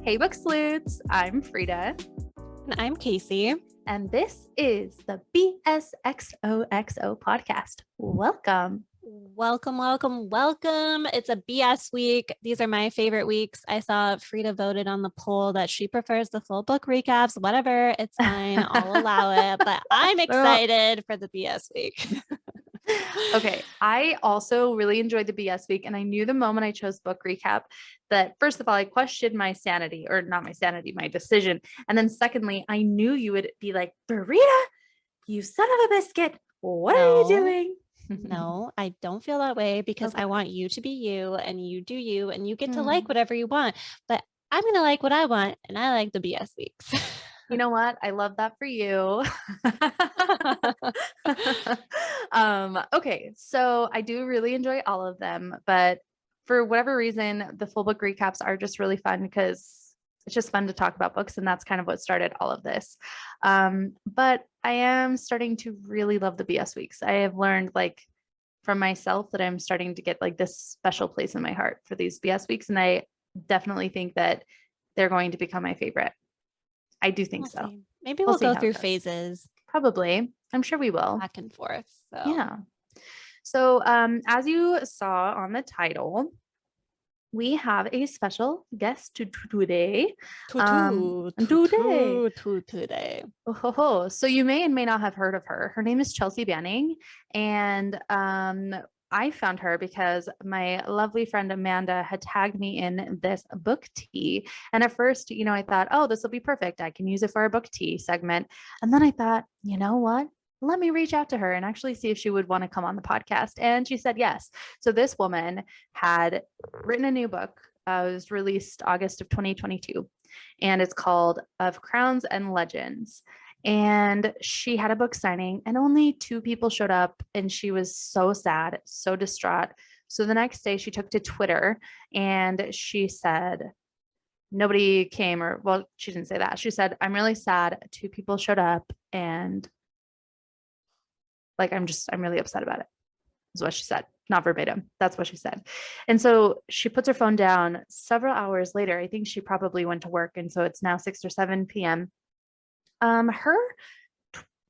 Hey, Book Sleuths. I'm Frida. And I'm Kasey. And this is the BSXOXO podcast. Welcome. Welcome. It's a BS week. These are my favorite weeks. I saw Frida voted on the poll that she prefers the full book recaps. Whatever, it's fine. I'll allow it. But I'm excited for the BS week. Okay. I also really enjoyed the BS week. And I knew the moment I chose book recap that, first of all, I questioned my sanity, or not my sanity, my decision. And then secondly, I knew you would be like, Burrita, you son of a biscuit. What are you doing? No, I don't feel that way because Okay. I want you to be you and you do you and you get to like whatever you want. But I'm going to like what I want. And I like the BS weeks. You know what? I love that for you. Okay, so I do really enjoy all of them, but for whatever reason, the full book recaps are just really fun because it's just fun to talk about books, and that's kind of what started all of this. But I am starting to really love the BS weeks. I have learned from myself that I'm starting to get this special place in my heart for these BS weeks, and I definitely think that they're going to become my favorite. I do think so. See. Maybe we'll go through phases. Probably. I'm sure we will. Back and forth. So yeah. So as you saw on the title, we have a special guest today. Today. Oh, so you may and may not have heard of her. Her name is Chelsea Banning, and I found her because my lovely friend Amanda had tagged me in this book tea. And at first, I thought, oh, this will be perfect. I can use it for our book tea segment. And then I thought, you know what? Let me reach out to her and actually see if she would want to come on the podcast. And she said yes. So this woman had written a new book. It was released August of 2022, and it's called Of Crowns and Legends. And she had a book signing and only 2 people showed up, and she was so sad, so distraught. So the next day she took to Twitter and she said, nobody came, or well, she didn't say that. She said, I'm really sad. 2 people showed up and I'm really upset about it, is what she said. Not verbatim. That's what she said. And so she puts her phone down. Several hours later, I think she probably went to work. And so it's now 6 or 7 p.m. Her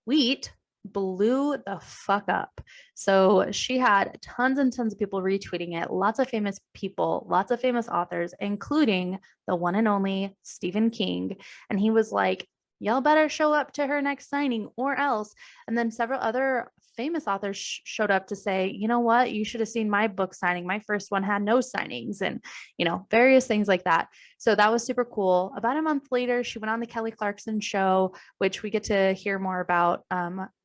tweet blew the fuck up. So she had tons and tons of people retweeting it, lots of famous people, lots of famous authors, including the one and only Stephen King. And he was like, y'all better show up to her next signing or else. And then several other famous authors showed up to say, you know what, you should have seen my book signing. My first one had no signings, and, various things like that. So that was super cool. About a month later, she went on the Kelly Clarkson show, which we get to hear more about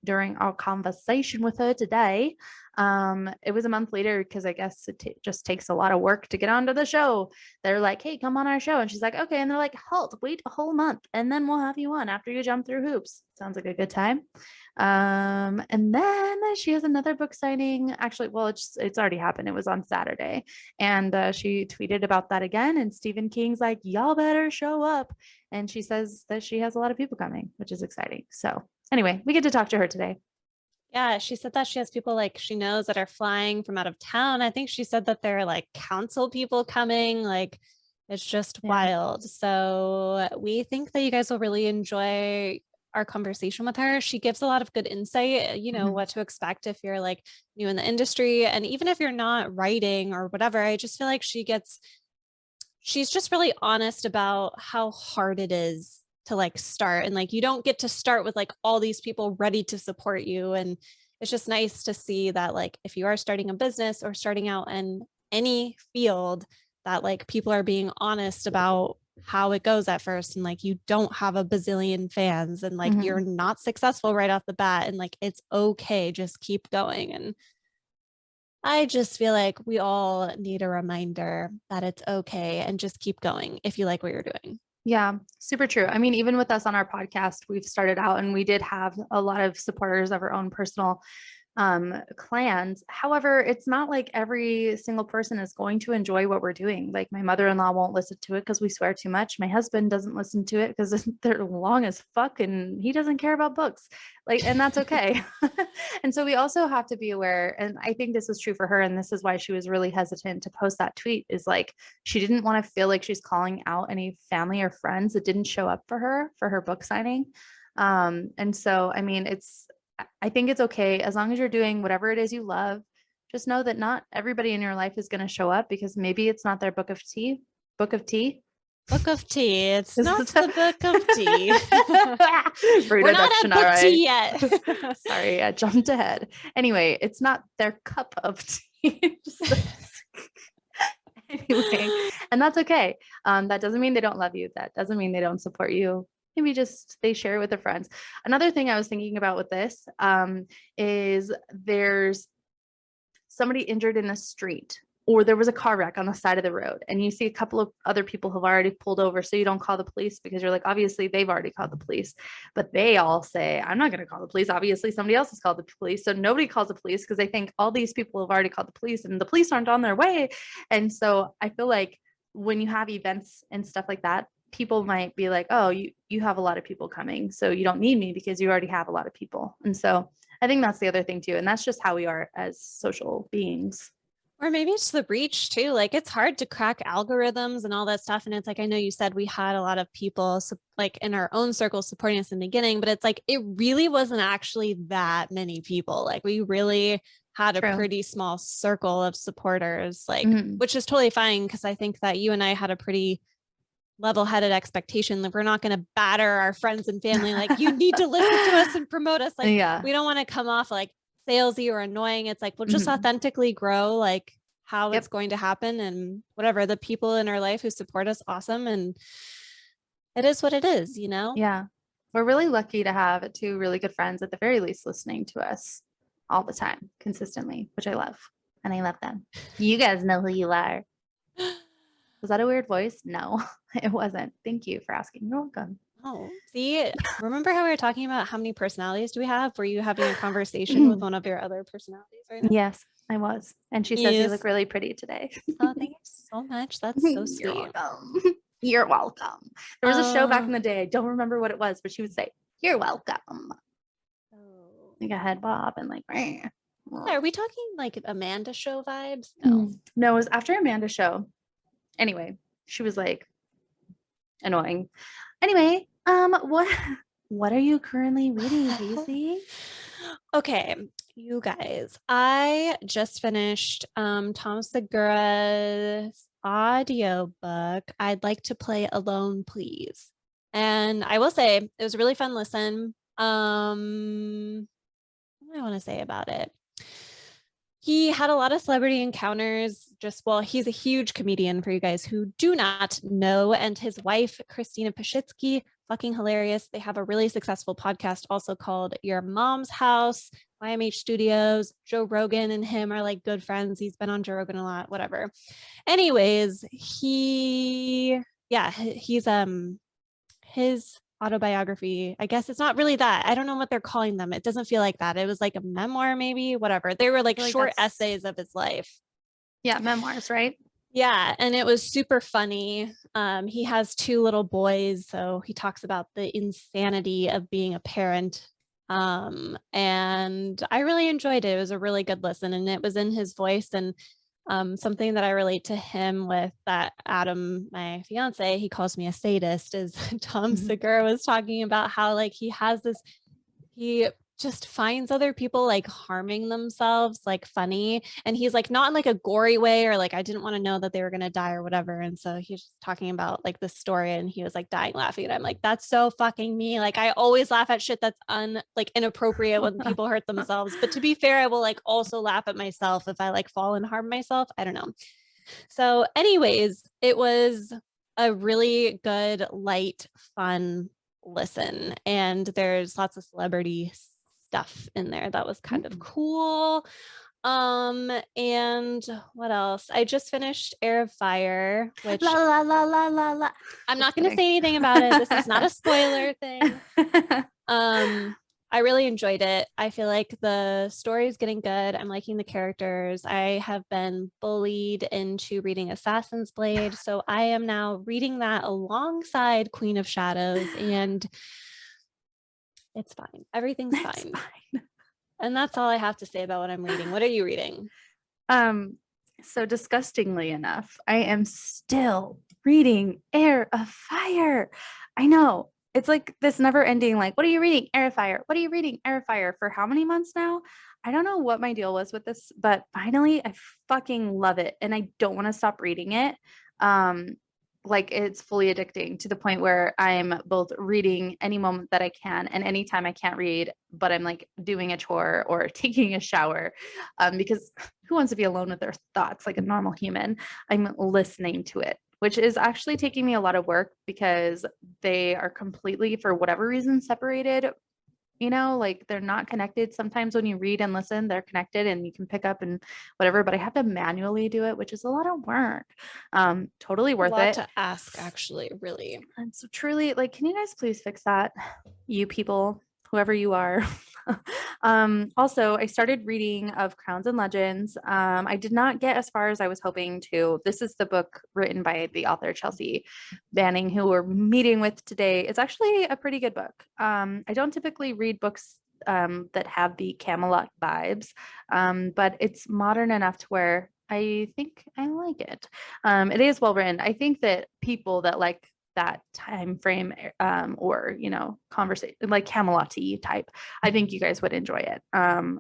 during our conversation with her today. It was a month later because I guess it just takes a lot of work to get onto the show. They're like, hey, come on our show. And she's like, okay. And they're like, halt, wait a whole month and then we'll have you on after you jump through hoops. Sounds like a good time. And then she has another book signing. Actually, well, it's already happened. It was on Saturday. And she tweeted about that again. And Stephen King's like, y'all better show up. And she says that she has a lot of people coming, which is exciting. So anyway, we get to talk to her today. Yeah, she said that she has people she knows that are flying from out of town. I think she said that there are council people coming. It's just wild. So we think that you guys will really enjoy our conversation with her. She gives a lot of good insight, what to expect if you're new in the industry. And even if you're not writing or whatever, I just feel like she's just really honest about how hard it is to start, and you don't get to start with all these people ready to support you. And it's just nice to see that if you are starting a business or starting out in any field, that people are being honest about how it goes at first, and you don't have a bazillion fans, and you're not successful right off the bat, and it's okay, just keep going. And I just feel like we all need a reminder that it's okay and just keep going if you like what you're doing. Yeah, super true. I mean, even with us on our podcast, we've started out and we did have a lot of supporters of our own personal clans. However, it's not like every single person is going to enjoy what we're doing. Like my mother-in-law won't listen to it because we swear too much. My husband doesn't listen to it because they're long as fuck and he doesn't care about books. Like, and that's okay. And so we also have to be aware, and I think this is true for her, and this is why she was really hesitant to post that tweet, is like she didn't want to feel like she's calling out any family or friends that didn't show up for her book signing. And so I mean I think it's okay as long as you're doing whatever it is you love. Just know that not everybody in your life is going to show up because maybe it's not their book of tea. Book of tea. Book of tea. It's Is not this the book of tea. Bruno We're not at book Dictionary. tea yet. Sorry, I jumped ahead. Anyway, it's not their cup of tea. Anyway, and that's okay. That doesn't mean they don't love you. That doesn't mean they don't support you. Maybe just they share with their friends. Another thing I was thinking about with this is there's somebody injured in the street, or there was a car wreck on the side of the road, and you see a couple of other people have already pulled over. So you don't call the police because you're like, obviously they've already called the police, but they all say, I'm not going to call the police. Obviously somebody else has called the police. So nobody calls the police because they think all these people have already called the police and the police aren't on their way. And so I feel like when you have events and stuff like that, people might be like, oh, you have a lot of people coming, so you don't need me because you already have a lot of people. And so I think that's the other thing too. And that's just how we are as social beings. Or maybe it's the reach too. Like it's hard to crack algorithms and all that stuff. And it's like, I know you said we had a lot of people like in our own circle supporting us in the beginning, but it's like, it really wasn't actually that many people. Like we really had True. a pretty small circle of supporters, like, Mhm. which is totally fine. Cause I think that you and I had a pretty level-headed expectation that we're not going to batter our friends and family. Like you need to listen to us and promote us. Like Yeah. we don't want to come off like salesy or annoying. It's like, we'll just Mhm. authentically grow like how Yep. it's going to happen, and whatever, the people in our life who support us, awesome. And it is what it is, you know? Yeah. We're really lucky to have two really good friends at the very least listening to us all the time, consistently, which I love. And I love them. You guys know who you are. Was that a weird voice? No, it wasn't. Thank you for asking. You're welcome. Oh, see, remember how we were talking about how many personalities do we have? Were you having a conversation with one of your other personalities right now? Yes, I was. And she says you Yes. look really pretty today. Oh, thank you so much. That's so You're sweet. welcome. You're welcome. There was a show back in the day. I don't remember what it was, but she would say, "You're welcome." Like a head bob and like. Are we talking like Amanda show vibes? No. No, it was after Amanda's show. Anyway, she was like annoying. Anyway, what are you currently reading, Kasey? Okay, you guys, I just finished Tom Segura's audiobook. I'd like to play Alone, please. And I will say it was a really fun listen. What do I want to say about it? He had a lot of celebrity encounters. He's a huge comedian for you guys who do not know. And his wife, Christina Pashitsky, fucking hilarious. They have a really successful podcast also called Your Mom's House, YMH Studios. Joe Rogan and him are like good friends. He's been on Joe Rogan a lot, whatever. Anyways, he's his autobiography, I guess it's not really that. I don't know what they're calling them. It doesn't feel like that. It was like a memoir, maybe, whatever. They were like short essays of his life. Yeah, memoirs, right? Yeah, and it was super funny. He has two little boys, so he talks about the insanity of being a parent. And I really enjoyed it. It was a really good listen, and it was in his voice. And something that I relate to him with, that Adam, my fiance, he calls me a sadist, is Tom Segura was talking about how like he just finds other people like harming themselves like funny, and he's like not in like a gory way or like I didn't want to know that they were going to die or whatever. And so he's just talking about like the story, and he was like dying laughing, and I'm like, that's so fucking me. Like I always laugh at shit that's like inappropriate when people hurt themselves, but to be fair, I will like also laugh at myself if I like fall and harm myself. I don't know. So anyways, it was a really good, light, fun listen, and there's lots of celebrity stuff in there that was kind of cool. And what else? I just finished Heir of Fire, which la la la la la. I'm not going to say anything about it. This is not a spoiler thing. I I really enjoyed it. I feel like the story is getting good. I'm liking the characters. I have been bullied into reading Assassin's Blade, so I am now reading that alongside Queen of Shadows, and it's fine. Everything's It's fine. fine. And that's all I have to say about what I'm reading. What are you reading? Um, so disgustingly enough, I am still reading Air of Fire. I know. It's like this never ending, like, what are you reading? Air of Fire. What are you reading? Air of Fire for how many months now? I don't know what my deal was with this, but finally I fucking love it and I don't want to stop reading it. Um, like it's fully addicting to the point where I'm both reading any moment that I can and anytime I can't read, but I'm like doing a chore or taking a shower. Because who wants to be alone with their thoughts like a normal human? I'm listening to it, which is actually taking me a lot of work because they are completely, for whatever reason, separated. Like they're not connected. Sometimes when you read and listen, they're connected and you can pick up and whatever, but I have to manually do it, which is a lot of work. Totally A worth lot it. to ask, actually, really. And so truly, like, can you guys please fix that? You people, whoever you are. Also, I started reading of Crowns and Legends. I did not get as far as I was hoping to. This is the book written by the author Chelsea Banning, who we're meeting with today. It's actually a pretty good book. I don't typically read books that have the Camelot vibes, but it's modern enough to where I think I like it. It is well written. I think that people that like that time frame or conversation like Camelot-y type, I think you guys would enjoy it.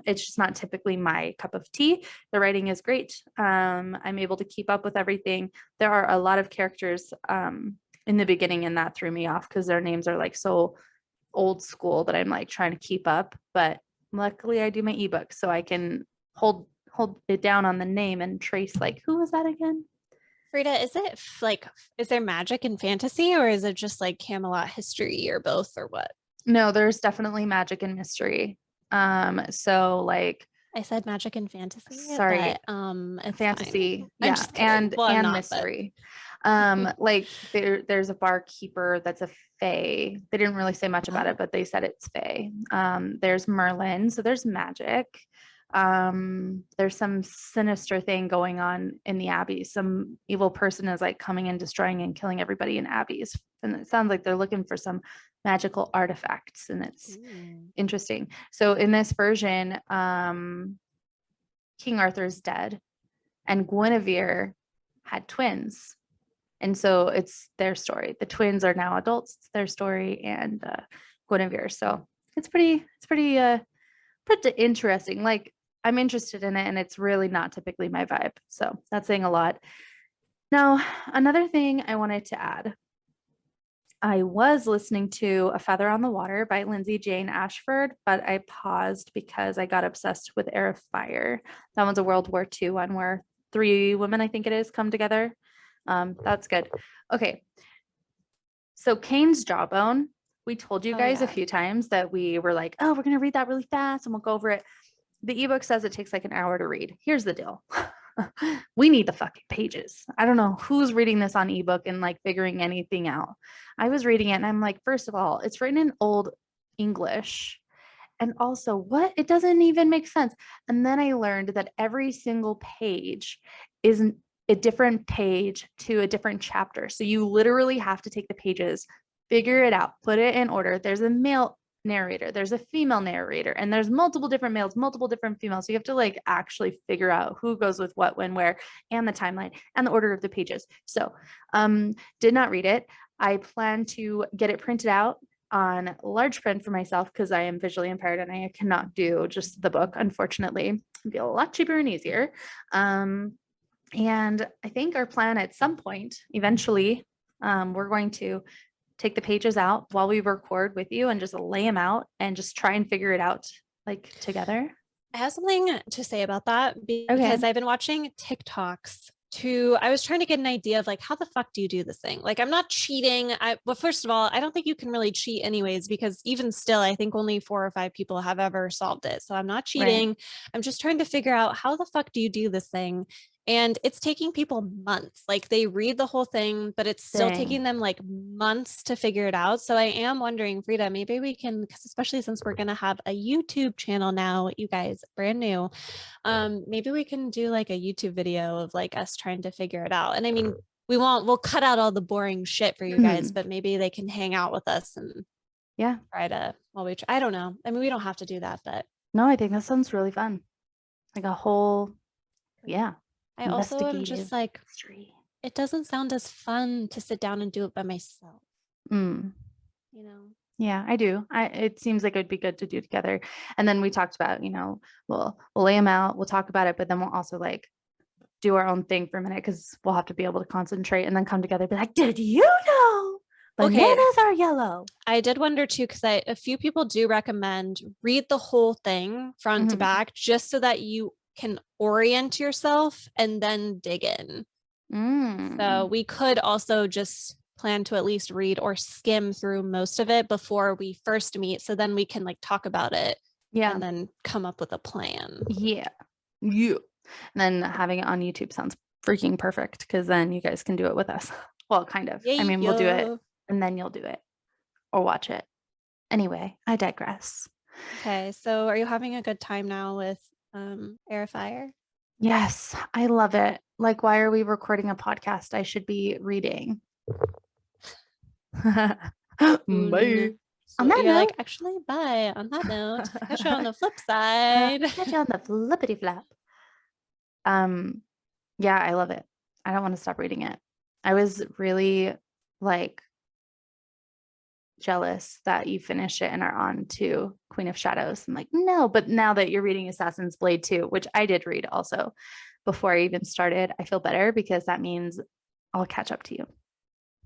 It's just not typically my cup of tea. The writing is great. I'm able to keep up with everything. There are a lot of characters in the beginning and that threw me off because their names are like so old school that I'm like trying to keep up, but luckily I do my ebook so I can hold it down on the name and trace like who was that again. Frida, is there magic and fantasy, or is it just like Camelot history, or both, or what? No, there's definitely magic and mystery. So like, I said magic and fantasy, sorry, but it's fantasy, fine. I'm yeah, just kidding. Well, I'm and not, but mystery. Like there's a barkeeper that's a fae. They didn't really say much about it, but they said it's fae. There's Merlin, so there's magic. There's some sinister thing going on in the abbey. Some evil person is like coming and destroying and killing everybody in abbeys, and it sounds like they're looking for some magical artifacts, and it's interesting. So in this version, King Arthur's dead, and Guinevere had twins. And so it's their story. The twins are now adults. It's their story and Guinevere. So it's pretty interesting. Like I'm interested in it and it's really not typically my vibe. So that's saying a lot. Now, another thing I wanted to add. I was listening to A Feather on the Water by Lindsay Jane Ashford, but I paused because I got obsessed with Air of Fire. That one's a World War II one where 3 women, I think it is, come together. That's good. Okay. So Cain's Jawbone, we told you guys a few times that we were like, oh, we're going to read that really fast and we'll go over it. The ebook says it takes like an hour to read. Here's the deal. We need the fucking pages. I don't know who's reading this on ebook and like figuring anything out. I was reading it and I'm like, first of all, it's written in old English. And also, what? It doesn't even make sense. And then I learned that every single page is a different page to a different chapter. So you literally have to take the pages, figure it out, put it in order. There's a male narrator, there's a female narrator, and there's multiple different males, multiple different females. So you have to like actually figure out who goes with what, when, where, and the timeline and the order of the pages. So did not read it. I plan to get it printed out on large print for myself because I am visually impaired and I cannot do just the book, unfortunately. It'd be a lot cheaper and easier. And I think our plan at some point, eventually, we're going to take the pages out while we record with you and just lay them out and just try and figure it out like together. I have something to say about that because I've been watching TikToks I was trying to get an idea of like, how the fuck do you do this thing? Like, I'm not cheating. Well, first of all, I don't think you can really cheat anyways, because even still, I think only 4 or 5 people have ever solved it. So I'm not cheating. Right. I'm just trying to figure out how the fuck do you do this thing? And it's taking people months. Like they read the whole thing, but it's still taking them like months to figure it out. So I am wondering, Frida, maybe we can, because especially since we're going to have a YouTube channel now, you guys, brand new, maybe we can do like a YouTube video of like us trying to figure it out. And I mean, we'll cut out all the boring shit for you guys, but maybe they can hang out with us and try to, I don't know. I mean, we don't have to do that, but. No, I think that sounds really fun. Like a whole, I also am just like, history. It doesn't sound as fun to sit down and do it by myself. You know? Yeah, I do. It seems like it would be good to do together. And then we talked about, we'll lay them out, we'll talk about it, but then we'll also like do our own thing for a minute because we'll have to be able to concentrate and then come together and be like, did you know bananas are yellow? I did wonder too, because a few people do recommend read the whole thing front to back just so that you can orient yourself and then dig in. So we could also just plan to at least read or skim through most of it before we first meet. So then we can like talk about it and then come up with a plan. Yeah. And then having it on YouTube sounds freaking perfect because then you guys can do it with us. Well, kind of. I mean, we'll do it and then you'll do it or watch it. Anyway, I digress. Okay. So are you having a good time now with Air Fire? Yes, I love it. Like, why are we recording a podcast? I should be reading. Bye. So on that note, like, actually, bye. On that note, catch you on the flip side. Catch you on the flippity flap. Yeah, I love it. I don't want to stop reading it. I was really like jealous that you finish it and are on to Queen of Shadows. I'm like, no, but now that you're reading Assassin's Blade 2, which I did read also before I even started, I feel better because that means I'll catch up to you.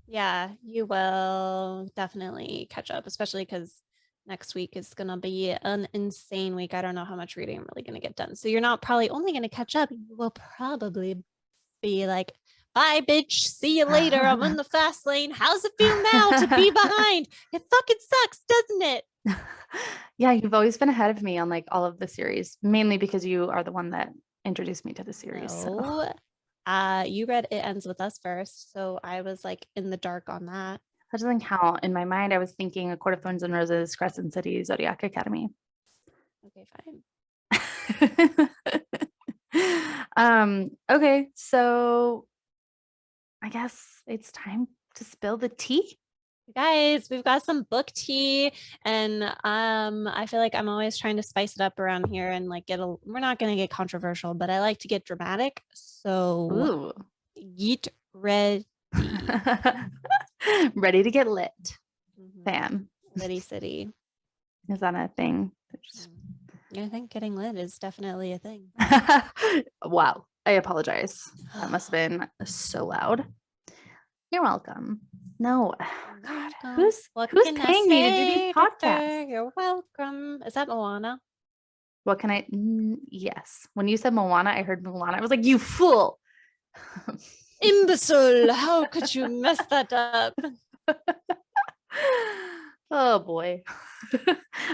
Yeah, you will definitely catch up, especially because next week is going to be an insane week. I don't know how much reading I'm really going to get done. So you're not probably only going to catch up. You will probably be like, bye, bitch. See you later. I'm in the fast lane. How's it feel now to be behind? It fucking sucks, doesn't it? Yeah, you've always been ahead of me on like all of the series, mainly because you are the one that introduced me to the series. No. You read It Ends With Us first, so I was like in the dark on that. That doesn't count. In my mind, I was thinking A Court of Thorns and Roses, Crescent City, Zodiac Academy. Okay, fine. Okay, so I guess it's time to spill the tea. Guys, we've got some book tea, and I feel like I'm always trying to spice it up around here and like we're not gonna get controversial, but I like to get dramatic. So get ready. Ready to get lit. Fam. Litty City. Is that a thing? I think getting lit is definitely a thing. Wow. I apologize. That must have been so loud. You're welcome. No. God. Who's paying me to do these podcasts? You're welcome. Is that Moana? What can I? Yes. When you said Moana, I heard Moana. I was like, you fool. Imbecile. How could you mess that up? Oh boy.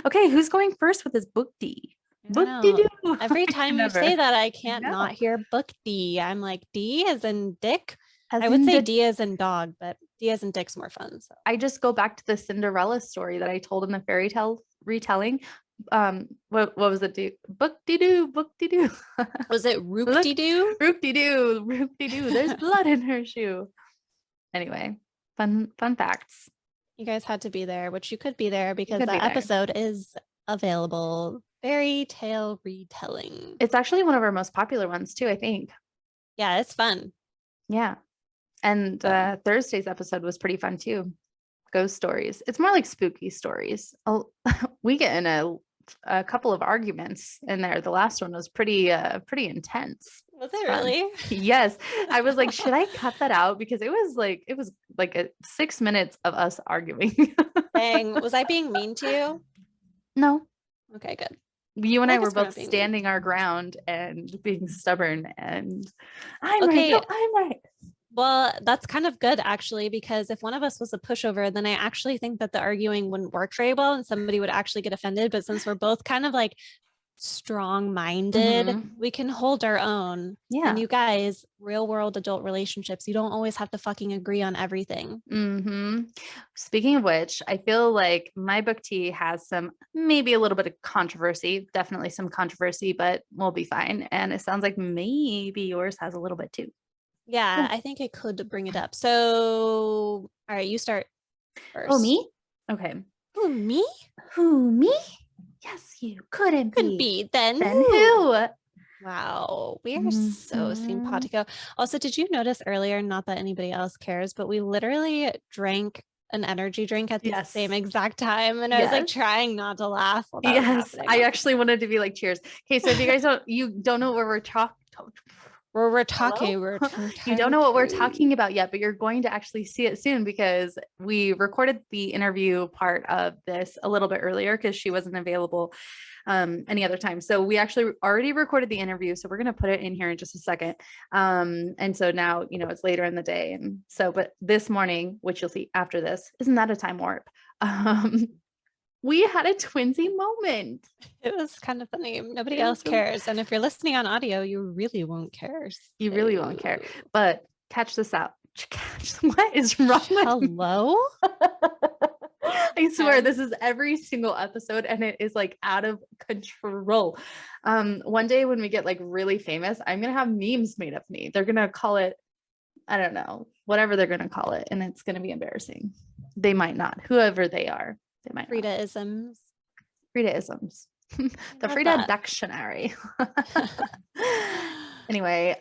Okay, who's going first with his book D? Book D. Every time you say that, I can't not hear book D. I'm like, D as in dick. I would say D as in dog, but D as in dick's more fun. So I just go back to the Cinderella story that I told in the fairy tale retelling. What was it? Book de doo, book de doo. Was it roop de doo? Roop de doo, roop de doo. There's blood in her shoe. Anyway, fun facts. You guys had to be there, which you could be there because the episode is available. Fairy tale retelling. It's actually one of our most popular ones too, I think. Yeah, it's fun. Yeah. And Thursday's episode was pretty fun too. Ghost stories. It's more like spooky stories. We get in a couple of arguments in there. The last one was pretty intense. Was it really? Yes. I was like, should I cut that out? Because it was like 6 minutes of us arguing. Dang. Was I being mean to you? No. Okay, good. You and I were both standing our ground and being stubborn and I'm right. No, I'm right. Well, that's kind of good actually, because if one of us was a pushover, then I actually think that the arguing wouldn't work very well and somebody would actually get offended. But since we're both kind of like strong-minded, Mhm. we can hold our own. Yeah. And you guys, real world adult relationships, you don't always have to fucking agree on everything. Speaking of which, I feel like my book tea has some, maybe a little bit of controversy, definitely some controversy, but we'll be fine. And it sounds like maybe yours has a little bit too. Yeah, Cool. I think I could bring it up. So, all right, you start Oh, first. me? Okay. Who, me? Who, me? Yes, you couldn't Could be. be. Then Then who? who? Wow, we are so Mhm. simpatico. Also, did you notice earlier, not that anybody else cares, but we literally drank an energy drink at the same Yes. exact time. And I was like Yes. trying not to laugh while that was Yes. happening. I actually wanted to be like, cheers. Okay. So if you guys don't know where we're talking, We're hello? talking, we're You don't know what we're talking. talking about yet, but you're going to actually see it soon because we recorded the interview part of this a little bit earlier because she wasn't available any other time. So we actually already recorded the interview. So we're going to put it in here in just a second. And so now, it's later in the day. And so, but this morning, which you'll see after this, isn't that a time warp? We had a twinsy moment. It was kind of funny. Nobody It was else really, cares. And if you're listening on audio, you really won't care. you really won't care, So, but catch this out. What is wrong with me? hello? I swear Okay. this is every single episode and it is like out of control. One day when we get like really famous, I'm gonna have memes made of me. They're gonna call it, I don't know, whatever they're gonna call it, and it's gonna be embarrassing. They might not, whoever they are, they might not. Frida-isms. Frida-isms. The Love Frida that. dictionary. Anyway,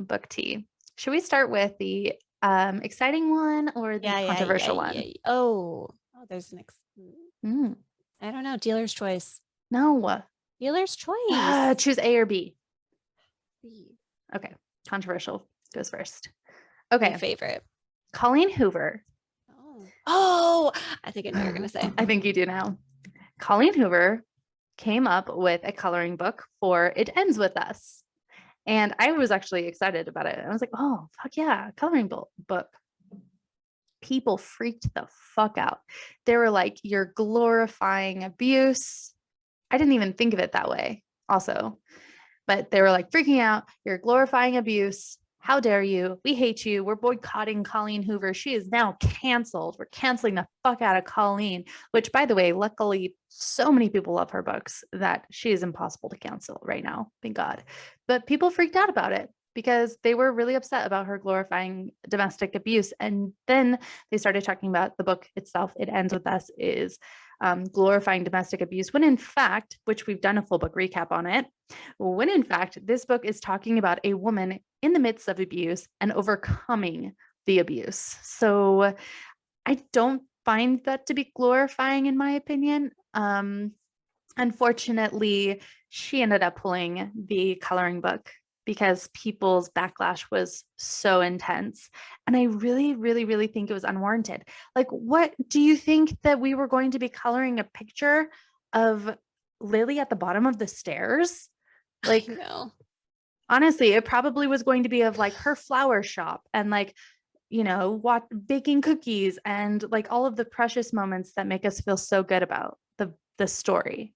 book tea. Should we start with the exciting one or the controversial one? Oh, there's an Mm, I don't know. Dealer's choice. no. Dealer's choice. Choose A or B. B. Okay. Controversial goes first. My Okay. favorite. Colleen Hoover. Oh, I think I know what you're gonna say. I think you do now. Colleen Hoover came up with a coloring book for It Ends With Us. And I was actually excited about it. I was like, oh, fuck yeah, coloring book. People freaked the fuck out. They were like, you're glorifying abuse. I didn't even think of it that way, also. But they were like freaking out. You're glorifying abuse. How dare you? We hate you. We're boycotting Colleen Hoover. She is now canceled. We're canceling the fuck out of Colleen, which, by the way, luckily, so many people love her books that she is impossible to cancel right now. Thank God. But people freaked out about it because they were really upset about her glorifying domestic abuse. And then they started talking about the book itself. It Ends With Us is glorifying domestic abuse, when in fact, which we've done a full book recap on it, when in fact, this book is talking about a woman in the midst of abuse and overcoming the abuse. So I don't find that to be glorifying, in my opinion. Unfortunately, she ended up pulling the coloring book because people's backlash was so intense. And I really, really, really think it was unwarranted. Like, what do you think that we were going to be coloring a picture of Lily at the bottom of the stairs? Like, No. honestly, it probably was going to be of like her flower shop and like, baking cookies and like all of the precious moments that make us feel so good about the story.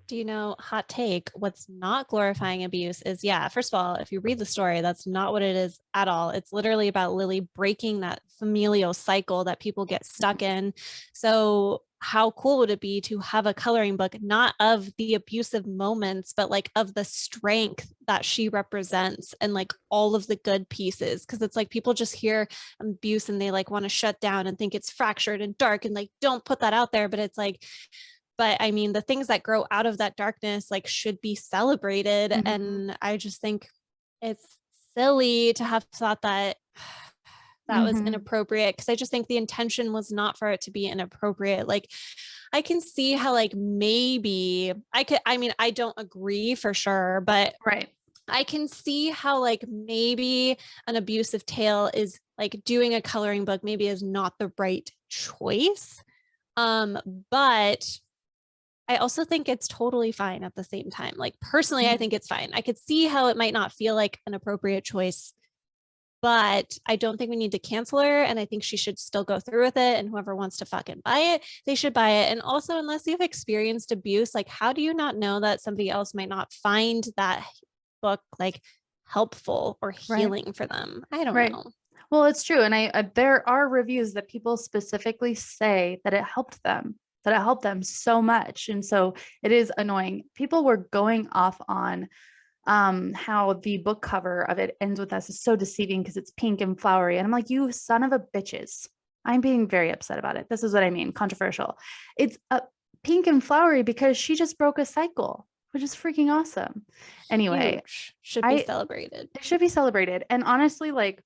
Do you know, hot take, what's not glorifying abuse is, yeah, first of all, if you read the story, that's not what it is at all. It's literally about Lily breaking that familial cycle that people get stuck in. So how cool would it be to have a coloring book, not of the abusive moments, but like of the strength that she represents and like all of the good pieces? Because it's like people just hear abuse and they like want to shut down and think it's fractured and dark and like, don't put that out there. But it's like, but I mean, the things that grow out of that darkness like should be celebrated. Mhm. And I just think it's silly to have thought that that was Mhm. inappropriate, because I just think the intention was not for it to be inappropriate. Like I can see how like maybe I don't agree for sure, but Right. I can see how like maybe an abusive tale is like doing a coloring book maybe is not the right choice. But I also think it's totally fine at the same time. Like personally, I think it's fine. I could see how it might not feel like an appropriate choice, but I don't think we need to cancel her. And I think she should still go through with it. And whoever wants to fucking buy it, they should buy it. And also, unless you've experienced abuse, like, how do you not know that somebody else might not find that book like helpful or healing for them? I don't know. Well, it's true. And I there are reviews that people specifically say that it helped them so much. And so it is annoying. People were going off on how the book cover of It Ends With Us is so deceiving because it's pink and flowery. And I'm like, you son of a bitches. I'm being very upset about it. This is what I mean. Controversial. It's a pink and flowery because she just broke a cycle, which is freaking awesome. Anyway, should be celebrated. It should be celebrated. And honestly, like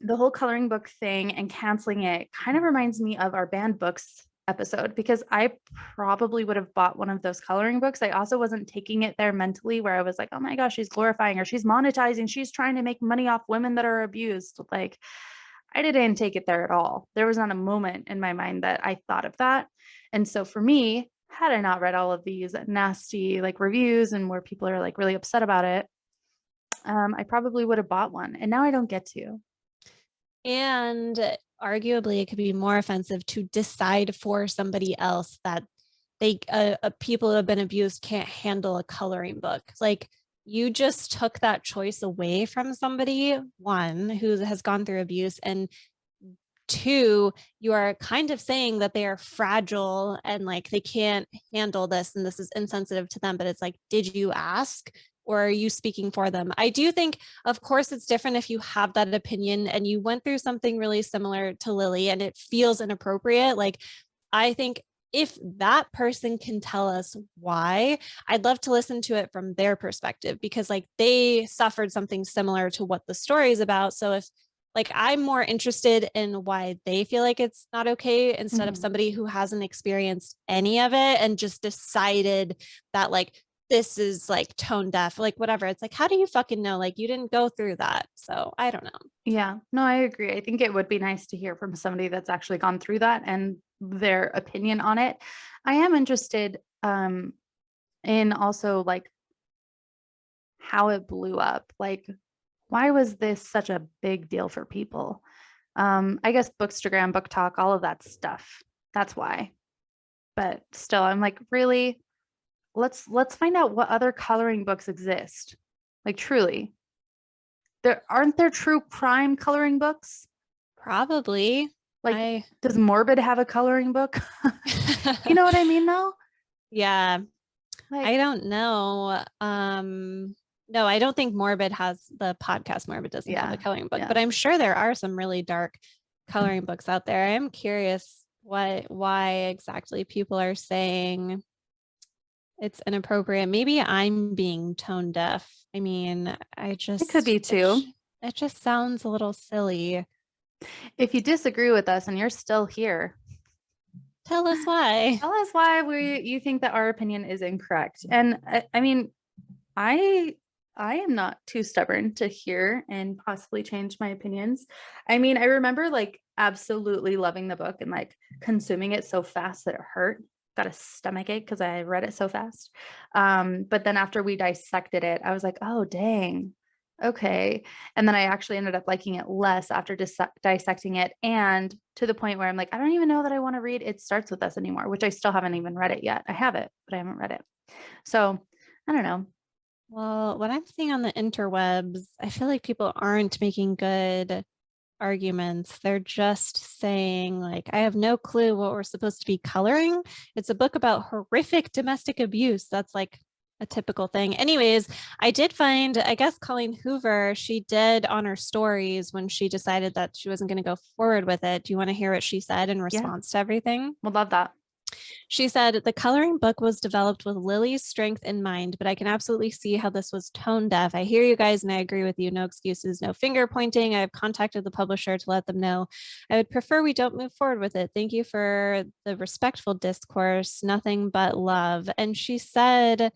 the whole coloring book thing and canceling it kind of reminds me of our banned books episode, because I probably would have bought one of those coloring books. I also wasn't taking it there mentally where I was like, oh my gosh, she's glorifying her, she's monetizing, she's trying to make money off women that are abused. Like, I didn't take it there at all. There was not a moment in my mind that I thought of that. And so for me, had I not read all of these nasty like reviews and where people are like really upset about it, I probably would have bought one. And now I don't get to. And arguably, it could be more offensive to decide for somebody else that they people who have been abused can't handle a coloring book. Like, you just took that choice away from somebody, one, who has gone through abuse, and two, you are kind of saying that they are fragile and like they can't handle this and this is insensitive to them. But it's like, did you ask? Or are you speaking for them? I do think, of course, it's different if you have that opinion and you went through something really similar to Lily and it feels inappropriate. Like, I think if that person can tell us why, I'd love to listen to it from their perspective, because like they suffered something similar to what the story is about. So if like, I'm more interested in why they feel like it's not okay instead of somebody who hasn't experienced any of it and just decided that like, this is like tone deaf, like whatever. It's like, how do you fucking know? Like, you didn't go through that. So I don't know. Yeah, no, I agree. I think it would be nice to hear from somebody that's actually gone through that and their opinion on it. I am interested in also like how it blew up. Like, why was this such a big deal for people? I guess Bookstagram, Book Talk, all of that stuff. That's why. But still, I'm like, really? Let's find out what other coloring books exist. Like, truly. Aren't there true crime coloring books? Probably. Like, does Morbid have a coloring book? You know what I mean, though? Yeah. Like, I don't know. No, I don't think Morbid has the podcast. Morbid doesn't have a coloring book, but I'm sure there are some really dark coloring books out there. I am curious why exactly people are saying it's inappropriate. Maybe I'm being tone deaf. I mean, it could be too. It just sounds a little silly. If you disagree with us and you're still here, tell us why. Tell us why you think that our opinion is incorrect. And I mean, I am not too stubborn to hear and possibly change my opinions. I mean, I remember like absolutely loving the book and like consuming it so fast that it hurt. Got a stomach ache because I read it so fast. But then after we dissected it, I was like, oh, dang. Okay. And then I actually ended up liking it less after dissecting it. And to the point where I'm like, I don't even know that I want to read It Starts With Us anymore, which I still haven't even read it yet. I have it, but I haven't read it. So I don't know. Well, what I'm seeing on the interwebs, I feel like people aren't making good arguments. They're just saying like, I have no clue what we're supposed to be coloring. It's a book about horrific domestic abuse. That's like a typical thing. Anyways, I did find, I guess Colleen Hoover, she did on her stories when she decided that she wasn't going to go forward with it. Do you want to hear what she said in response to everything? Would love that. She said, the coloring book was developed with Lily's strength in mind, but I can absolutely see how this was tone deaf. I hear you guys and I agree with you. No excuses, no finger pointing. I have contacted the publisher to let them know. I would prefer we don't move forward with it. Thank you for the respectful discourse. Nothing but love. And she said,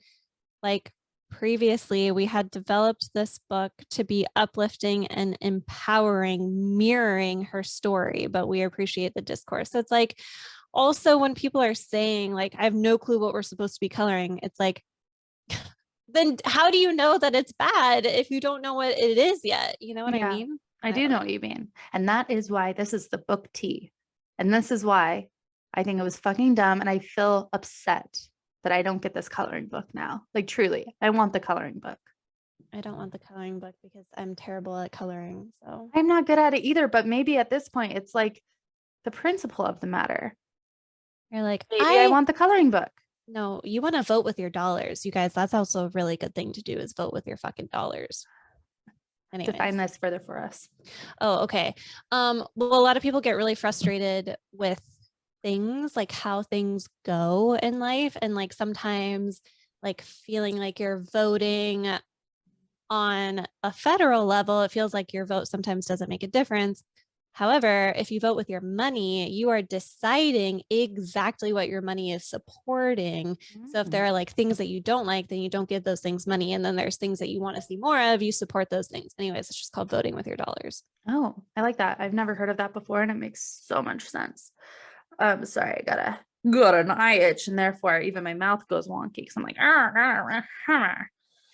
like, previously we had developed this book to be uplifting and empowering, mirroring her story, but we appreciate the discourse. So it's like, also when people are saying like, I have no clue what we're supposed to be coloring, it's like, then how do you know that it's bad if you don't know what it is yet? You know what I mean? I do know what you mean. And that is why this is the book T. And this is why I think it was fucking dumb. And I feel upset that I don't get this coloring book now. Like, truly, I want the coloring book. I don't want the coloring book because I'm terrible at coloring. So I'm not good at it either. But maybe at this point, it's like the principle of the matter. you're like, Maybe I want the coloring book. No, you want to vote with your dollars. You guys, that's also a really good thing to do is vote with your fucking dollars. Anyways. Define this further for us. Oh, okay. Well, a lot of people get really frustrated with things, like how things go in life, and like sometimes like feeling like you're voting on a federal level, it feels like your vote sometimes doesn't make a difference. However, if you vote with your money, you are deciding exactly what your money is supporting. So if there are like things that you don't like, then you don't give those things money. And then there's things that you want to see more of, you support those things. Anyways, it's just called voting with your dollars. Oh, I like that. I've never heard of that before, and it makes so much sense. Sorry, I got an eye itch, and therefore even my mouth goes wonky because I'm like,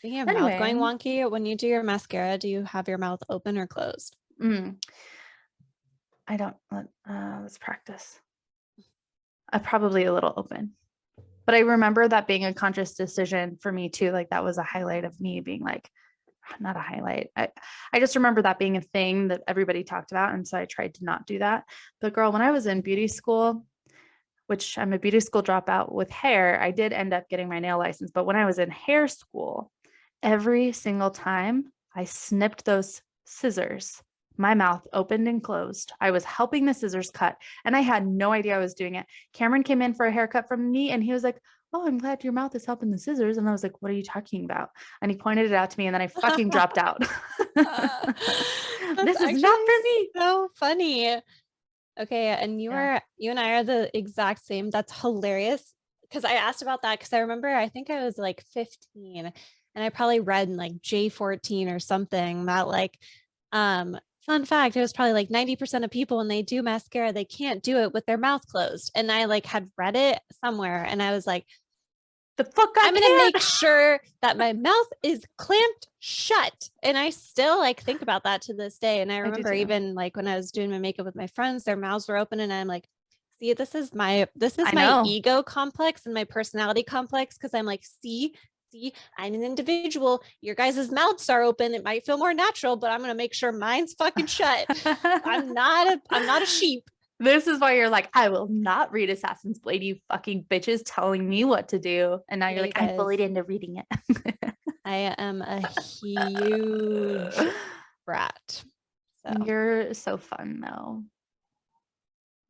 Speaking of mouth going wonky, when you do your mascara, do you have your mouth open or closed? I don't. Let's practice. Probably a little open, but I remember that being a conscious decision for me too. Like that was a highlight of me being like, not a highlight. I just remember that being a thing that everybody talked about, and so I tried to not do that. But girl, when I was in beauty school, which I'm a beauty school dropout with hair, I did end up getting my nail license. But when I was in hair school, every single time I snipped those scissors, my mouth opened and closed. I was helping the scissors cut, and I had no idea I was doing it. Cameron came in for a haircut from me, and he was like, "Oh, I'm glad your mouth is helping the scissors." And I was like, "What are you talking about?" And he pointed it out to me, and then I fucking dropped out. This is not for me. So funny. Okay, and you and I are the exact same. That's hilarious. Because I asked about that because I remember I think I was like 15, and I probably read in like J14 or something that like fun fact, it was probably like 90% of people when they do mascara, they can't do it with their mouth closed. And I like had read it somewhere, and I was like, the fuck I'm gonna make sure that my mouth is clamped shut. And I still like think about that to this day. And I remember even like when I was doing my makeup with my friends, their mouths were open, and I'm like, see, this is my ego complex and my personality complex, because I'm like, see, I'm an individual. Your guys' mouths are open. It might feel more natural, but I'm gonna make sure mine's fucking shut. I'm not a sheep. This is why you're like, I will not read Assassin's Blade, you fucking bitches telling me what to do. And now you're like, I bullied into reading it. I am a huge brat. So. You're so fun though.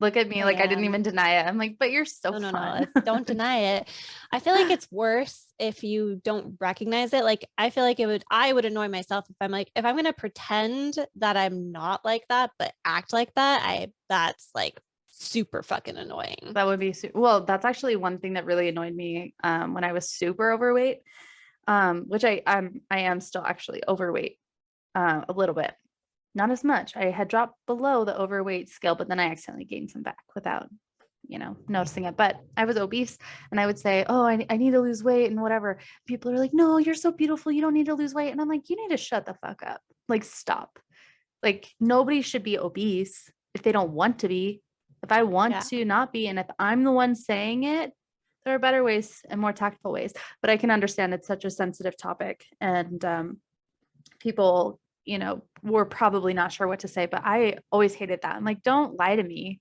Look at me, like I didn't even deny it. I'm like, but you're so fun. No, don't deny it. I feel like it's worse if you don't recognize it. Like I feel like I would annoy myself if I'm going to pretend that I'm not like that, but act like that. That's like super fucking annoying. That would be well, that's actually one thing that really annoyed me when I was super overweight, which I am still actually overweight a little bit. Not as much. I had dropped below the overweight scale, but then I accidentally gained some back without, noticing it. But I was obese, and I would say, "Oh, I need to lose weight," and whatever. People are like, "No, you're so beautiful. You don't need to lose weight." And I'm like, "You need to shut the fuck up. Like, stop. Like, nobody should be obese if they don't want to be. If I want to not be, and if I'm the one saying it, there are better ways and more tactful ways." But I can understand it's such a sensitive topic, and people, we're probably not sure what to say, but I always hated that. I'm like, don't lie to me.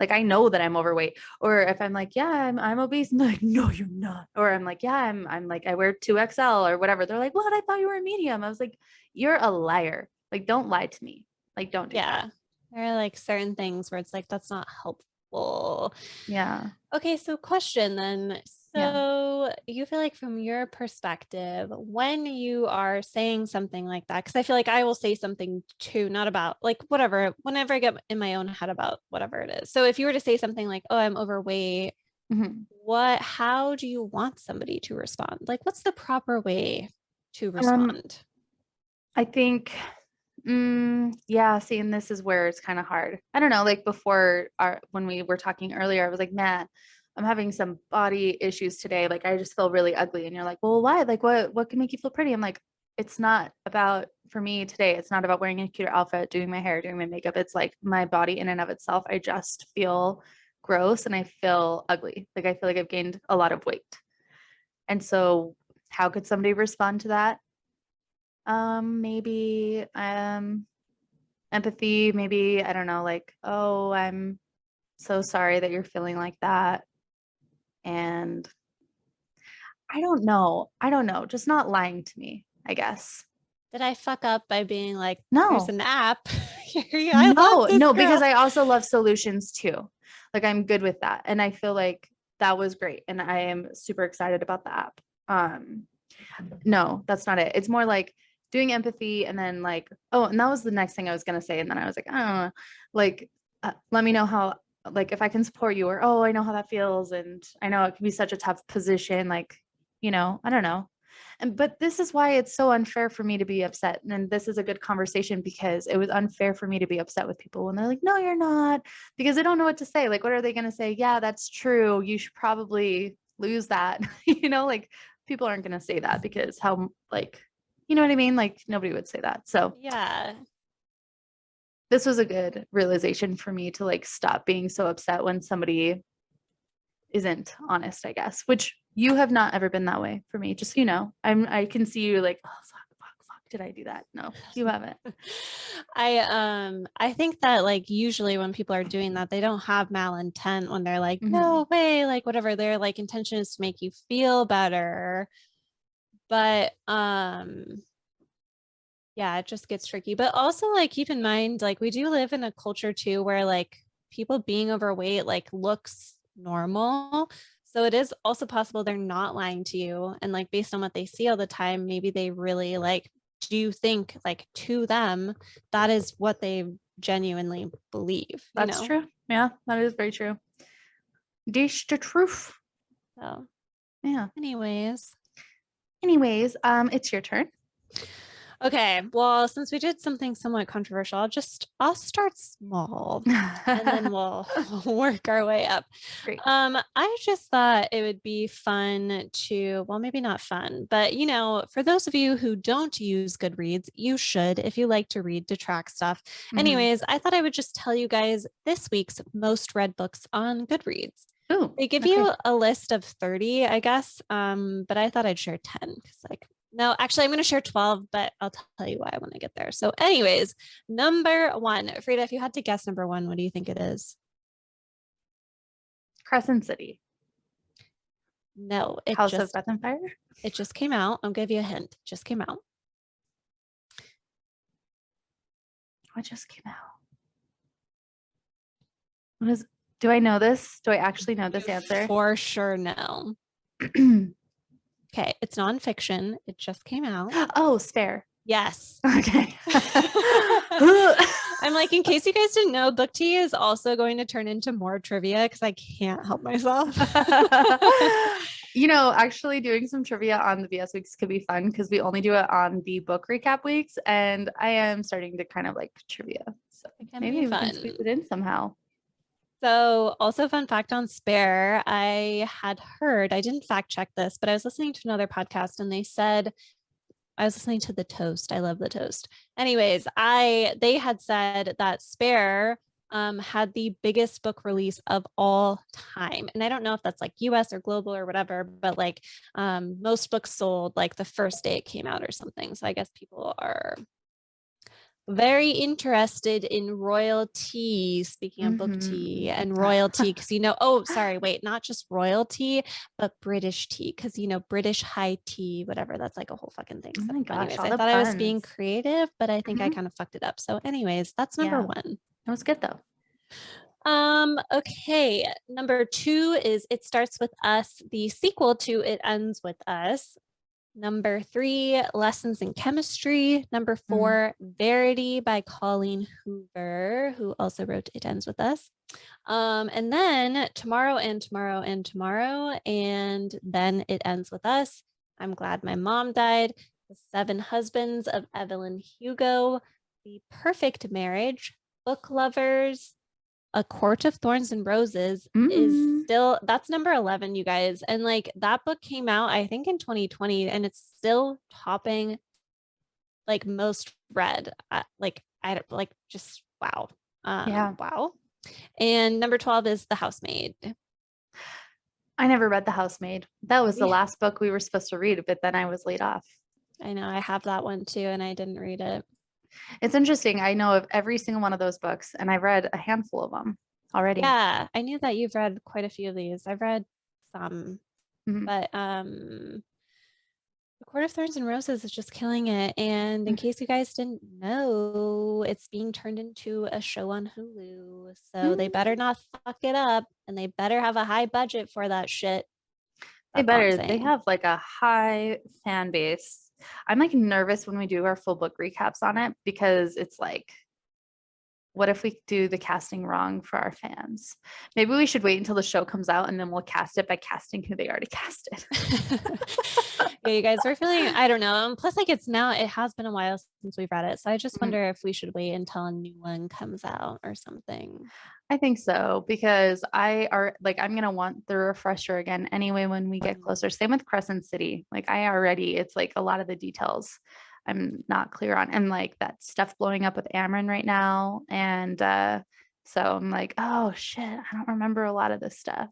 Like, I know that I'm overweight. Or if I'm like, yeah, I'm obese. I'm like, no, you're not. Or I'm like, yeah, I'm like, I wear 2XL or whatever. They're like, what? I thought you were a medium. I was like, you're a liar. Like, don't lie to me. Like, don't do that. There are like certain things where it's like, that's not helpful. Yeah. Okay. So question then. So you feel like from your perspective, when you are saying something like that, because I feel like I will say something too, not about like whatever, whenever I get in my own head about whatever it is. So if you were to say something like, oh, I'm overweight, how do you want somebody to respond? Like, what's the proper way to respond? I think, see, and this is where it's kind of hard. I don't know, like before when we were talking earlier, I was like, man, I'm having some body issues today. Like, I just feel really ugly. And you're like, well, why? Like, what can make you feel pretty? I'm like, it's not about for me today, it's not about wearing a cuter outfit, doing my hair, doing my makeup. It's like my body in and of itself. I just feel gross and I feel ugly. Like I feel like I've gained a lot of weight. And so how could somebody respond to that? Maybe empathy, maybe, I don't know, like, oh, I'm so sorry that you're feeling like that. And I don't know. I don't know. Just not lying to me, I guess. Did I fuck up by being like, here's No, an app? I love no, this no, girl. because I also love solutions too. Like I'm good with that. And I feel like that was great. And I am super excited about the app. No, that's not it. It's more like doing empathy and then like, oh, and that was the next thing I was gonna say. And then I was like, I don't know, like, let me know how, like, if I can support you, or oh, I know how that feels, and I know it can be such a tough position, like, I don't know. And but this is why it's so unfair for me to be upset. And this is a good conversation because it was unfair for me to be upset with people when they're like, no, you're not, because they don't know what to say. Like, what are they gonna say? Yeah, that's true. You should probably lose that. Like people aren't gonna say that because how like, you know what I mean? Like nobody would say that. So Yeah. this was a good realization for me to like stop being so upset when somebody isn't honest, I guess, which you have not ever been that way for me. Just so you know, I can see you like, oh fuck, did I do that? No, you haven't. I think that like usually when people are doing that, they don't have malintent when they're like, Mhm. no way, like whatever, their like intention is to make you feel better. But yeah, it just gets tricky. But also like keep in mind, like we do live in a culture too where like people being overweight like looks normal. So it is also possible they're not lying to you. And like based on what they see all the time, maybe they really like do think like to them that is what they genuinely believe. That's true. Yeah, that is very true. Dish the truth. So Yeah. anyways. It's your turn. Okay, well, since we did something somewhat controversial, I'll start small and then we'll work our way up. Great. I just thought it would be fun to, well, maybe not fun, but for those of you who don't use Goodreads, you should if you like to read to track stuff. Mhm. Anyways, I thought I would just tell you guys this week's most read books on Goodreads. Ooh, They give okay. you a list of 30, I guess. But I thought I'd share 10 because no, actually, I'm going to share 12, but I'll tell you why when I get there. So anyways, number 1, Frida, if you had to guess number 1, what do you think it is? Crescent City. No, House of Breath and Fire. It just came out. I'll give you a hint. It just came out. What just came out? Do I know this? Do I actually know this answer? For sure, no. Okay, it's nonfiction. It just came out. Oh, Spare. Yes. Okay. I'm like, in case you guys didn't know, Book Tea is also going to turn into more trivia because I can't help myself. Actually doing some trivia on the VS weeks could be fun because we only do it on the book recap weeks, and I am starting to kind of like trivia. So maybe we can squeeze it in somehow. So also fun fact on Spare, I had heard, I didn't fact check this, but I was listening to another podcast and they said, I was listening to The Toast. I love The Toast. Anyways, they had said that Spare had the biggest book release of all time. And I don't know if that's like US or global or whatever, but like most books sold like the first day it came out or something. So I guess people are very interested in royalty, speaking of book tea and royalty, because not just royalty, but British tea, because British high tea, whatever, that's like a whole fucking thing. Oh my gosh, anyways, I thought I was being creative, but I think I kind of fucked it up. So anyways, that's number 1. That was good though. Okay, number 2 is It Starts With Us, the sequel to It Ends With Us. Number 3, Lessons in Chemistry. Number 4, Verity by Colleen Hoover, who also wrote It Ends With Us. And then Tomorrow and Tomorrow and Tomorrow, and then It Ends With Us. I'm Glad My Mom Died. The 7 Husbands of Evelyn Hugo. The Perfect Marriage. Book Lovers. A Court of Thorns and Roses is still, that's number 11, you guys. And like that book came out, I think in 2020, and it's still topping like most read. Like I don't like just wow. Yeah. Wow. And number 12 is The Housemaid. I never read The Housemaid. That was the Yeah. last book we were supposed to read, but then I was laid off. I know I have that one too, and I didn't read it. It's interesting. I know of every single one of those books, and I've read a handful of them already. Yeah, I knew that you've read quite a few of these. I've read some, Mhm. but The Court of Thorns and Roses is just killing it. And in case you guys didn't know, it's being turned into a show on Hulu. So they better not fuck it up, and they better have a high budget for that shit. They That's all I'm better. They saying. have like a high fan base. I'm like nervous when we do our full book recaps on it because it's like, what if we do the casting wrong for our fans? Maybe we should wait until the show comes out and then we'll cast it by casting who they already casted. Yeah, you guys were feeling, I don't know. And plus, like it has been a while since we've read it. So I just Mhm. wonder if we should wait until a new one comes out or something. I think so because I'm gonna want the refresher again anyway when we get closer. Same with Crescent City. Like it's like a lot of the details I'm not clear on. And like that stuff blowing up with Amron right now. And so I'm like, oh shit, I don't remember a lot of this stuff.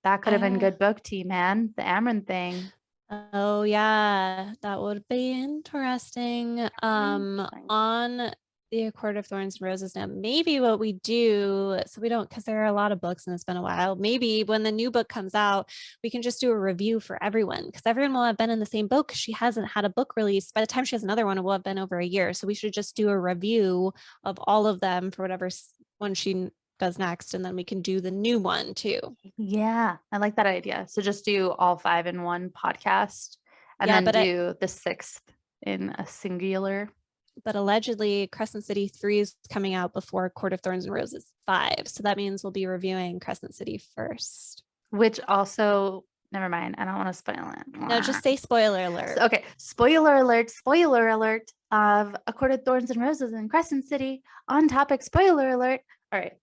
That could have been good book tea, man. The Amron thing. Oh yeah, that would be interesting. On the Court of Thorns and Roses now, maybe what we do, so we don't, because there are a lot of books and it's been a while. Maybe when the new book comes out, we can just do a review for everyone because everyone will have been in the same boat because she hasn't had a book release. By the time she has another one, it will have been over a year. So we should just do a review of all of them for whatever one she does next, and then we can do the new one too. Yeah, I like that idea. So just do all 5 in one podcast and Yeah, then but do the 6th in a singular. But allegedly Crescent City 3 is coming out before Court of Thorns and Roses 5. So that means we'll be reviewing Crescent City first. Which also, never mind. I don't want to spoil it. No, just say spoiler alert. Okay. Spoiler alert of A Court of Thorns and Roses in Crescent City. On topic, spoiler alert. All right.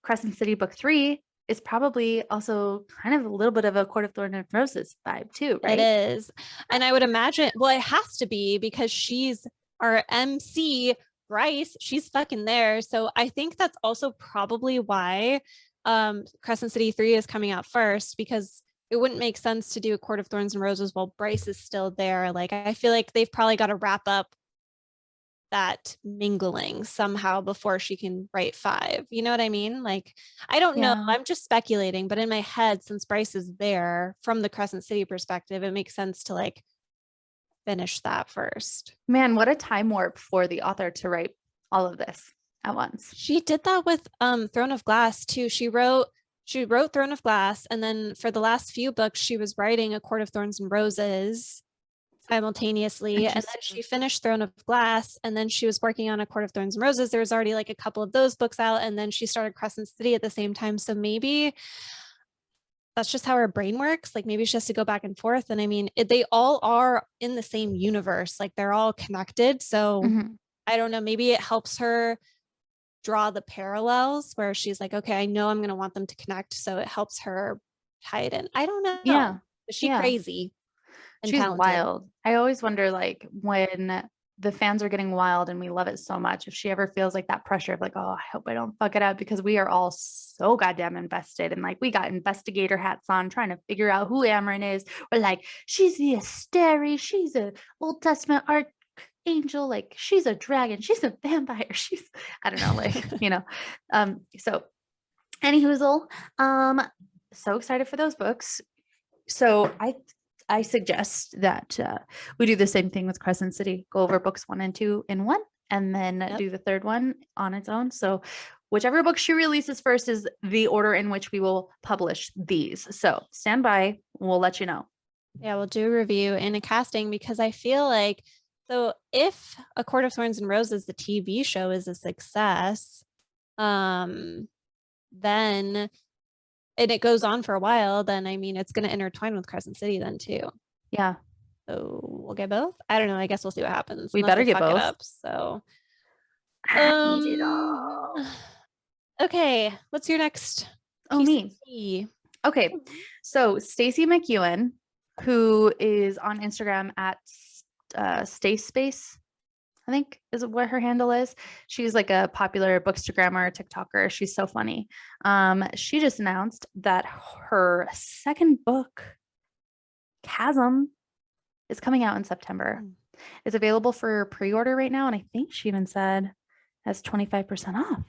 Crescent City book 3 is probably also kind of a little bit of a Court of Thorns and Roses vibe too, right? It is. And I would imagine, well, it has to be because she's our MC, Bryce. She's fucking there. So I think that's also probably why Crescent City 3 is coming out first, because it wouldn't make sense to do A Court of Thorns and Roses while Bryce is still there. Like, I feel like they've probably got to wrap up that mingling somehow before she can write 5. You know what I mean? Like, I don't know. I'm just speculating, but in my head, since Bryce is there from the Crescent City perspective, it makes sense to like finish that first. Man, what a time warp for the author to write all of this at once. She did that with Throne of Glass too. She wrote Throne of Glass, and then for the last few books, she was writing A Court of Thorns and Roses simultaneously, and then she finished Throne of Glass, and then she was working on A Court of Thorns and Roses. There was already like a couple of those books out, and then she started Crescent City at the same time. So maybe that's just how her brain works. Like maybe she has to go back and forth. And I mean, they all are in the same universe, like they're all connected. So I don't know, maybe it helps her draw the parallels where she's like, okay, I know I'm going to want them to connect. So it helps her tie it in. I don't know. Yeah. Is she crazy? She's talented. Wild. I always wonder, like, when the fans are getting wild and we love it so much, if she ever feels like that pressure of like, oh, I hope I don't fuck it up, because we are all so goddamn invested, and like we got investigator hats on trying to figure out who Amron is. We're like, she's the Asteri, she's a Old Testament archangel, like she's a dragon, she's a vampire, she's, I don't know, like, you know. So anyhoozle, so excited for those books. So I suggest that we do the same thing with Crescent City, go over books 1 and 2 in one, and then do the third one on its own. So whichever book she releases first is the order in which we will publish these. So stand by, we'll let you know. Yeah, we'll do a review and a casting, because I feel like, so if A Court of Thorns and Roses, the TV show, is a success, then and it goes on for a while, then I mean, it's going to intertwine with Crescent City then too. Yeah. So we'll get both. I don't know. I guess we'll see what happens. We better get both. Up, so I need it all. Okay, what's your next? Me. Okay, so Stacey McEwen, who is on Instagram at Stay Space, I think is what her handle is. She's like a popular bookstagrammer, TikToker. She's so funny. She just announced that her second book, Chasm, is coming out in September. It's available for pre-order right now, and I think she even said has 25% off.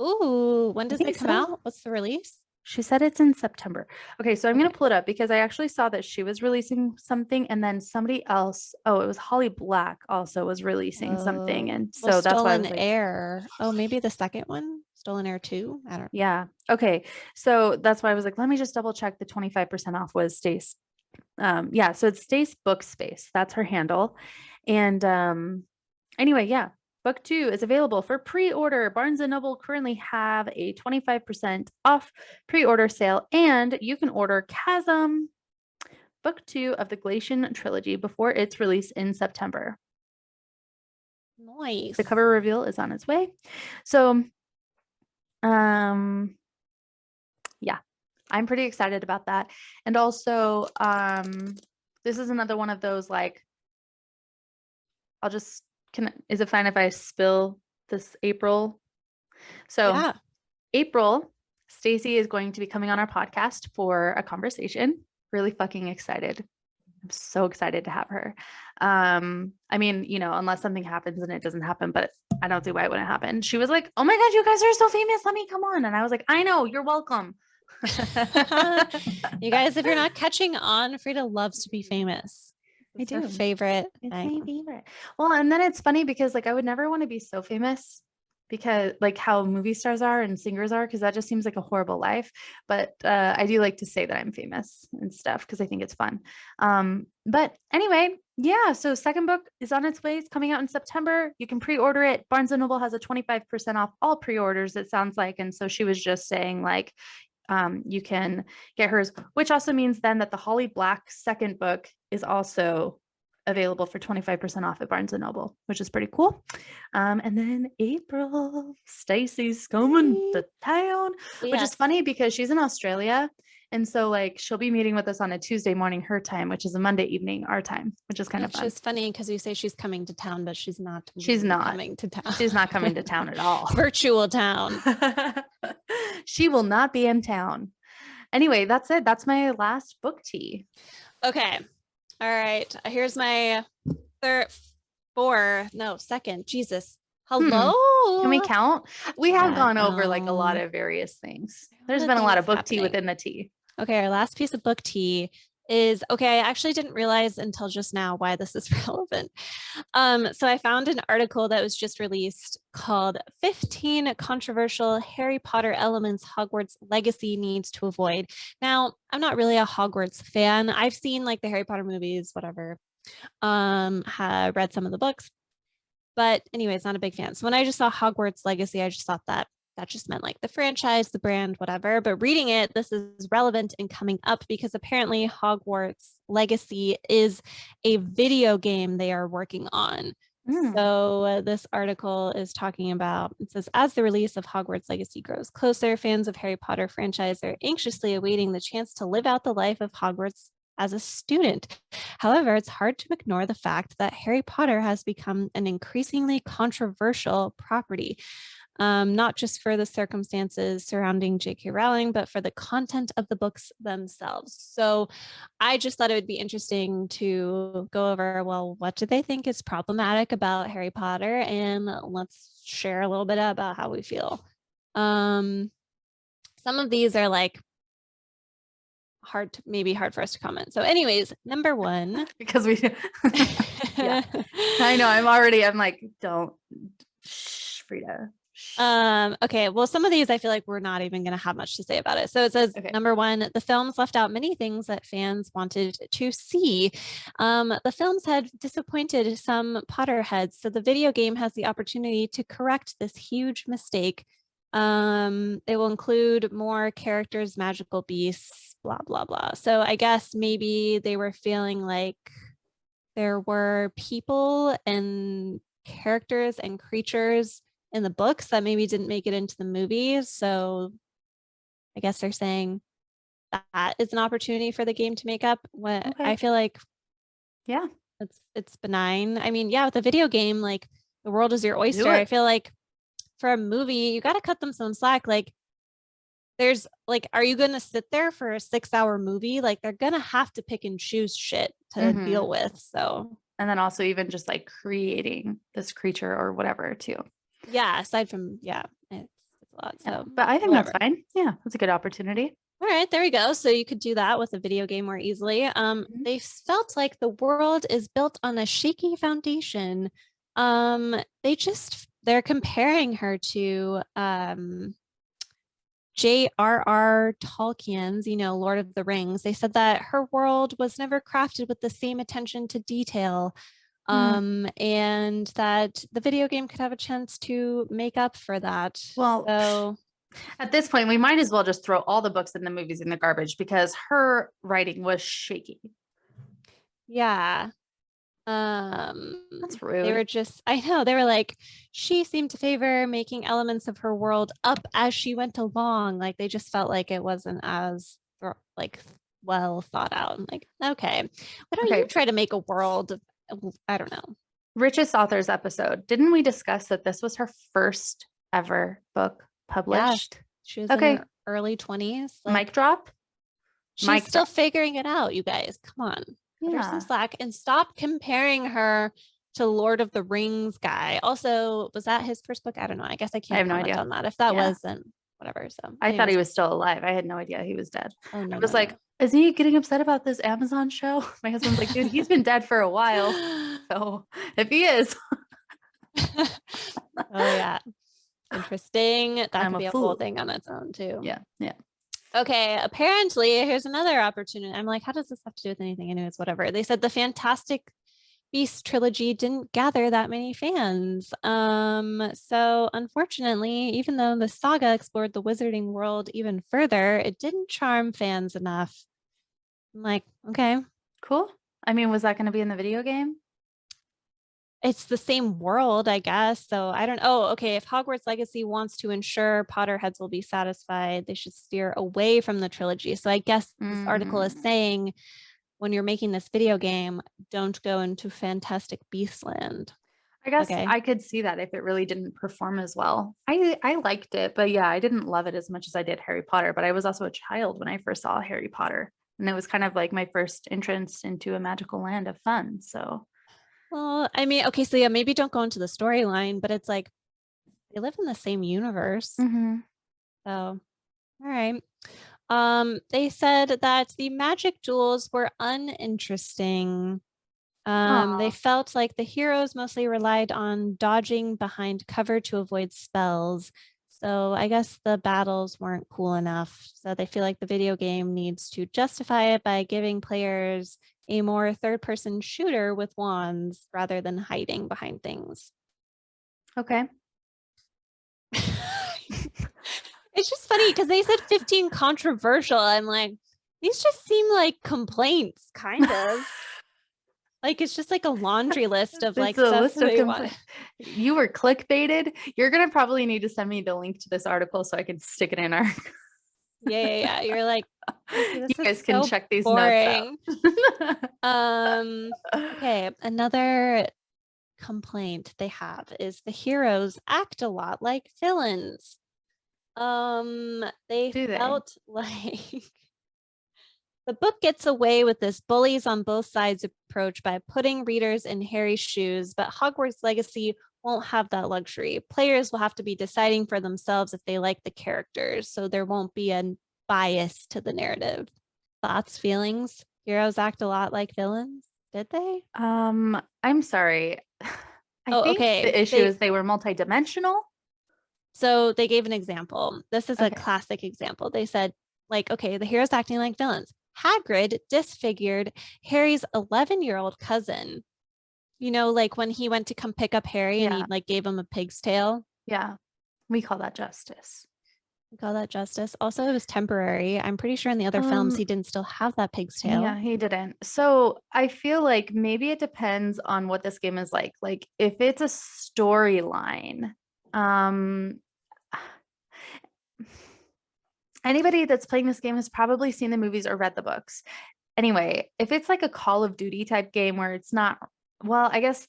Ooh, when does think it come so. out? What's the release? She said it's in September. Okay, so I'm Okay. gonna pull it up because I actually saw that she was releasing something, and then somebody else, oh, it was Holly Black also was releasing something. Oh, And well, so that's why I was Stolen like, Air. Oh, maybe the second one, Stolen Air 2. I don't. yeah. Okay. So that's why I was like, let me just double check the 25% off was Stace. Yeah, so it's Stace Book Space. That's her handle. And anyway, yeah. Book 2 is available for pre-order. Barnes & Noble currently have a 25% off pre-order sale, and you can order Chasm Book 2 of the Glacian trilogy before its release in September. Nice. The cover reveal is on its way. So, yeah, I'm pretty excited about that. And also, this is another one of those, like, is it fine if I spill this April? So Yeah. April, Stacy is going to be coming on our podcast for a conversation. Really fucking excited. I'm so excited to have her. I mean, unless something happens and it doesn't happen, but I don't see why it wouldn't happen. She was like, "Oh my God, you guys are so famous. Let me come on." And I was like, "I know, you're welcome." You guys, if you're not catching on, Frida loves to be famous. It's her favorite It's thing. my favorite. Well, and then it's funny because like I would never want to be so famous because like how movie stars are and singers are, because that just seems like a horrible life. But I do like to say that I'm famous and stuff because I think it's fun. But anyway, yeah. So second book is on its way. It's coming out in September. You can pre-order it. Barnes & Noble has a 25% off all pre-orders, it sounds like. And so she was just saying like, you can get hers, which also means then that the Holly Black second book is also available for 25% off at Barnes & Noble, which is pretty cool. And then April, Stacy's coming to town, which is funny because she's in Australia. And so like she'll be meeting with us on a Tuesday morning, her time, which is a Monday evening, our time, which is kind of fun. Which is funny because you say she's coming to town, but she's not. She's not coming to town. She's not coming to town at all. Virtual town. She will not be in town. Anyway, that's it. That's my last book tea. Okay. All right. Here's my second. Jesus. Hello. Can we count? We have gone over like a lot of various things. There's been a lot of book tea within the tea. Okay. Our last piece of book tea is, okay, I actually didn't realize until just now why this is relevant. So I found an article that was just released called 15 Controversial Harry Potter Elements Hogwarts Legacy Needs to Avoid. Now, I'm not really a Hogwarts fan. I've seen like the Harry Potter movies, whatever. Have read some of the books. But anyways, not a big fan. So when I just saw Hogwarts Legacy, I just thought that just meant like the franchise, the brand, whatever. But reading it, this is relevant and coming up because apparently Hogwarts Legacy is a video game they are working on. So this article is talking about, it says, as the release of Hogwarts Legacy grows closer, fans of Harry Potter franchise are anxiously awaiting the chance to live out the life of Hogwarts as a student. However, it's hard to ignore the fact that Harry Potter has become an increasingly controversial property. Not just for the circumstances surrounding J.K. Rowling, but for the content of the books themselves. So I just thought it would be interesting to go over, well, what do they think is problematic about Harry Potter? And let's share a little bit about how we feel. Some of these are like maybe hard for us to comment. So anyways, number one. Because we, yeah, I know, I'm like, don't, shh, Frida. Okay, well, some of these I feel like we're not even going to have much to say about it. So it says, number one, the films left out many things that fans wanted to see. The films had disappointed some Potterheads, so the video game has the opportunity to correct this huge mistake. It will include more characters, magical beasts, blah, blah, blah. So I guess maybe they were feeling like there were people and characters and creatures in the books that maybe didn't make it into the movies. So I guess they're saying that is an opportunity for the game to make up. What I feel like, yeah, It's benign. I mean, yeah, with a video game, like the world is your oyster. Do I it. feel like for a movie, you got to cut them some slack. Like there's like, are you going to sit there for a 6-hour movie? Like they're going to have to pick and choose shit to Mhm. deal with. So And then also even just like creating this creature or whatever too. yeah, aside from, yeah, it's a lot. Yeah, So but I think that's whatever. fine. Yeah, that's a good opportunity. All right, there we go. So you could do that with a video game more easily. Mhm. They felt like the world is built on a shaky foundation. They're comparing her to J.R.R. Tolkien's, Lord of the Rings. They said that her world was never crafted with the same attention to detail. Hmm. And that the video game could have a chance to make up for that. Well, So at this point, we might as well just throw all the books and the movies in the garbage because her writing was shaky. yeah. That's They rude. were just, I know, they were like, she seemed to favor making elements of her world up as she went along. Like they just felt like it wasn't as like well thought out. I'm like, okay, why don't you Okay, try to make a world? I don't know. richest authors episode. Didn't we discuss that this was her first ever book Yeah, published? she was in Okay, her early 20s. mic Like drop. she's Mic still drop. figuring it out, you guys. Come on, cut her some Yeah, slack and stop comparing her to Lord of the Rings guy. Also, was that his first book? I don't know. I guess I I can't have no comment idea. on that. If that Yeah, was, then whatever. So, I thought he anyways, was still alive. I had no idea he was dead. oh I no, was no, like, no. is he getting upset about this Amazon show? My husband's like, dude, he's been dead for a while. So if he is, Oh yeah, interesting. That I'm could a be a whole fool. thing on its own too. Yeah, yeah. Okay, apparently here's another opportunity. I'm like, how does this have to do with anything? Anyways, whatever. They said the Fantastic Beast trilogy didn't gather that many fans. So unfortunately, even though the saga explored the wizarding world even further, it didn't charm fans enough. I'm like, okay, Cool. I mean, was that going to be in the video game? it's the same world, I guess. So I don't. Oh, okay. If Hogwarts Legacy wants to ensure Potterheads will be satisfied, they should steer away from the trilogy. So I guess this article is Mm. saying when you're making this video game, don't go into Fantastic Beastland. I guess Okay. I could see that if it really didn't perform as well. I liked it, but yeah, I didn't love it as much as I did Harry Potter, but I was also a child when I first saw Harry Potter. And it was kind of like my first entrance into a magical land of fun. So, Well, I mean, okay, so yeah, maybe don't go into the storyline, but it's like they live in the same universe. mhm. So, all right. They said that the magic duels were uninteresting. They Aw, felt like the heroes mostly relied on dodging behind cover to avoid spells. So I guess the battles weren't cool enough. So they feel like the video game needs to justify it by giving players a more third-person shooter with wands rather than hiding behind things. okay. It's just funny because they said 15 controversial. I'm like, these just seem like complaints, kind of. Like it's just like a laundry list of It's like a stuff list of they want. complaints. You were clickbaited. You're gonna probably need to send me the link to this article so I can stick it in our. Yeah, yeah, yeah. You're like, Kasey, You this is guys can so check these notes out. boring. Um, okay, another complaint they have is the heroes act a lot like villains. They Do they? felt like the book gets away with this bullies on both sides approach by putting readers in Harry's shoes, but Hogwarts Legacy won't have that luxury. Players will have to be deciding for themselves if they like the characters, so there won't be a bias to the narrative. Thoughts, feelings? Heroes act a lot like villains. Did they? I'm sorry. I Oh, think okay. the issue is they were multidimensional. So they gave an example. This is a Okay. classic example. They said, like, okay, the heroes acting like villains. Hagrid disfigured Harry's 11-year-old cousin. Like when he went to come pick up Harry and he Yeah. like gave him a pig's tail. Yeah. We call that justice. We call that justice. Also, it was temporary. I'm pretty sure in the other films Um, he didn't still have that pig's yeah, tail. he didn't. So I feel like maybe it depends on what this game is like. Like if it's a storyline, um, anybody that's playing this game has probably seen the movies or read the books. Anyway, if it's like a Call of Duty type game where it's not, well, I guess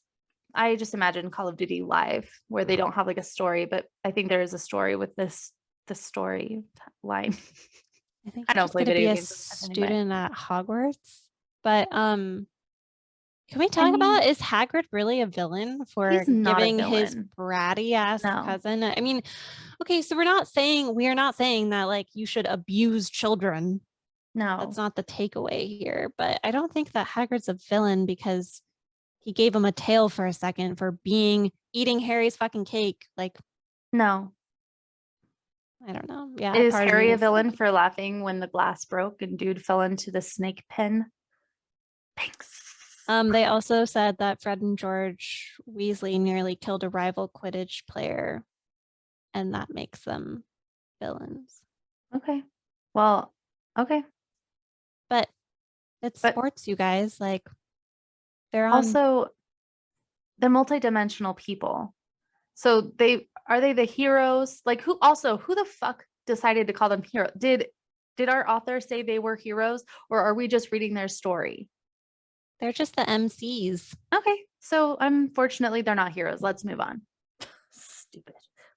I just imagine Call of Duty Live where they don't have like a story, but I think there is a story with the story line. I think I he's don't just play going to be video a games as much anyway. student at Hogwarts. But can we I talk mean, about, is Hagrid really a villain for he's not a giving his villain. bratty ass No, cousin? I mean, okay, so we are not saying that like you should abuse children. That's no, not the takeaway here. But I don't think that Hagrid's a villain because he gave him a tail for a second for eating Harry's fucking cake. Like, no. I don't know. Yeah, Is part of Harry me a is villain for laughing when the glass broke and dude fell into the snake pen? Thanks. They also said that Fred and George Weasley nearly killed a rival Quidditch player, and that makes them villains. Okay. Well, okay. But it's But sports, you guys. Like they're on. also, they're multidimensional people. So they the heroes? Like who the fuck decided to call them hero? Did our author say they were heroes or are we just reading their story? They're just the MCs. Okay. So unfortunately they're not heroes. Let's move on. Stupid.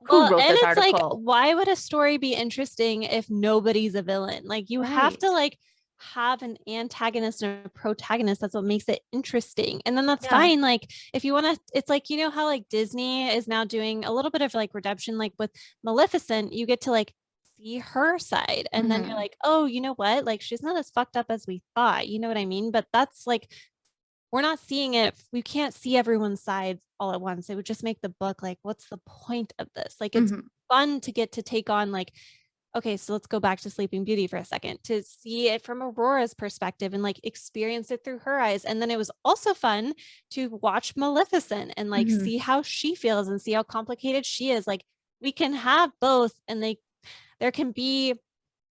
Who Well, wrote and this it's like, article? why would a story be interesting if nobody's a villain? Like you have Right. to like have an antagonist and a protagonist. That's what makes it interesting. And then that's Yeah. fine. Like if you want to, it's like, you know how like Disney is now doing a little bit of like redemption, like with Maleficent, you get to like see her side. And then you're Mhm. like, oh, you know what? Like she's not as fucked up as we thought. You know what I mean? But that's like, we're not seeing it. We can't see everyone's side all at once. It would just make the book like, what's the point of this? Like, it's Mhm. fun to get to take on, like, okay, so let's go back to Sleeping Beauty for a second to see it from Aurora's perspective and like experience it through her eyes. And then it was also fun to watch Maleficent and like Mhm. see how she feels and see how complicated she is. Like, we can have both, and there can be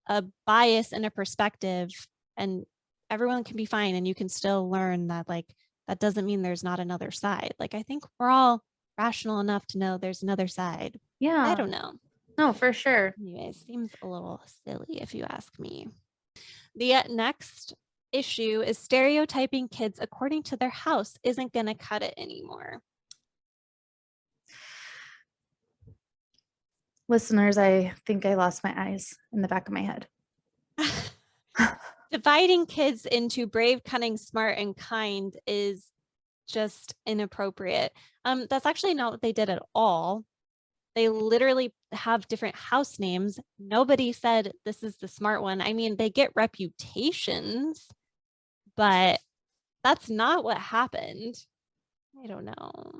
a bias and a perspective, and everyone can be fine, and you can still learn that like that doesn't mean there's not another side. Like I think we're all rational enough to know there's another side. I Yeah. don't know. No, for sure. Anyways, seems a little silly if you ask me. The next issue is stereotyping kids according to their house isn't going to cut it anymore. Listeners, I think I lost my eyes in the back of my head. Dividing kids into brave, cunning, smart, and kind is just inappropriate. That's actually not what they did at all. They literally have different house names. Nobody said this is the smart one. I mean, they get reputations, but that's not what happened. I don't know.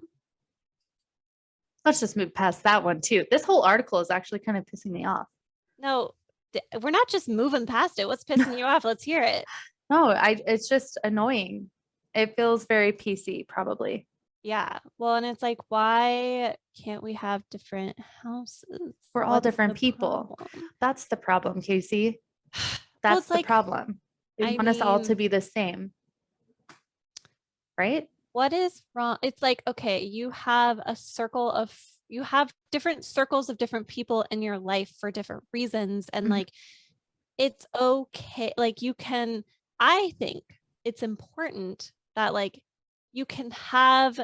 Let's just move past that one too. This whole article is actually kind of pissing me off. No, we're not just moving past it. What's pissing you off? Let's hear it. No, it's just annoying. It feels very PC, probably. Yeah. Well, and it's like, why can't we have different houses? We're all What's different the people. problem? That's the problem, Casey. Well, That's it's the like, problem. They I want us all to mean, be the same, right? what is wrong? It's like, okay, you have different circles of different people in your life for different reasons. And Mhm. like, it's okay. Like, I think it's important that like you can have,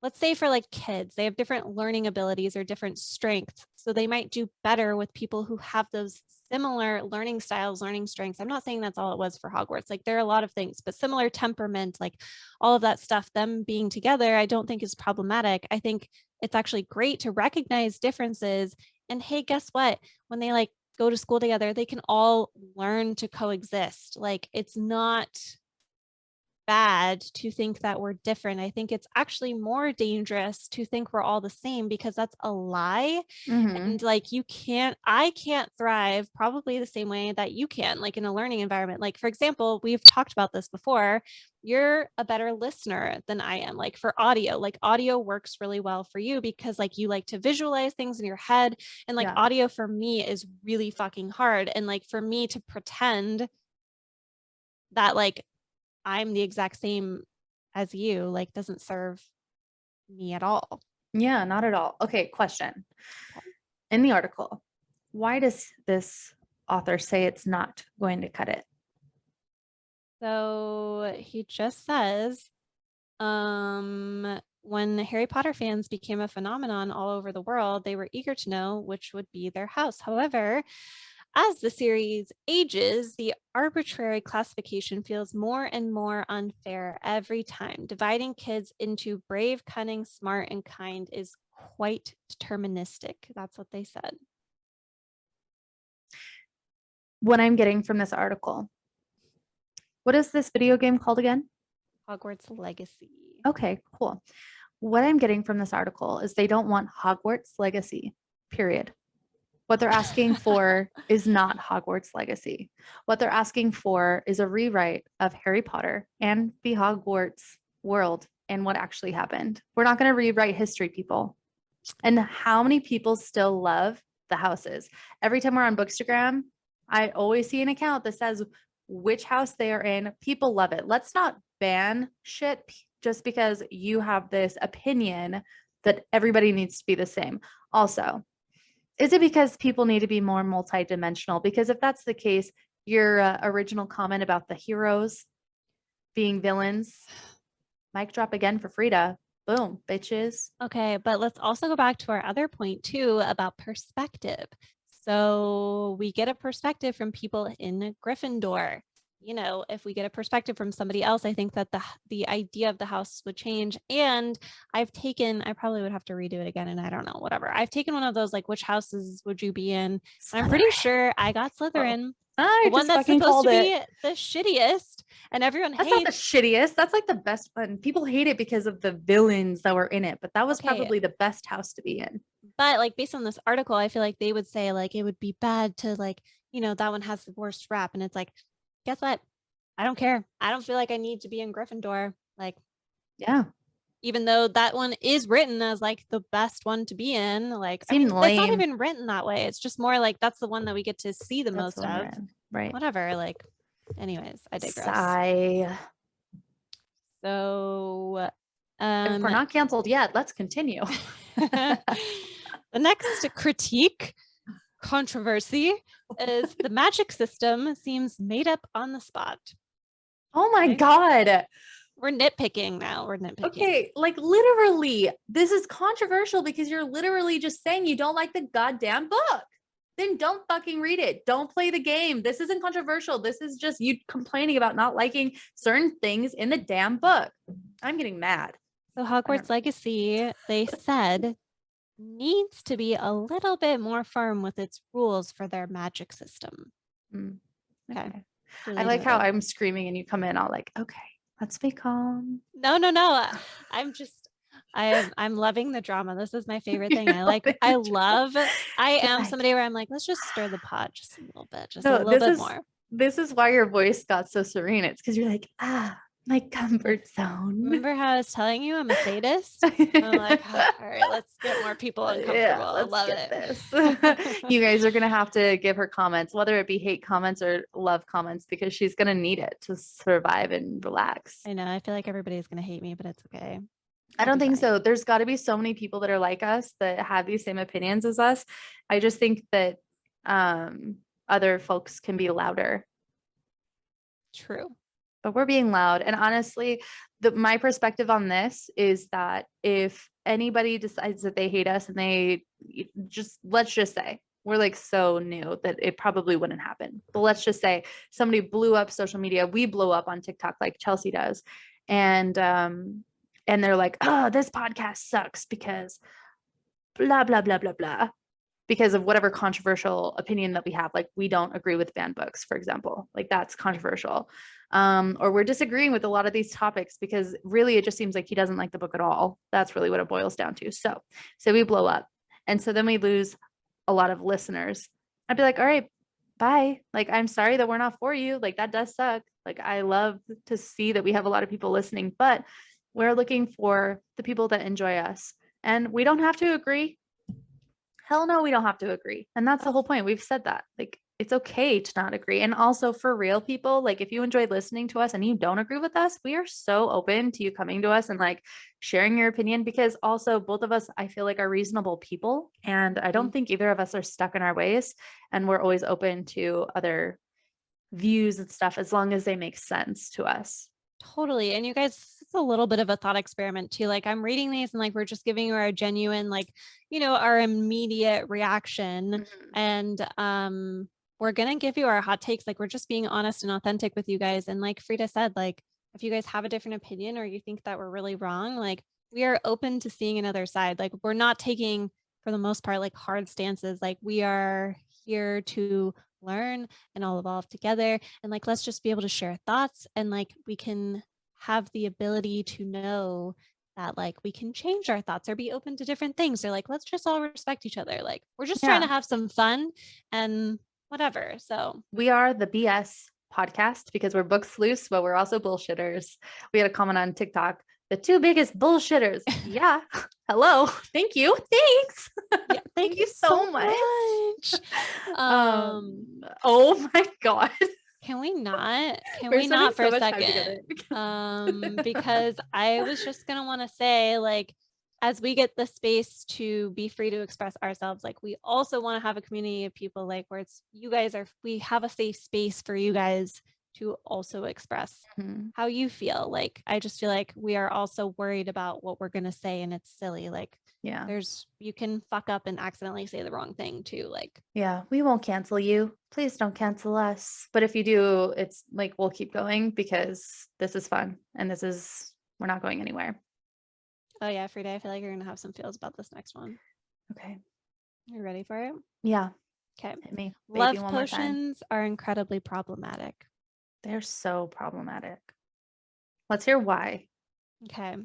let's say for like kids, they have different learning abilities or different strengths. So they might do better with people who have those similar learning styles, learning strengths. I'm not saying that's all it was for Hogwarts. Like there are a lot of things, but similar temperament, like all of that stuff, them being together, I don't think is problematic. I think it's actually great to recognize differences. And hey, guess what? When they like go to school together, they can all learn to coexist. Like it's not bad to think that we're different. I think it's actually more dangerous to think we're all the same because that's a lie. Mhm. And like I can't thrive probably the same way that you can, like in a learning environment. Like, for example, we've talked about this before. You're a better listener than I am. Like for audio, like audio works really well for you because like you like to visualize things in your head. And like Yeah. audio for me is really fucking hard. And like for me to pretend that like I'm the exact same as you, like doesn't serve me at all. Yeah, not at all. Okay, question. Okay. In the article, why does this author say it's not going to cut it? So he just says, when Harry Potter fans became a phenomenon all over the world, they were eager to know which would be their house. However, as the series ages, the arbitrary classification feels more and more unfair every time. Dividing kids into brave, cunning, smart, and kind is quite deterministic. That's what they said. What I'm getting from this article, what is this video game called again? Hogwarts Legacy. Okay, cool. What I'm getting from this article is they don't want Hogwarts Legacy, period. What they're asking for is not Hogwarts Legacy. What they're asking for is a rewrite of Harry Potter and the Hogwarts World and what actually happened. We're not going to rewrite history, people. And how many people still love the houses? Every time we're on Bookstagram, I always see an account that says which house they are in. People love it. Let's not ban shit just because you have this opinion that everybody needs to be the same. Also, is it because people need to be more multidimensional? Because if that's the case, your original comment about the heroes being villains, mic drop again for Frida. Boom, bitches. Okay, but let's also go back to our other point too about perspective. So we get a perspective from people in Gryffindor. You know, if we get a perspective from somebody else, I think that the idea of the house would change. And I probably would have to redo it again, and I don't know, whatever. I've taken one of those like, which houses would you be in? And I'm pretty sure I got Slytherin. I The one just that's fucking supposed to called be it. the shittiest, and everyone That's not the hates. shittiest. That's like the best one. People hate it because of the villains that were in it, but that was Okay, probably the best house to be in. but like based on this article, I feel like they would say like it would be bad to like, you know, that one has the worst rap. And it's like, guess what? I don't care. I don't feel like I need to be in Gryffindor. Like, Yeah. even though that one is written as like the best one to be in, like, I Seemed mean, that's not lame. even written that way. It's just more like that's the one that we get to see the That's most what I'm of. in. Right. Whatever. Like, anyways, I digress. Sigh. So, If we're not canceled yet, let's continue. the next critique controversy is the magic system seems made up on the spot. Oh my Okay. God. We're nitpicking now. We're nitpicking. Okay, like literally, this is controversial because you're literally just saying you don't like the goddamn book. Then don't fucking read it. Don't play the game. This isn't controversial. This is just you complaining about not liking certain things in the damn book. I'm getting mad. So Hogwarts Legacy, they said, needs to be a little bit more firm with its rules for their magic system. Okay. I like how I'm screaming and you come in all like, okay, let's be calm. No. I'm loving the drama. This is my favorite thing. I am somebody where I'm like, let's just stir the pot just a little bit, just a little bit more. This is why your voice got so serene. It's because you're like, my comfort zone. Remember how I was telling you I'm a sadist? I'm like, all right, let's get more people uncomfortable. Yeah, I love it. This. You guys are gonna have to give her comments, whether it be hate comments or love comments, because she's gonna need it to survive and relax. I know. I feel like everybody's gonna hate me, but it's okay. I don't think so. There's got to be so many people that are like us that have these same opinions as us. I just think that other folks can be louder. True. But we're being loud. And honestly, my perspective on this is that if anybody decides that they hate us and let's just say we're like so new that it probably wouldn't happen. But let's just say somebody blew up social media. We blow up on TikTok like Chelsea does. And they're like, oh, this podcast sucks because blah, blah, blah, blah, blah. Because of whatever controversial opinion that we have. Like we don't agree with banned books, for example. Like that's controversial. Or we're disagreeing with a lot of these topics because really it just seems like he doesn't like the book at all. That's really what it boils down to. So we blow up. And so then we lose a lot of listeners. I'd be like, all right, bye. Like, I'm sorry that we're not for you. Like that does suck. Like I love to see that we have a lot of people listening, but we're looking for the people that enjoy us. And we don't have to agree. Hell no, we don't have to agree. And that's the whole point. We've said that. Like, it's okay to not agree. And also for real people, like if you enjoyed listening to us and you don't agree with us, we are so open to you coming to us and like sharing your opinion, because also both of us, I feel like, are reasonable people. And I don't think either of us are stuck in our ways. And we're always open to other views and stuff as long as they make sense to us. Totally. And you guys, it's a little bit of a thought experiment too. Like I'm reading these and like we're just giving you our genuine, like, our immediate reaction. And we're gonna give you our hot takes. Like we're just being honest and authentic with you guys. And like Frida said, like if you guys have a different opinion or you think that we're really wrong, like we are open to seeing another side. Like we're not taking, for the most part, like hard stances. Like we are here to learn and all evolve together, and like let's just be able to share thoughts, and like we can have the ability to know that like we can change our thoughts or be open to different things, or like let's just all respect each other. Like we're just trying to have some fun and whatever. So we are the BS podcast because we're books loose, but we're also bullshitters. We had a comment on TikTok, the two biggest bullshitters. Yeah. Hello. Thank you. Thanks. yeah, Thank you so much. Oh my God. Can we not? Can We're we not for spending so a much time second? Because I was just gonna want to say, like, as we get the space to be free to express ourselves, like we also want to have a community of people like where it's we have a safe space for you guys to also express how you feel. Like I just feel like we are also worried about what we're gonna say, and it's silly. Like you can fuck up and accidentally say the wrong thing too. Like we won't cancel you. Please don't cancel us. But if you do, it's like we'll keep going because this is fun and we're not going anywhere. Oh yeah, Frida, I feel like you're gonna have some feels about this next one. Okay. You ready for it? Yeah. Okay. Hit me. Love potions are incredibly problematic. They're so problematic. Let's hear why. Okay.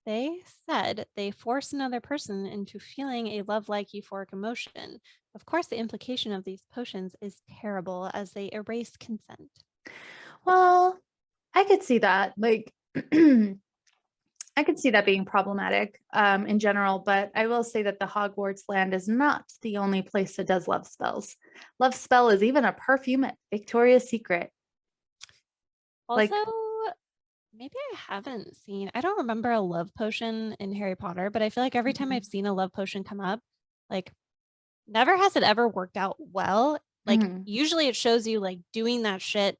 They said they force another person into feeling a love-like euphoric emotion. Of course, the implication of these potions is terrible as they erase consent. Well, I could see that. Like I could see that being problematic in general, but I will say that the Hogwarts land is not the only place that does love spells. Love spell is even a perfume at Victoria's Secret. Also, maybe I haven't seen, I don't remember a love potion in Harry Potter, but I feel like every time I've seen a love potion come up, like never has it ever worked out well. Like usually it shows you like doing that shit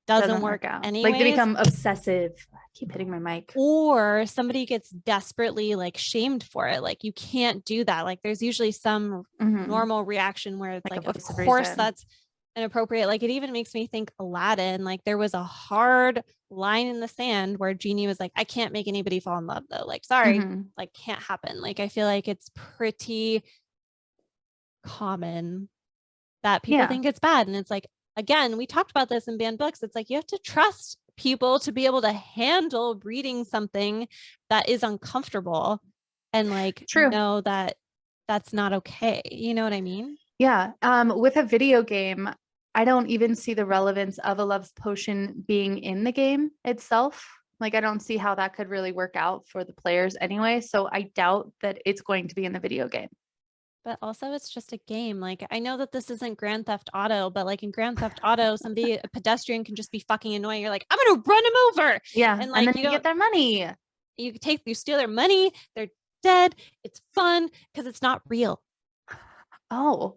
doesn't work out. Anyways. Like they become obsessive. I keep hitting my mic. Or somebody gets desperately like shamed for it. Like you can't do that. Like there's usually some normal reaction where it's like of course that's inappropriate. Like it even makes me think Aladdin. Like there was a hard line in the sand where Genie was like, I can't make anybody fall in love though. Like sorry, like can't happen. Like I feel like it's pretty common that people think it's bad. And it's like, again, we talked about this in banned books. It's like you have to trust people to be able to handle reading something that is uncomfortable and like know that that's not okay. You know what I mean? Yeah. With a video game, I don't even see the relevance of a love potion being in the game itself. Like I don't see how that could really work out for the players anyway. So I doubt that it's going to be in the video game. But also it's just a game. Like I know that this isn't Grand Theft Auto, but like in Grand Theft Auto, a pedestrian can just be fucking annoying. You're like, I'm gonna run him over. Yeah. And like then you get their money. You steal their money, they're dead. It's fun because it's not real. Oh.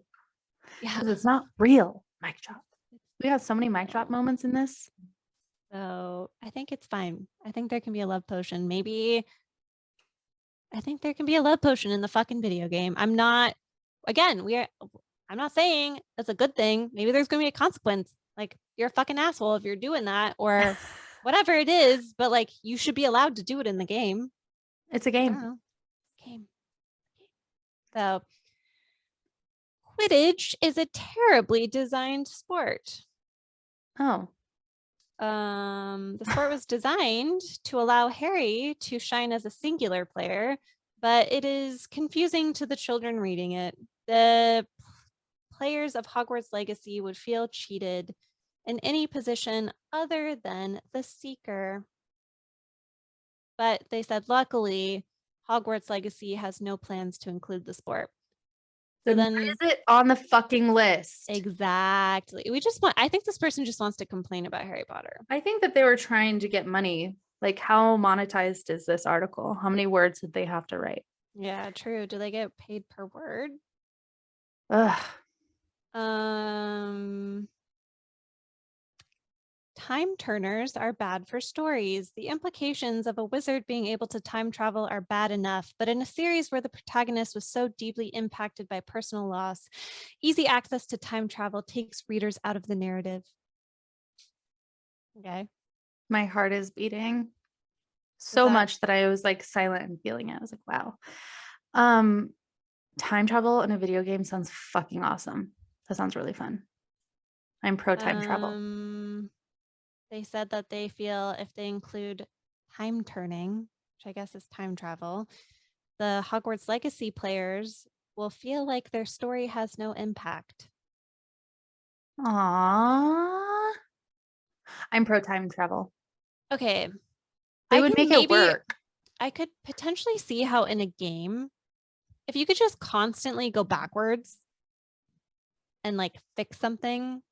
Yeah. Because it's not real. Mic drop. We have so many mic drop moments in this. So I think it's fine. I think there can be a love potion. Maybe I think there can be a love potion in the fucking video game. I'm not saying that's a good thing. Maybe there's going to be a consequence. Like you're a fucking asshole if you're doing that or whatever it is, but like you should be allowed to do it in the game. It's a game. So Quidditch is a terribly designed sport. Oh. The sport was designed to allow Harry to shine as a singular player, but it is confusing to the children reading it. The players of Hogwarts Legacy would feel cheated in any position other than the Seeker. But they said, luckily, Hogwarts Legacy has no plans to include the sport. So then why is it on the fucking list? Exactly. I think this person just wants to complain about Harry Potter. I think that they were trying to get money. Like how monetized is this article? How many words did they have to write? Yeah, true. Do they get paid per word? Ugh. Time turners are bad for stories. The implications of a wizard being able to time travel are bad enough, but in a series where the protagonist was so deeply impacted by personal loss, easy access to time travel takes readers out of the narrative. Okay. My heart is beating Is so that much that I was like silent and feeling it. I was like, wow. Time travel in a video game sounds fucking awesome. That sounds really fun. I'm pro time travel. They said that they feel if they include time turning, which I guess is time travel, the Hogwarts Legacy players will feel like their story has no impact. Aww. I'm pro time travel. Okay. They would make it work. I could potentially see how in a game, if you could just constantly go backwards and like fix something.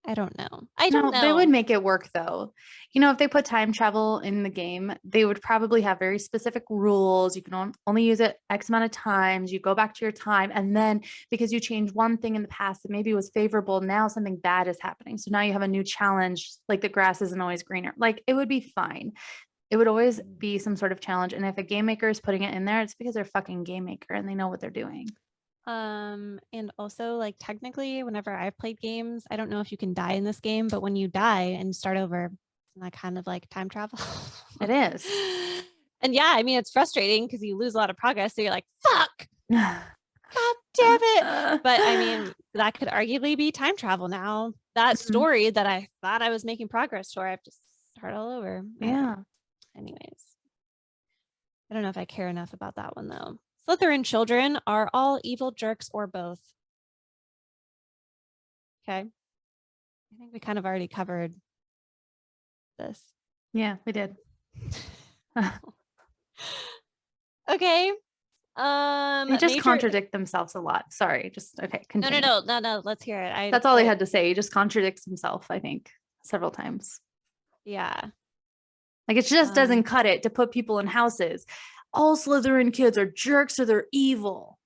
I don't know. I don't know. They would make it work though. You know, if they put time travel in the game, they would probably have very specific rules. You can only use it X amount of times. You go back to your time. And then because you changed one thing in the past that maybe was favorable, now something bad is happening. So now you have a new challenge, like the grass isn't always greener. Like it would be fine. It would always be some sort of challenge. And if a game maker is putting it in there, it's because they're fucking game maker and they know what they're doing. And also like technically whenever I've played games, I don't know if you can die in this game, but when you die and start over, isn't that kind of like time travel? It is. And yeah, I mean, it's frustrating because you lose a lot of progress. So you're like, fuck, God damn it. But I mean, that could arguably be time travel now. That story that I thought I was making progress toward, I have to start all over. Yeah. Anyways, I don't know if I care enough about that one though. Slytherin children are all evil jerks or both. Okay. I think we kind of already covered this. Yeah, we did. Okay. They just contradict themselves a lot. Sorry, just okay. Continue. No. Let's hear it. That's all I had to say. He just contradicts himself, I think, several times. Yeah. Like it just doesn't cut it to put people in houses. All Slytherin kids are jerks or they're evil.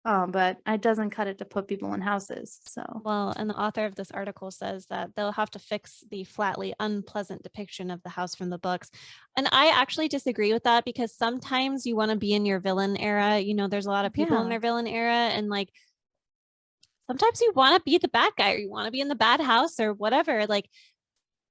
But it doesn't cut it to put people in houses. So well, and the author of this article says that they'll have to fix the flatly unpleasant depiction of the house from the books. And I actually disagree with that because sometimes you want to be in your villain era. You know, there's a lot of people in their villain era, and like sometimes you want to be the bad guy or you want to be in the bad house or whatever. Like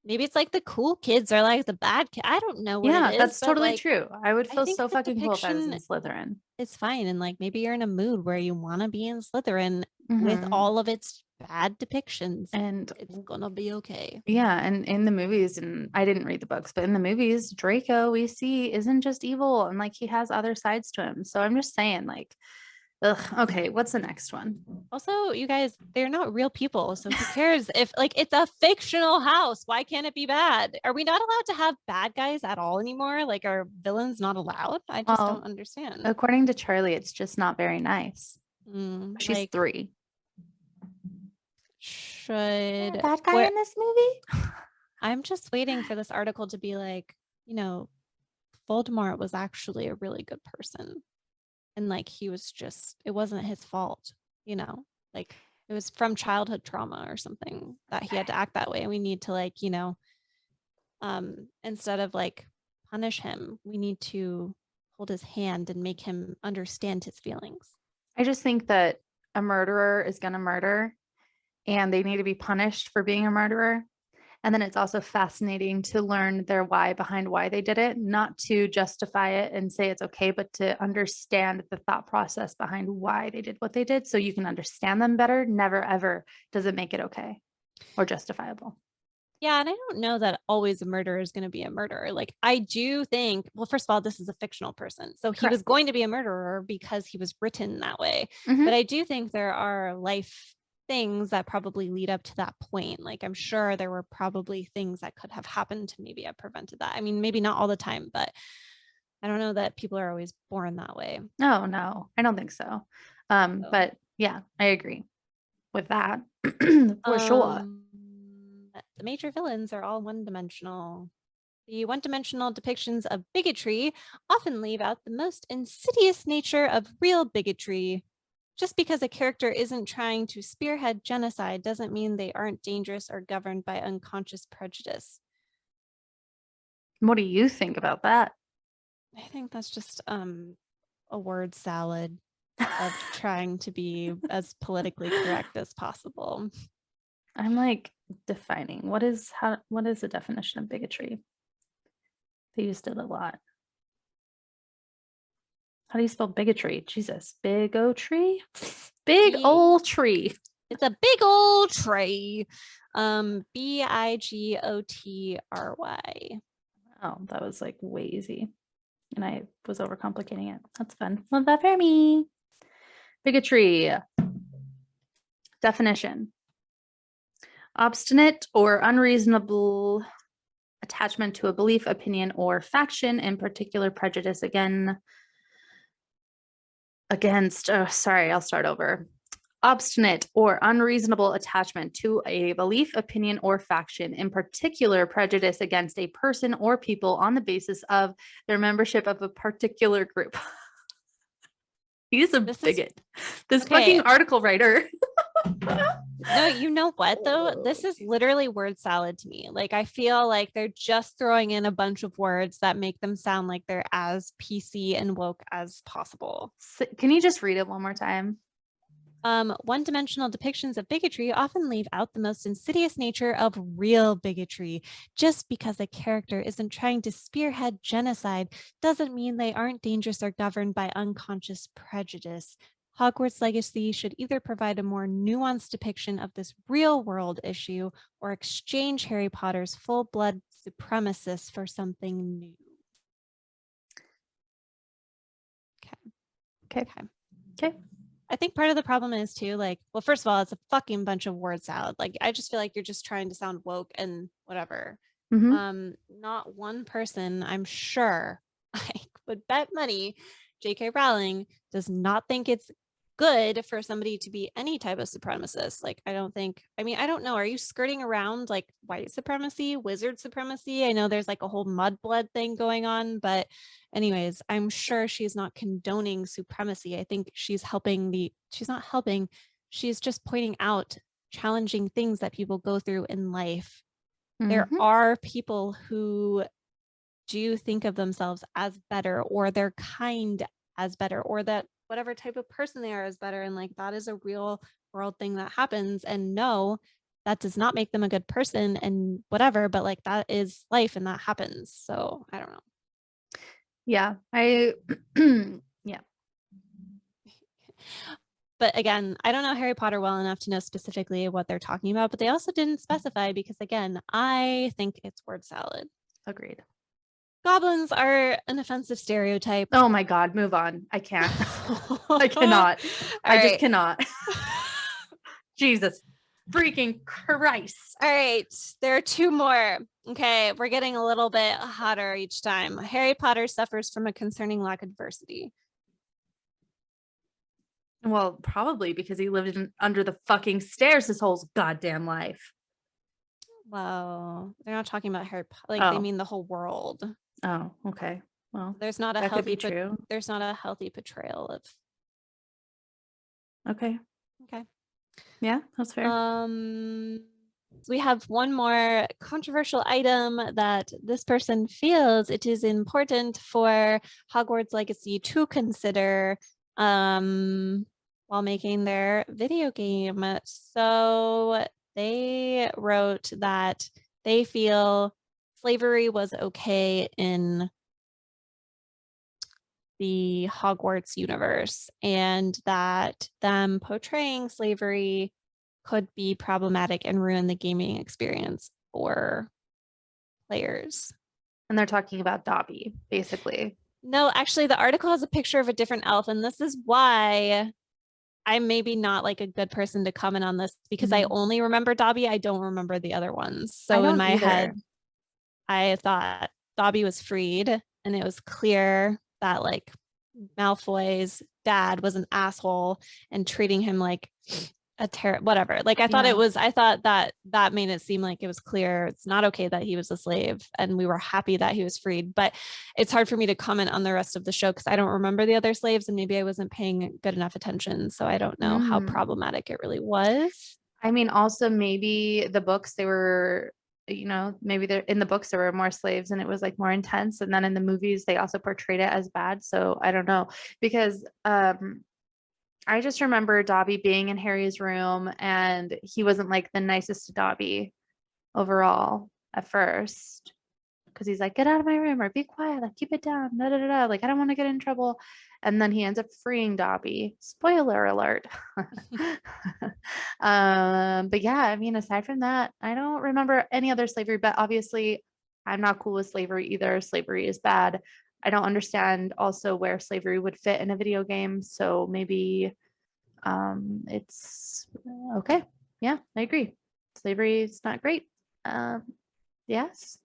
maybe it's like the cool kids are like the bad kid. I don't know what it is. That's totally like, true. I would feel so the fucking cool if I was in Slytherin. It's fine. And like maybe you're in a mood where you want to be in Slytherin with all of its bad depictions. And it's gonna be okay. Yeah. And in the movies, and I didn't read the books, but in the movies, Draco we see isn't just evil and like he has other sides to him. So I'm just saying, like, ugh, okay, what's the next one? Also, you guys, they're not real people. So who cares if like it's a fictional house? Why can't it be bad? Are we not allowed to have bad guys at all anymore? Like are villains not allowed? I just don't understand. According to Charlie, it's just not very nice. She's like, 3. Should bad guy in this movie? I'm just waiting for this article to be like, you know, Voldemort was actually a really good person. And like he was just, it wasn't his fault, you know, like it was from childhood trauma or something that he had to act that way. And we need to like, you know, instead of like punish him, we need to hold his hand and make him understand his feelings. I just think that a murderer is going to murder and they need to be punished for being a murderer. And then it's also fascinating to learn their why behind why they did it, not to justify it and say it's okay, but to understand the thought process behind why they did what they did so you can understand them better. Never, ever does it make it okay or justifiable. Yeah. And I don't know that always a murderer is going to be a murderer. Like I do think, well, first of all, this is a fictional person. So he was going to be a murderer because he was written that way. But I do think there are life things that probably lead up to that point. Like I'm sure there were probably things that could have happened to maybe have prevented that. I mean, maybe not all the time, but I don't know that people are always born that way. No, I don't think so. But yeah, I agree with that for sure. The major villains are all one-dimensional. The one-dimensional depictions of bigotry often leave out the most insidious nature of real bigotry, Just because a character isn't trying to spearhead genocide doesn't mean they aren't dangerous or governed by unconscious prejudice. What do you think about that? I think that's just a word salad of trying to be as politically correct as possible. I'm like defining what is the definition of bigotry? They used it a lot. How do you spell bigotry? Jesus, bigotry? Big B- old tree. It's a big old tree. Bigotry. Oh, that was like way easy. And I was overcomplicating it. That's fun. Love that for me. Bigotry. Definition. Obstinate or unreasonable attachment to a belief, opinion, or faction, in particular prejudice against, sorry, I'll start over. Obstinate or unreasonable attachment to a belief, opinion, or faction, in particular prejudice against a person or people on the basis of their membership of a particular group. He's a bigot. This fucking article writer. No, you know what though? This is literally word salad to me. Like, I feel like they're just throwing in a bunch of words that make them sound like they're as PC and woke as possible. Can you just read it one more time? One-dimensional depictions of bigotry often leave out the most insidious nature of real bigotry. Just because a character isn't trying to spearhead genocide doesn't mean they aren't dangerous or governed by unconscious prejudice. Hogwarts Legacy should either provide a more nuanced depiction of this real-world issue or exchange Harry Potter's full-blood supremacists for something new. Okay. I think part of the problem is too, like, well, first of all, it's a fucking bunch of word salad. Like, I just feel like you're just trying to sound woke and whatever. Not one person, I'm sure, I would bet money, J.K. Rowling does not think it's good for somebody to be any type of supremacist. Like, I don't know. Are you skirting around like white supremacy, wizard supremacy? I know there's like a whole mudblood thing going on, but anyways, I'm sure she's not condoning supremacy. I think she's not helping. She's just pointing out challenging things that people go through in life. There are people who do think of themselves as better, or they're kind as better, or that whatever type of person they are is better. And like, that is a real world thing that happens. And no, that does not make them a good person and whatever, but like, that is life and that happens. So I don't know. Yeah, yeah. But again, I don't know Harry Potter well enough to know specifically what they're talking about, but they also didn't specify because again, I think it's word salad. Agreed. Goblins are an offensive stereotype. Oh my God, move on. I can't. I cannot. I just cannot. Jesus freaking Christ. All right, there are two more. Okay, we're getting a little bit hotter each time. Harry Potter suffers from a concerning lack of diversity. Well, probably because he lived under the fucking stairs his whole goddamn life. Well, they're not talking about Harry Potter. Like, they mean the whole world. Oh, okay. Well, there's not a that healthy could be true. There's not a healthy portrayal of. Okay. Okay. Yeah, that's fair. So we have one more controversial item that this person feels it is important for Hogwarts Legacy to consider while making their video game. So they wrote that they feel slavery was okay in the Hogwarts universe and that them portraying slavery could be problematic and ruin the gaming experience for players. And they're talking about Dobby, basically. No, actually, the article has a picture of a different elf, and this is why I'm maybe not like a good person to comment on this because I only remember Dobby. I don't remember the other ones. So in my head, I thought Dobby was freed, and it was clear that like Malfoy's dad was an asshole and treating him like whatever. Like I thought Yeah. I thought that that made it seem like it was clear it's not okay that he was a slave, and we were happy that he was freed. But it's hard for me to comment on the rest of the show because I don't remember the other slaves, and maybe I wasn't paying good enough attention. So I don't know how Mm. problematic it really was. I mean, also maybe the books they were, maybe they're in the books there were more slaves and it was like more intense. And then in the movies they also portrayed it as bad. So I don't know. Because I just remember Dobby being in Harry's room and he wasn't like the nicest to Dobby overall at first. Because he's like, get out of my room or be quiet, like keep it down. Da, da, da, da. Like I don't want to get in trouble. And then he ends up freeing Dobby. Spoiler alert. But yeah, I mean, aside from that, I don't remember any other slavery, but obviously I'm not cool with slavery either. Slavery is bad. I don't understand also where slavery would fit in a video game. So maybe it's okay. Yeah, I agree. Slavery is not great. Yes.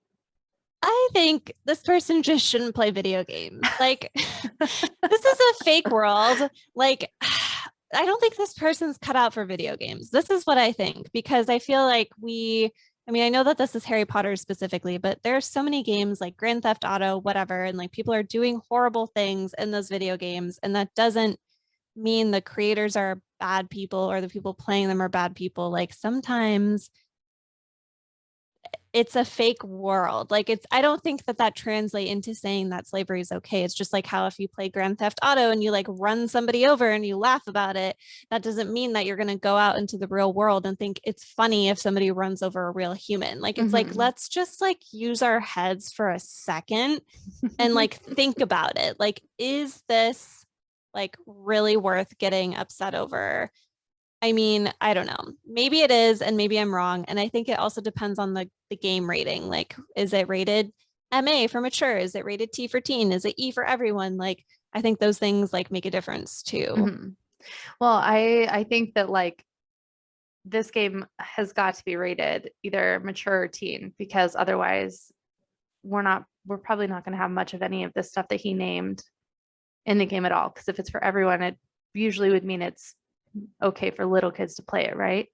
I think this person just shouldn't play video games. Like, this is a fake world. Like, I don't think this person's cut out for video games. This is what I think, because I feel like I mean, I know that this is Harry Potter specifically, but there are so many games like Grand Theft Auto, whatever, and like people are doing horrible things in those video games. And that doesn't mean the creators are bad people or the people playing them are bad people. Like, sometimes it's a fake world. Like, I don't think that translates into saying that slavery is okay. It's just like how if you play Grand Theft Auto and you like run somebody over and you laugh about it, that doesn't mean that you're going to go out into the real world and think it's funny if somebody runs over a real human. Like, it's like, let's just like use our heads for a second and like think about it. Like, is this like really worth getting upset over? I mean, I don't know. Maybe it is, and maybe I'm wrong. And I think it also depends on the game rating. Like, is it rated MA for mature? Is it rated T for teen? Is it E for everyone? Like, I think those things like make a difference too. Well, I think that like this game has got to be rated either mature or teen because otherwise we're probably not going to have much of any of this stuff that he named in the game at all. Because if it's for everyone, it usually would mean it's okay for little kids to play it, right?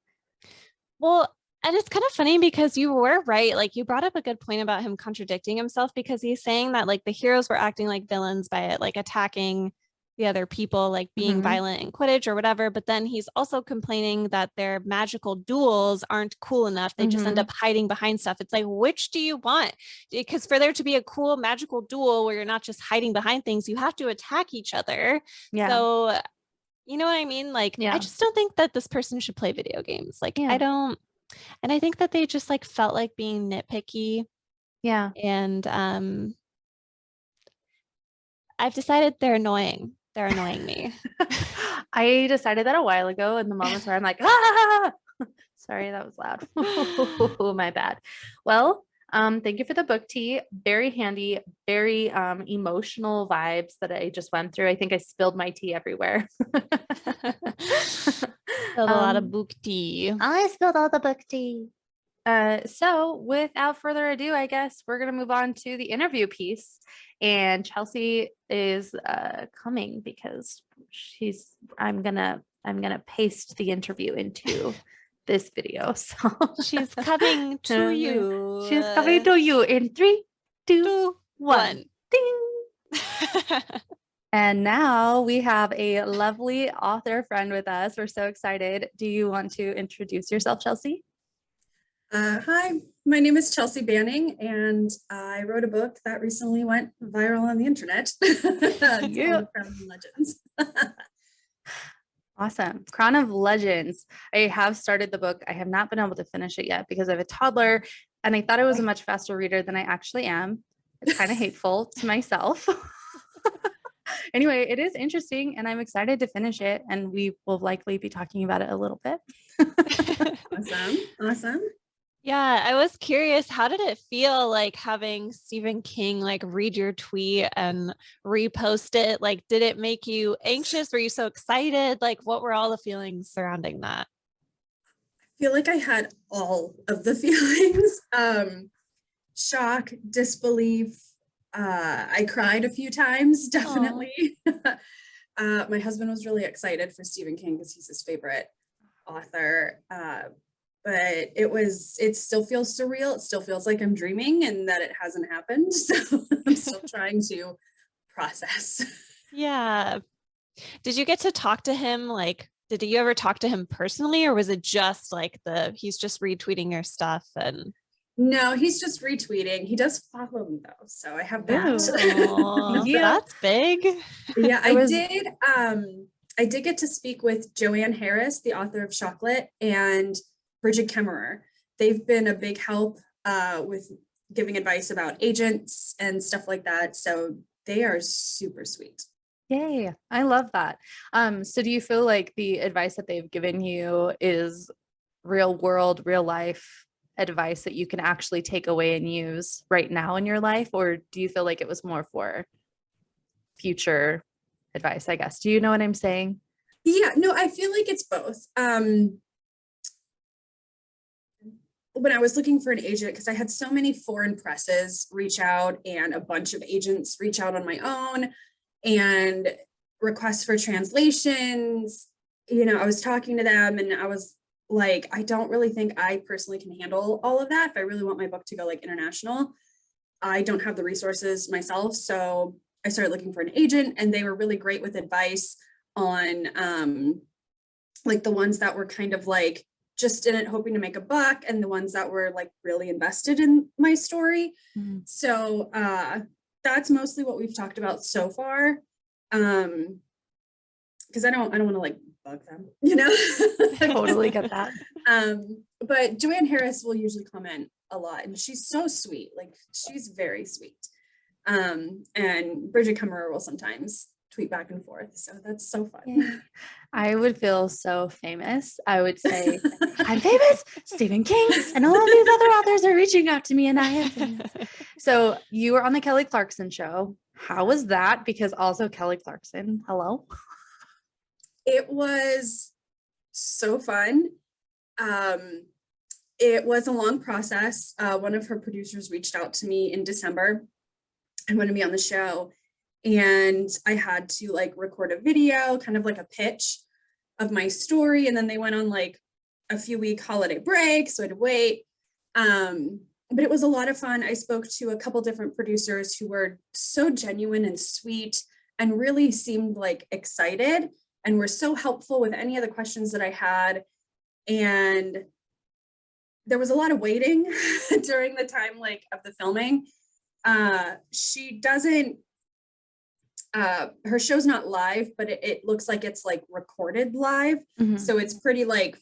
Well, and it's kind of funny because you were right. Like, you brought up a good point about him contradicting himself, because he's saying that like the heroes were acting like villains by it, like attacking the other people, like being violent in Quidditch or whatever. But then he's also complaining that their magical duels aren't cool enough. They just end up hiding behind stuff. It's like, which do you want? Because for there to be a cool magical duel where you're not just hiding behind things, you have to attack each other. Yeah. So you know what I mean? Like, Yeah. I just don't think that this person should play video games. Like, Yeah. I don't, and I think that they just like felt like being nitpicky. Yeah. And I've decided they're annoying. They're annoying me. I decided that a while ago in the moments where I'm like, ah, sorry, that was loud. My bad. Well, thank you for the book tea. Very handy, very emotional vibes that I just went through. I think I spilled my tea everywhere. Spilled a lot of book tea. I spilled all the book tea. So without further ado, I guess we're gonna move on to the interview piece. And Chelsea is coming because I'm gonna paste the interview into this video. So she's coming to you. She's coming to you in 3, 2, 1. Ding. And now we have a lovely author friend with us. We're so excited. Do you want to introduce yourself, Chelsea? Hi, my name is Chelsea Banning, and I wrote a book that recently went viral on the internet. It's called Crown of Legends. Awesome. Crown of Legends. I have started the book. I have not been able to finish it yet because I have a toddler, and I thought I was a much faster reader than I actually am. It's kind of hateful to myself. Anyway, it is interesting, and I'm excited to finish it, and we will likely be talking about it a little bit. Awesome. Yeah, I was curious, how did it feel like having Stephen King like read your tweet and repost it? Like, did it make you anxious? Were you so excited? Like, what were all the feelings surrounding that? I feel like I had all of the feelings. Shock, disbelief. I cried a few times, definitely. My husband was really excited for Stephen King because he's his favorite author. But it still feels surreal. It still feels like I'm dreaming and that it hasn't happened. So I'm still trying to process. Yeah. Did you get to talk to him? Like, did you ever talk to him personally, or was it just like he's just retweeting your stuff and No, he's just retweeting. He does follow me though, so I have that. Aw, Yeah. that's big. Yeah, I was- I did get to speak with Joanne Harris, the author of Chocolate, and Bridget Kemmerer. They've been a big help with giving advice about agents and stuff like that. So they are super sweet. Yay. I love that. So do you feel like the advice that they've given you is real world, real life advice that you can actually take away and use right now in your life? Or do you feel like it was more for future advice, I guess? Do you know what I'm saying? Yeah, no, I feel like it's both. When I was looking for an agent, because I had so many foreign presses reach out and a bunch of agents reach out on my own and requests for translations, I was talking to them and I was like, I don't really think I personally can handle all of that. If I really want my book to go like international, I don't have the resources myself. So I started looking for an agent and they were really great with advice on like the ones that were kind of like just in it hoping to make a buck and the ones that were like really invested in my story. Mhm. So that's mostly what we've talked about so far. Because I don't want to like bug them, Totally get that. But Joanne Harris will usually comment a lot and she's so sweet. Like she's very sweet. And Bridget Kemmerer will sometimes tweet back and forth. So that's so fun. Yeah. I would feel so famous. I would say, I'm famous, Stephen King, and all of these other authors are reaching out to me and I am famous. So you were on the Kelly Clarkson show. How was that? Because also Kelly Clarkson, hello. It was so fun. It was a long process. One of her producers reached out to me in December and wanted to be on the show. And I had to like record a video, kind of like a pitch of my story. And then they went on like a few-week holiday break, so I had to wait. But it was a lot of fun. I spoke to a couple different producers who were so genuine and sweet and really seemed like excited and were so helpful with any of the questions that I had. And there was a lot of waiting during the time like of the filming. She doesn't, her show's not live, but it looks like it's like recorded live. Mhm. So it's pretty like,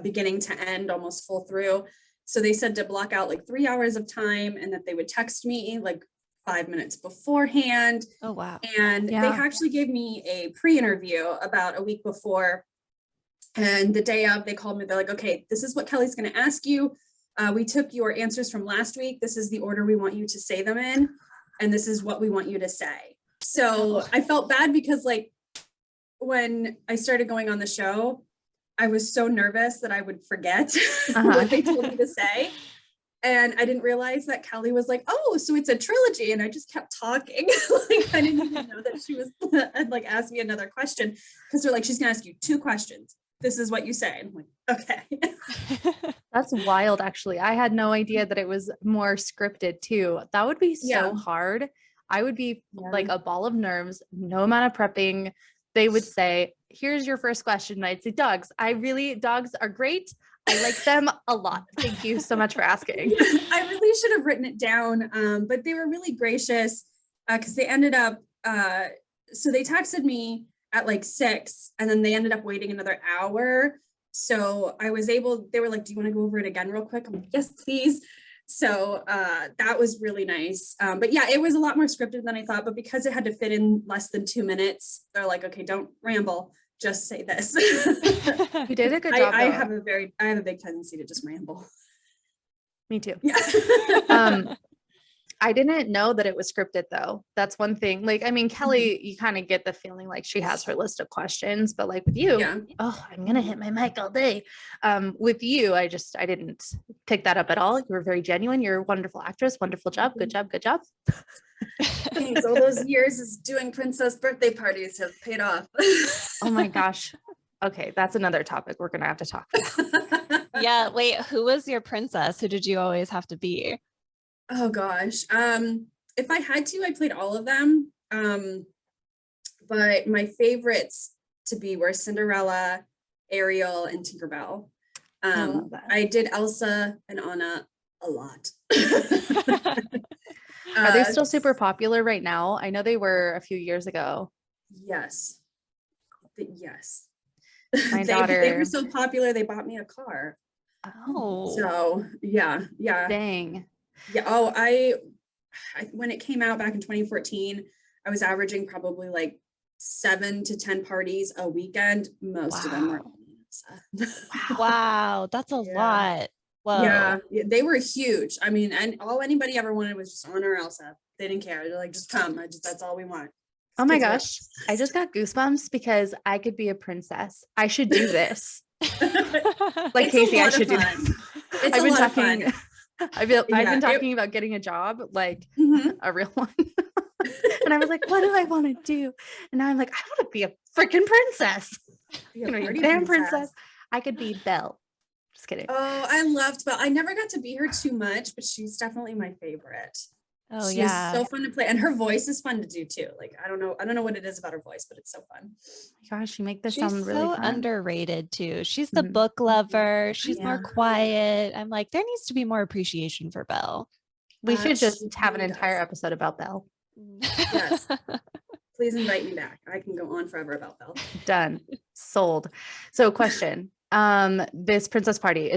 beginning to end, almost full through. So they said to block out like 3 hours of time and that they would text me like 5 minutes beforehand. Oh, wow. And they Yeah. actually gave me a pre-interview about a week before. And the day of, they called me. They're like, okay, this is what Kelly's going to ask you. We took your answers from last week. This is the order we want you to say them in. And this is what we want you to say. So I felt bad because like when I started going on the show, I was so nervous that I would forget what they told me to say. And I didn't realize that Kelly was like, oh, so it's a trilogy. And I just kept talking. Like I didn't even know that she was like asked me another question because they're like, she's gonna ask you 2 questions. This is what you say. And I'm like, okay. That's wild, actually. I had no idea that it was more scripted too. That would be so Yeah. hard. I would be Yeah. like a ball of nerves, no amount of prepping. They would say, here's your first question. And I'd say, dogs. Dogs are great. I like them a lot. Thank you so much for asking. I really should have written it down, but they were really gracious because they ended up, so they texted me at like 6 and then they ended up waiting another hour. So I was able, they were like, do you want to go over it again real quick? I'm like, yes, please. So that was really nice. But yeah, it was a lot more scripted than I thought, but because it had to fit in less than 2 minutes, they're like, okay, don't ramble, just say this. You did a good job. I though. have a big tendency to just ramble. Me too. Yeah. I didn't know that it was scripted though. That's one thing. Like, I mean, Kelly, you kind of get the feeling like she has her list of questions, but like with you, Yeah. oh, I'm going to hit my mic all day. With you, I didn't pick that up at all. You were very genuine. You're a wonderful actress. Wonderful job. Good job. Good job. Thanks. All those years is doing princess birthday parties have paid off. Oh my gosh. Okay, that's another topic we're gonna have to talk about. Yeah. Wait, who was your princess? Who did you always have to be? Oh gosh. If I had to, I played all of them. But my favorites to be were Cinderella, Ariel, and Tinkerbell. I love that. I did Elsa and Anna a lot. Are they still super popular right now? I know they were a few years ago. Yes. Yes. My They daughter. were so popular, they bought me a car. Oh, So yeah. Dang. Yeah. Oh, I when it came out back in 2014, I was averaging probably like 7 to 10 parties a weekend. Most of them were Wow. wow. That's a Yeah. lot. Whoa. Yeah, they were huge. I mean, and all anybody ever wanted was just Anna or Elsa. They didn't care. They're like, just come. That's all we want. Oh my Kids were gosh. I just got goobumps because I could be a princess. I should do this. Like It's a Kasey, I lot of should do fun. this. It's I've a been lot of talking. fun. I've Yeah, been talking about getting a job, like Mhm. a real one. And I was like, what do I want to do? And now I'm like, I want to be a freaking princess. Be a You know, party damn princess. I could be Belle. Just kidding. Oh, I loved Belle. I never got to be her too much, but she's definitely my favorite. Oh, She yeah. is so fun to play, and her voice is fun to do too. Like I don't know what it is about her voice, but it's so fun. My gosh, you make this She's sound really so fun. underrated too. She's the Mhm. book lover. She's more Yeah. quiet. I'm like, there needs to be more appreciation for Belle. We should just She have an really entire does. episode about Belle. Yes. Please invite me back. I can go on forever about Belle. Done. Sold. So question. This princess party,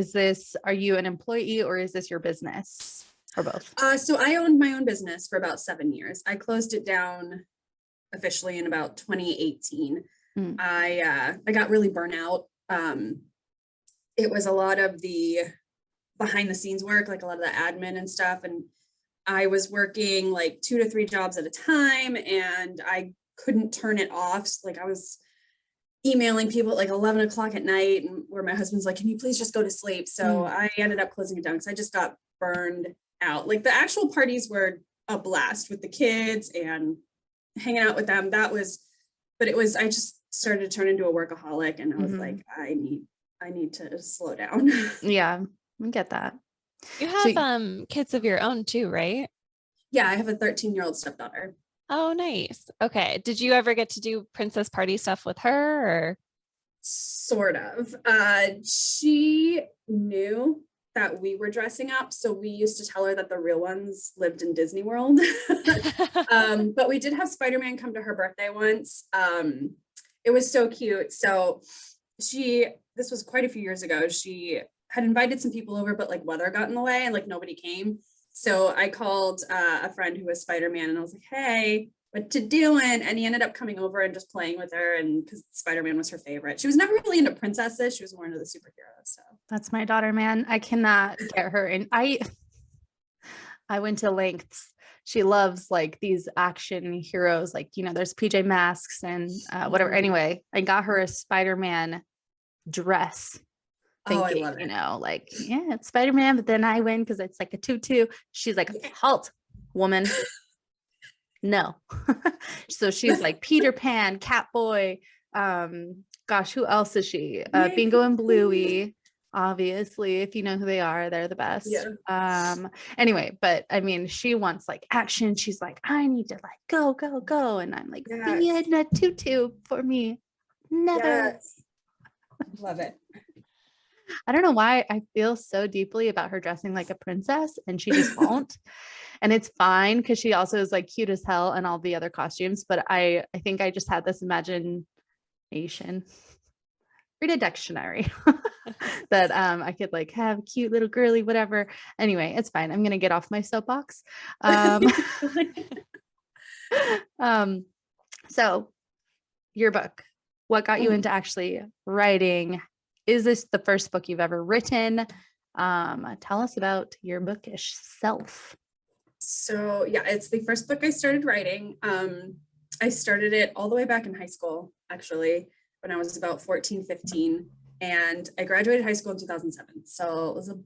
are you an employee or is this your business? Or both? So I owned my own business for about 7 years. I closed it down officially in about 2018. Mm. I got really burnt out. It was a lot of the behind the scenes work, like a lot of the admin and stuff. And I was working like 2 to 3 jobs at a time, and I couldn't turn it off. Like I was emailing people at like 11 o'clock at night, and where my husband's like, can you please just go to sleep? So I ended up closing it down because I just got burned out. Like the actual parties were a blast with the kids and hanging out with them. But I just started to turn into a workaholic, and I was like, I need to slow down. Yeah, I get that. You have kids of your own too, right? Yeah, I have a 13-year-old stepdaughter. Oh, nice. Okay. Did you ever get to do princess party stuff with her or? Sort of. She knew that we were dressing up, so we used to tell her that the real ones lived in Disney World. But we did have Spider-Man come to her birthday once. It was so cute. So this was quite a few years ago. She had invited some people over, but like weather got in the way and like nobody came. So I called a friend who was Spider-Man, and I was like, hey, what to doing? And he ended up coming over and just playing with her, and because Spider-Man was her favorite. She was never really into princesses. She was more into the superheroes. So That's my daughter, man. I cannot get her. And I went to lengths. She loves like these action heroes, like, there's PJ Masks and whatever. Anyway, I got her a Spider-Man dress. Thinking, I love it. Like, yeah, it's Spider-Man, but then I win because it's like a tutu. She's like, halt, woman. No. So she's like Peter Pan, Catboy. Gosh, who else is she? Bingo and Bluey, obviously, if you know who they are, they're the best. Yeah. Anyway, but I mean, she wants like action. She's like, I need to like go. And I'm like, be in a tutu for me. Never. Yes. Love it. I don't know why I feel so deeply about her dressing like a princess and she just won't. And it's fine because she also is like cute as hell in all the other costumes. But I think I just had this imagination, read a dictionary that I could like have a cute little girly, whatever. Anyway, it's fine. I'm going to get off my soapbox. So your book, what got you into actually writing? Is this the first book you've ever written? Tell us about your bookish self. So yeah, it's the first book I started writing. I started it all the way back in high school, actually, when I was about 14, 15. And I graduated high school in 2007. So it was a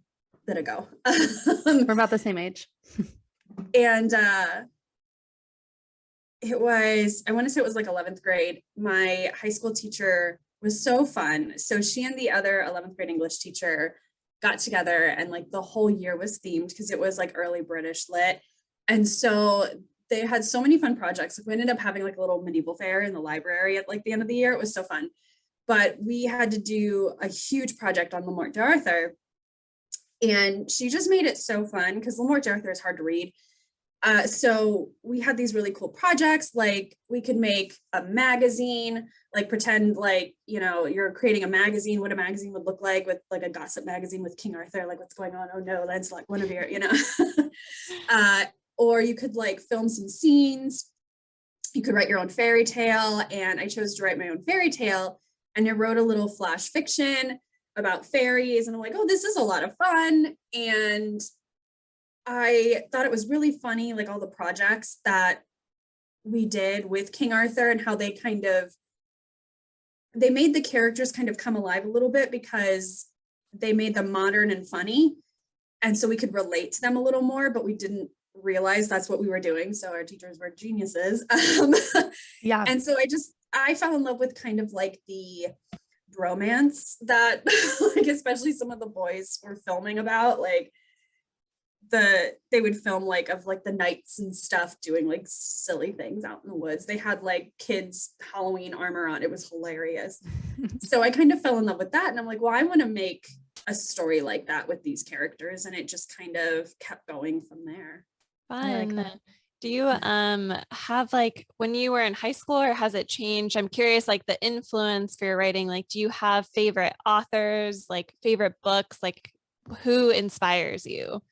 bit ago. We're about the same age. And I want to say it was like 11th grade. My high school teacher was so fun. So she and the other 11th grade English teacher got together, and like the whole year was themed because it was like early British lit. And so they had so many fun projects. Like we ended up having like a little medieval fair in the library at like the end of the year. It was so fun. But we had to do a huge project on Le Morte d'Arthur. And she just made it so fun because Le Morte d'Arthur is hard to read. So we had these really cool projects, like we could make a magazine, like pretend like, you know, you're creating a magazine, what a magazine would look like, with like a gossip magazine with King Arthur, like what's going on? Oh no, that's like Guinevere, you know. Or you could like film some scenes. You could write your own fairy tale. And I chose to write my own fairy tale. And I wrote a little flash fiction about fairies. And I'm like, oh, this is a lot of fun. And I thought it was really funny, like all the projects that we did with King Arthur and how they made the characters kind of come alive a little bit because they made them modern and funny. And so we could relate to them a little more, but we didn't realize that's what we were doing. So our teachers were geniuses. Yeah. And so I fell in love with kind of like the romance that like, especially some of the boys were filming about, like they would film like of like the knights and stuff doing like silly things out in the woods. They had like kids Halloween armor on. It was hilarious. So I kind of fell in love with that. And I'm like, well, I want to make a story like that with these characters. And it just kind of kept going from there. Fun. Do you have like when you were in high school, or has it changed? I'm curious, like the influence for your writing. Like, do you have favorite authors, like favorite books, like who inspires you?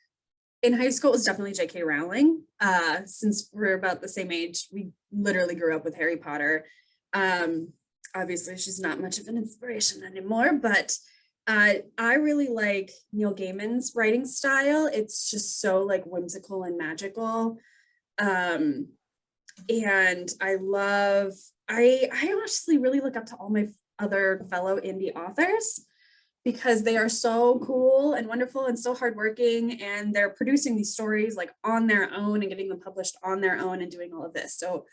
In high school, it was definitely J.K. Rowling. Since we're about the same age, we literally grew up with Harry Potter. Obviously, she's not much of an inspiration anymore, but I really like Neil Gaiman's writing style. It's just so like whimsical and magical. And I honestly really look up to all my other fellow indie authors because they are so cool and wonderful and so hardworking, and they're producing these stories like on their own and getting them published on their own and doing all of this. So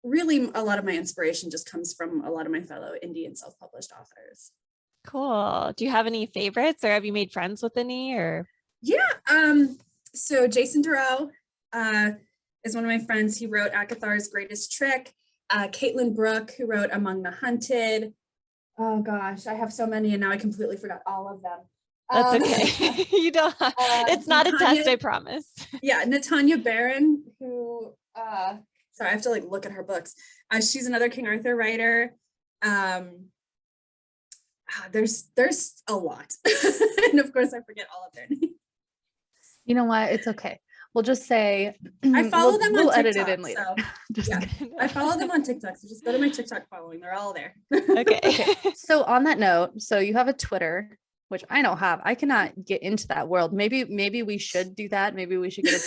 really a lot of my inspiration just comes from a lot of my fellow indie and self-published authors. Cool. Do you have any favorites, or have you made friends with any? Or So Jason Dureau is one of my friends. He wrote Akathar's Greatest Trick. Caitlin Brooke, who wrote Among the Hunted. Oh gosh, I have so many and now I completely forgot all of them. That's okay. You don't have, it's not a test, I promise. Yeah, Natanya Barron, who sorry, I have to like look at her books. She's another King Arthur writer. There's a lot. And of course I forget all of their names. You know what? It's okay. We'll just say I follow them on TikTok. Edit it in later. So, yeah. I follow them on TikTok. So just go to my TikTok following. They're all there. Okay. So on that note, so you have a Twitter, which I don't have. I cannot get into that world. Maybe we should do that. Maybe we should get a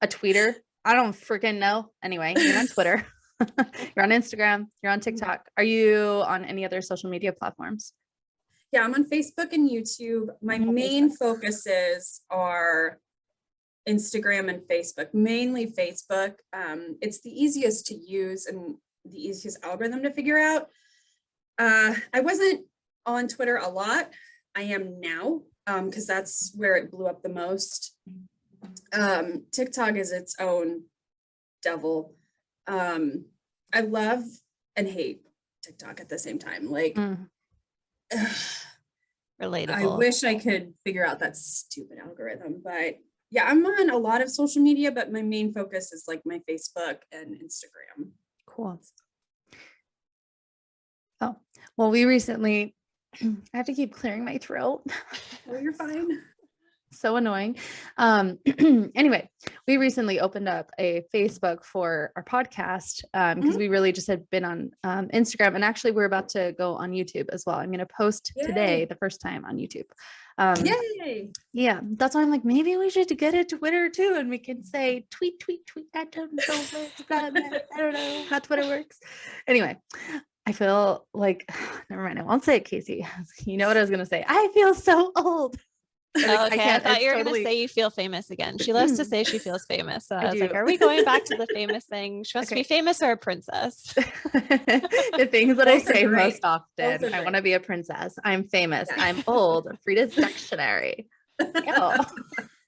tweeter. I don't freaking know. Anyway, you're on Twitter. You're on Instagram. You're on TikTok. Are you on any other social media platforms? Yeah, I'm on Facebook and YouTube. My main focuses are Instagram and Facebook, mainly Facebook. It's the easiest to use and the easiest algorithm to figure out. I wasn't on Twitter a lot. I am now, because that's where it blew up the most. TikTok is its own devil. I love and hate TikTok at the same time. Like, relatable. I wish I could figure out that stupid algorithm, but yeah, I'm on a lot of social media, but my main focus is like my Facebook and Instagram. Cool. Oh, well, we recently, I have to keep clearing my throat. Oh, you're fine. So annoying. Anyway, we recently opened up a Facebook for our podcast because we really just had been on Instagram, and actually we're about to go on YouTube as well. I'm going to post today the first time on YouTube. Yay! Yeah, that's why I'm like, maybe we should get a Twitter too, and we can say tweet. I don't know. I don't know how Twitter works. Anyway, I feel like, never mind. I won't say it, Kasey. You know what I was going to say. I feel so old. Like, Oh, okay. I can't, thought it's you were going totally- to say you feel famous again. She loves to say she feels famous. So I was like, do. are we going back to the famous thing? She wants to Okay. be famous or a princess? The things that I Both are say great. most often. Both are I want great. to be a princess. I'm famous. Yeah. I'm old. Frida's dictionary. Ew.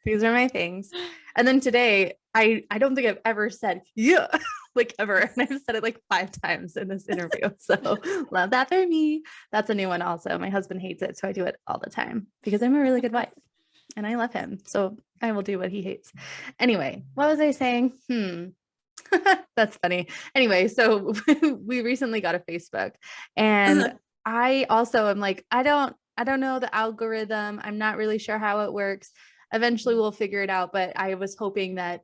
These are my things. And then today, I don't think I've ever said yeah, like ever. And I've said it like 5 times in this interview. So love that for me. That's a new one also. My husband hates it, so I do it all the time because I'm a really good wife and I love him. So I will do what he hates. Anyway, what was I saying? That's funny. Anyway, so we recently got a Facebook, and Uh-huh. I also am like, I don't know the algorithm. I'm not really sure how it works. Eventually we'll figure it out, but I was hoping that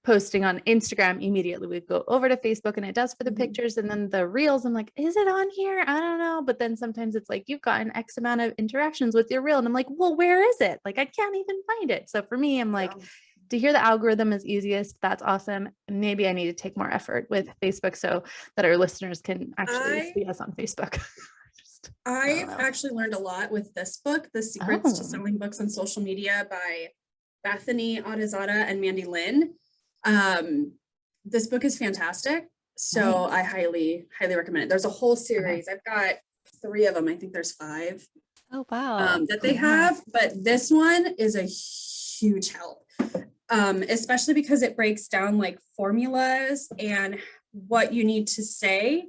posting on Instagram immediately would go over to Facebook, and it does for the Mhm. pictures, and then the reels, I'm like, is it on here? I don't know. But then sometimes it's like, you've gotten X amount of interactions with your reel, and I'm like, well, where is it? Like, I can't even find it. So for me, I'm like, Yeah. to hear the algorithm is easiest. That's awesome. Maybe I need to take more effort with Facebook so that our listeners can actually see us on Facebook. I don't I've know. actually learned a lot with this book, The Secrets to Oh. Selling Books on Social Media by Bethany Adazada and Mandy Lynn. This book is fantastic. So I Nice. highly, highly recommend it. There's a whole series. I've got 3 of them. I think there's 5 Oh, wow. that they Yeah. have, but this one is a huge help. Especially because it breaks down like formulas and what you need to say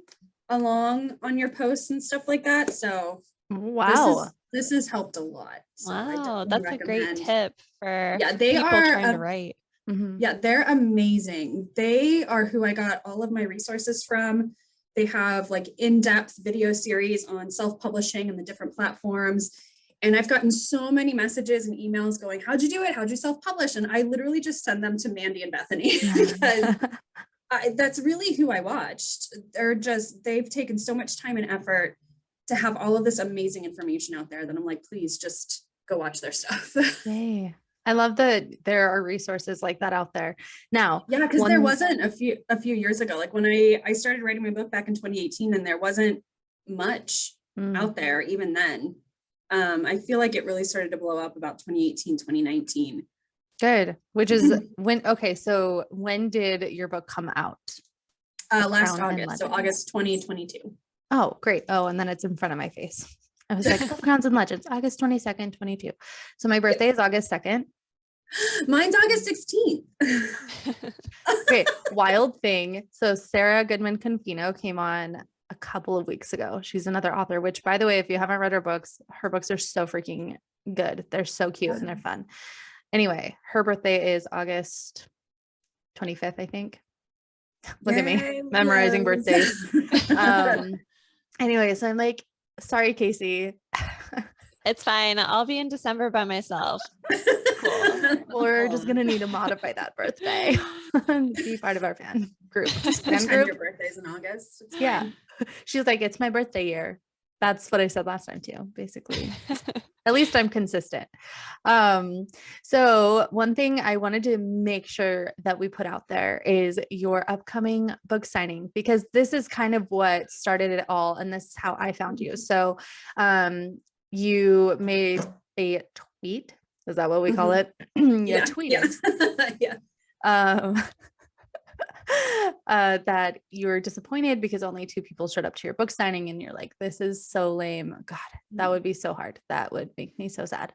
along on your posts and stuff like that. So Wow. this has helped a lot. So I Wow. definitely That's a great recommend. tip for Yeah, they people are trying to write. Mhm. yeah, they're amazing. They are who I got all of my resources from. They have like in-depth video series on self-publishing and the different platforms. And I've gotten so many messages and emails going, how'd you do it? How'd you self-publish? And I literally just send them to Mandy and Bethany because that's really who I watched. They've taken so much time and effort to have all of this amazing information out there that I'm like, please just go watch their stuff. Yay. I love that there are resources like that out there. Now, Yeah, because there wasn't a few years ago. Like when I started writing my book back in 2018, and there wasn't much out there even then. I feel like it really started to blow up about 2018, 2019. Good. Which is okay. So when did your book come out? Last Crown and August, so Legends. August 2022. Oh, great. Oh, and then it's in front of my face. I was like, Crowns and Legends, August 22nd, 22. So my birthday is August 2nd. Mine's August 16th. Great. Wild thing. So Sarah Goodman Confino came on a couple of weeks ago. She's another author, which by the way, if you haven't read her books are so freaking good. They're so cute and they're fun. Anyway, her birthday is August 25th, I think. Look at me memorizing birthdays. Anyway, so I'm like, sorry, Kasey. It's fine. I'll be in December by myself. Cool. We're just gonna need to modify that birthday. Be part of our fan group. Fan group. Your birthday's in August. It's Yeah. fine. She was like, it's my birthday year. That's what I said last time too, basically. At least I'm consistent. So one thing I wanted to make sure that we put out there is your upcoming book signing, because this is kind of what started it all. And this is how I found you. So, you made a tweet. Is that what we call it? Yeah, tweeted. Yeah. That you were disappointed because only 2 people showed up to your book signing, and you're like, this is so lame. God, that would be so hard. That would make me so sad.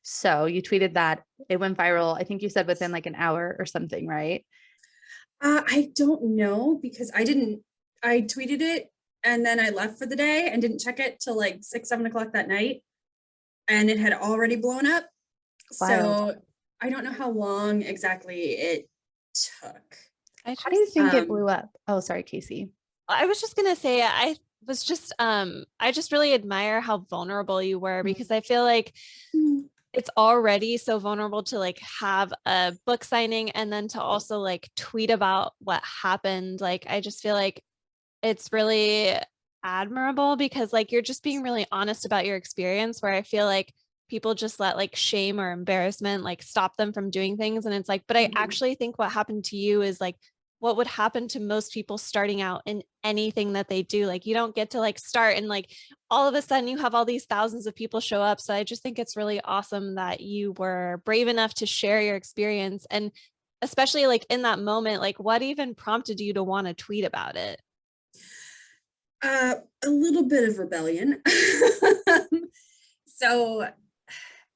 So you tweeted that. It went viral. I think you said within like an hour or something, right? I don't know because I tweeted it and then I left for the day and didn't check it till like 6-7 o'clock that night, and it had already blown up. Wild. So I don't know how long exactly it took. How do you think it blew up? Oh, sorry, Kasey. I was just gonna say I just really admire how vulnerable you were, because I feel like it's already so vulnerable to like have a book signing and then to also like tweet about what happened. Like I just feel like it's really admirable because like you're just being really honest about your experience, where I feel like people just let like shame or embarrassment like stop them from doing things. And it's like, but I actually think what happened to you is like what would happen to most people starting out in anything that they do. Like, you don't get to like start and like all of a sudden you have all these thousands of people show up. So I just think it's really awesome that you were brave enough to share your experience. And especially like in that moment, like what even prompted you to want to tweet about it? A little bit of rebellion. So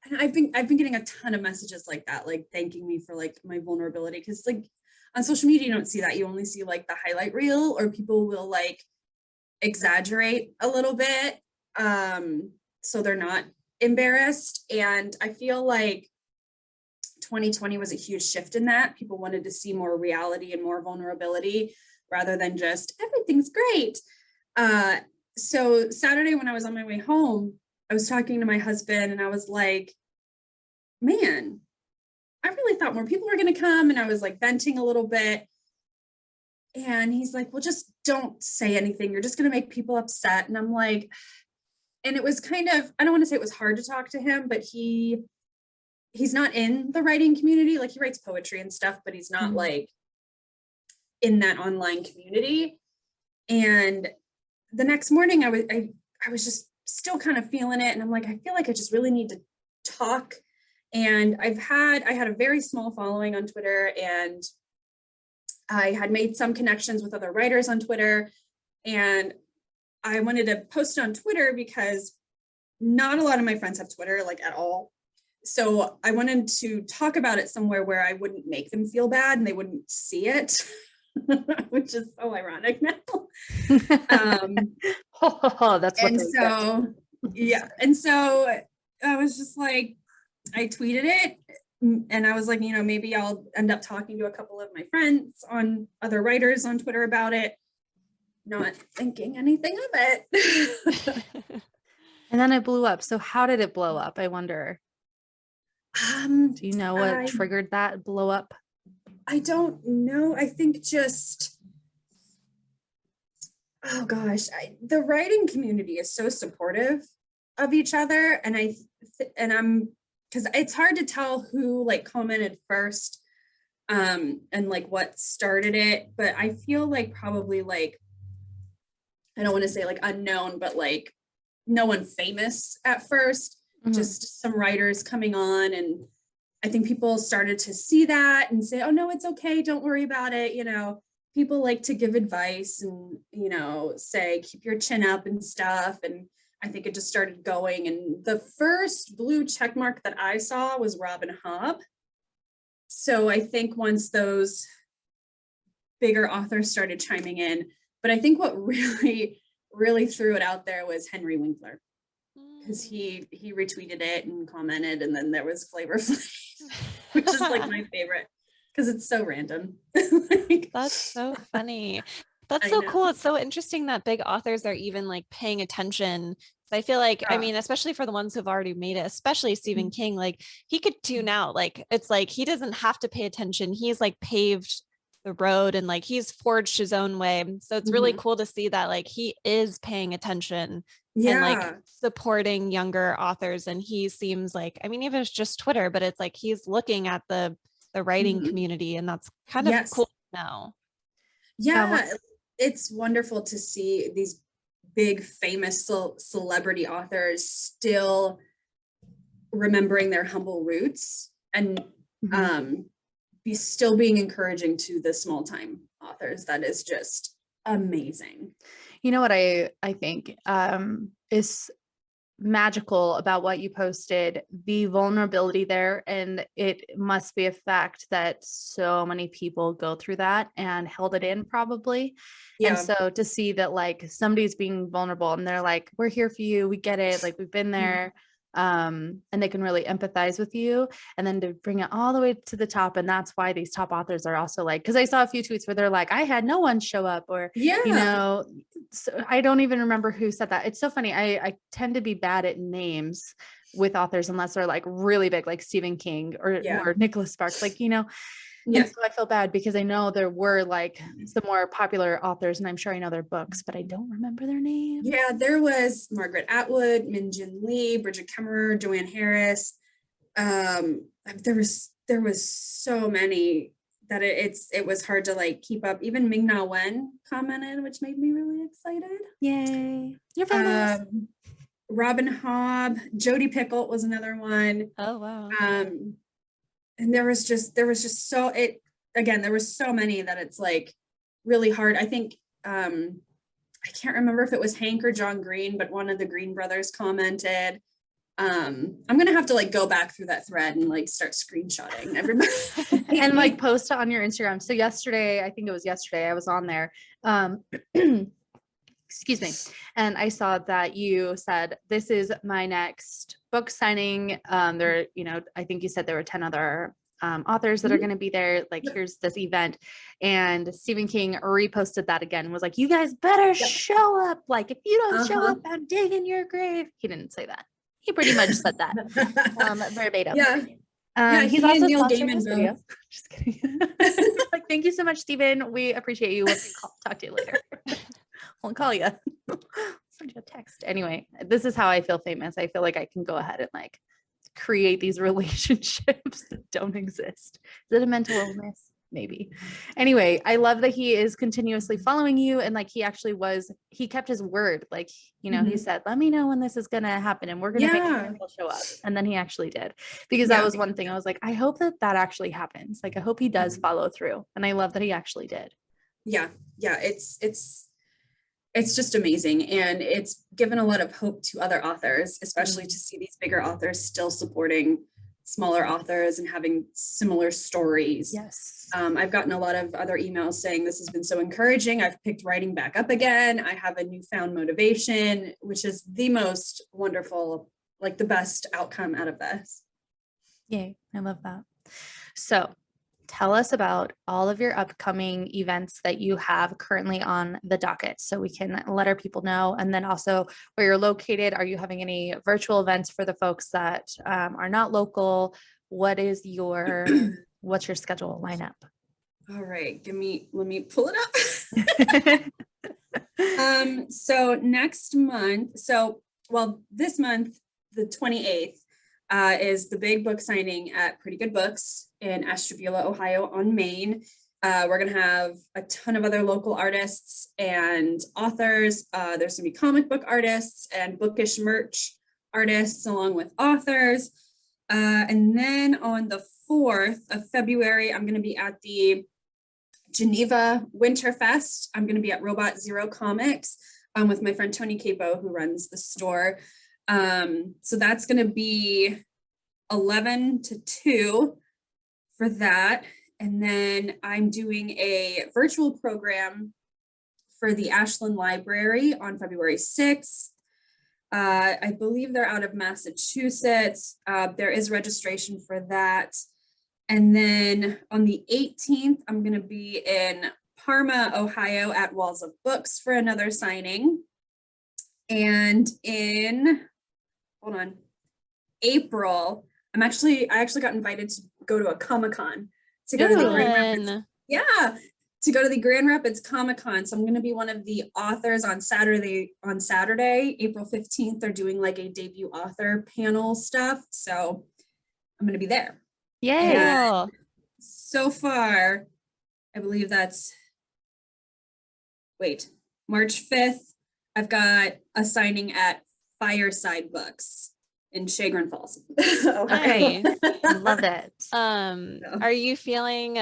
and I've been getting a ton of messages like that, like thanking me for like my vulnerability. Cause like on social media, you don't see that. You only see like the highlight reel, or people will like exaggerate a little bit. So they're not embarrassed. And I feel like 2020 was a huge shift in that. People wanted to see more reality and more vulnerability rather than just everything's great. So Saturday when I was on my way home, I was talking to my husband and I was like, man, I really thought more people were going to come. And I was like venting a little bit. And he's like, well, just don't say anything. You're just going to make people upset. And I'm like, and it was kind of, I don't want to say it was hard to talk to him, but he's not in the writing community. Like he writes poetry and stuff, but he's not like in that online community. And the next morning I was just still kind of feeling it. And I'm like, I feel like I just really need to talk. And I had a very small following on Twitter, and I had made some connections with other writers on Twitter, and I wanted to post it on Twitter because not a lot of my friends have Twitter, like at all. So I wanted to talk about it somewhere where I wouldn't make them feel bad and they wouldn't see it, which is so ironic now. That's what. And so, yeah. And so I was just like, I tweeted it and I was like, you know, maybe I'll end up talking to a couple of my friends other writers on Twitter about it, not thinking anything of it. And then it blew up. So how did it blow up? I wonder. Do you know what triggered that blow up? I don't know. I think just, oh gosh, the writing community is so supportive of each other. And I'm, because it's hard to tell who like commented first and like what started it. But I feel like probably like, I don't want to say like unknown, but like no one famous at first, just some writers coming on. And I think people started to see that and say, oh no, it's okay. Don't worry about it. You know, people like to give advice and, you know, say, keep your chin up and stuff. And I think it just started going. And the first blue check mark that I saw was Robin Hobb. So I think once those bigger authors started chiming in, but I think what really, really threw it out there was Henry Winkler, because he retweeted it and commented, and then there was Flavor Flav, which is like my favorite because it's so random. Like, that's so funny. That's so cool. It's so interesting that big authors are even like paying attention. So I feel like, I mean, especially for the ones who've already made it, especially Stephen King, like he could tune out. Like it's like he doesn't have to pay attention. He's like paved the road and like he's forged his own way. So it's really cool to see that like he is paying attention and like supporting younger authors. And he seems like, I mean, even if it's just Twitter, but it's like he's looking at the writing community, and that's kind of cool to know. Yeah, it's wonderful to see these big famous celebrity authors still remembering their humble roots and still being encouraging to the small time authors. That is just amazing. You know what I think is magical about what you posted, the vulnerability there, and it must be a fact that so many people go through that and held it in probably. And so to see that like somebody's being vulnerable and they're like, we're here for you, we get it, like we've been there, and they can really empathize with you, and then to bring it all the way to the top. And that's why these top authors are also like, because I saw a few tweets where they're like, I had no one show up, or you know, so I don't even remember who said that. It's so funny. I tend to be bad at names with authors unless they're like really big, like Stephen King or Nicholas Sparks, like, you know. And so I feel bad because I know there were like some more popular authors, and I'm sure I know their books, but I don't remember their names. Yeah, there was Margaret Atwood, Min Jin Lee, Bridget Kemmerer, Joanne Harris. There was so many that it was hard to like keep up. Even Ming Na Wen commented, which made me really excited. Yay. You're famous. Robin Hobb, Jody Pickle was another one. Oh, wow. And there was just there was so many that it's like really hard. I think, I can't remember if it was Hank or John Green, but one of the Green brothers commented. I'm gonna have to like go back through that thread and like start screenshotting everybody And like post it on your Instagram. So yesterday, I think it was yesterday, I was on there. Excuse me. And I saw that you said, this is my next book signing. There, I think you said there were 10 other authors that are going to be there. Like, here's this event. And Stephen King reposted that again, was like, you guys better show up. Like, if you don't show up, I'm digging your grave. He didn't say that. He pretty much said that verbatim. Yeah. He's also Neil sponsoring Gaiman this video. Just kidding. Like, thank you so much, Stephen. We appreciate you. We'll talk to you later. Won't call you. Send you a text. Anyway, this is how I feel famous. I feel like I can go ahead and like create these relationships that don't exist. Is it a mental illness? Maybe. Anyway, I love that he is continuously following you, and like he kept his word. Like, he said, let me know when this is gonna happen and we're gonna make sure he'll show up. And then he actually did, because that was one thing I was like, I hope that actually happens. Like, I hope he does follow through. And I love that he actually did. Yeah. It's just amazing. And it's given a lot of hope to other authors, especially to see these bigger authors still supporting smaller authors and having similar stories. Yes. I've gotten a lot of other emails saying this has been so encouraging. I've picked writing back up again. I have a newfound motivation, which is the most wonderful, like the best outcome out of this. Yay. I love that. So tell us about all of your upcoming events that you have currently on the docket so we can let our people know. And then also where you're located. Are you having any virtual events for the folks that are not local? What's your schedule lineup? All right, let me pull it up. So next month, this month, the 28th, is the big book signing at Pretty Good Books in Ashtabula, Ohio on Main. We're going to have a ton of other local artists and authors. There's going to be comic book artists and bookish merch artists along with authors. And then on the 4th of February, I'm going to be at the Geneva Winterfest. I'm going to be at Robot Zero Comics with my friend Tony Capo, who runs the store. So that's going to be 11 to 2 for that. And then I'm doing a virtual program for the Ashland Library on February 6th. I believe they're out of Massachusetts. There is registration for that. And then on the 18th, I'm going to be in Parma, Ohio at Walls of Books for another signing. And in April, I actually got invited to go to a Comic-Con to go to the Grand Rapids. Yeah, to go to the Grand Rapids Comic-Con. So I'm going to be one of the authors on Saturday, April 15th. They're doing like a debut author panel stuff. So I'm going to be there. Yay. And so far, I believe that's, March 5th, I've got a signing at Fireside Books in Chagrin Falls. Nice. Love it. Are you feeling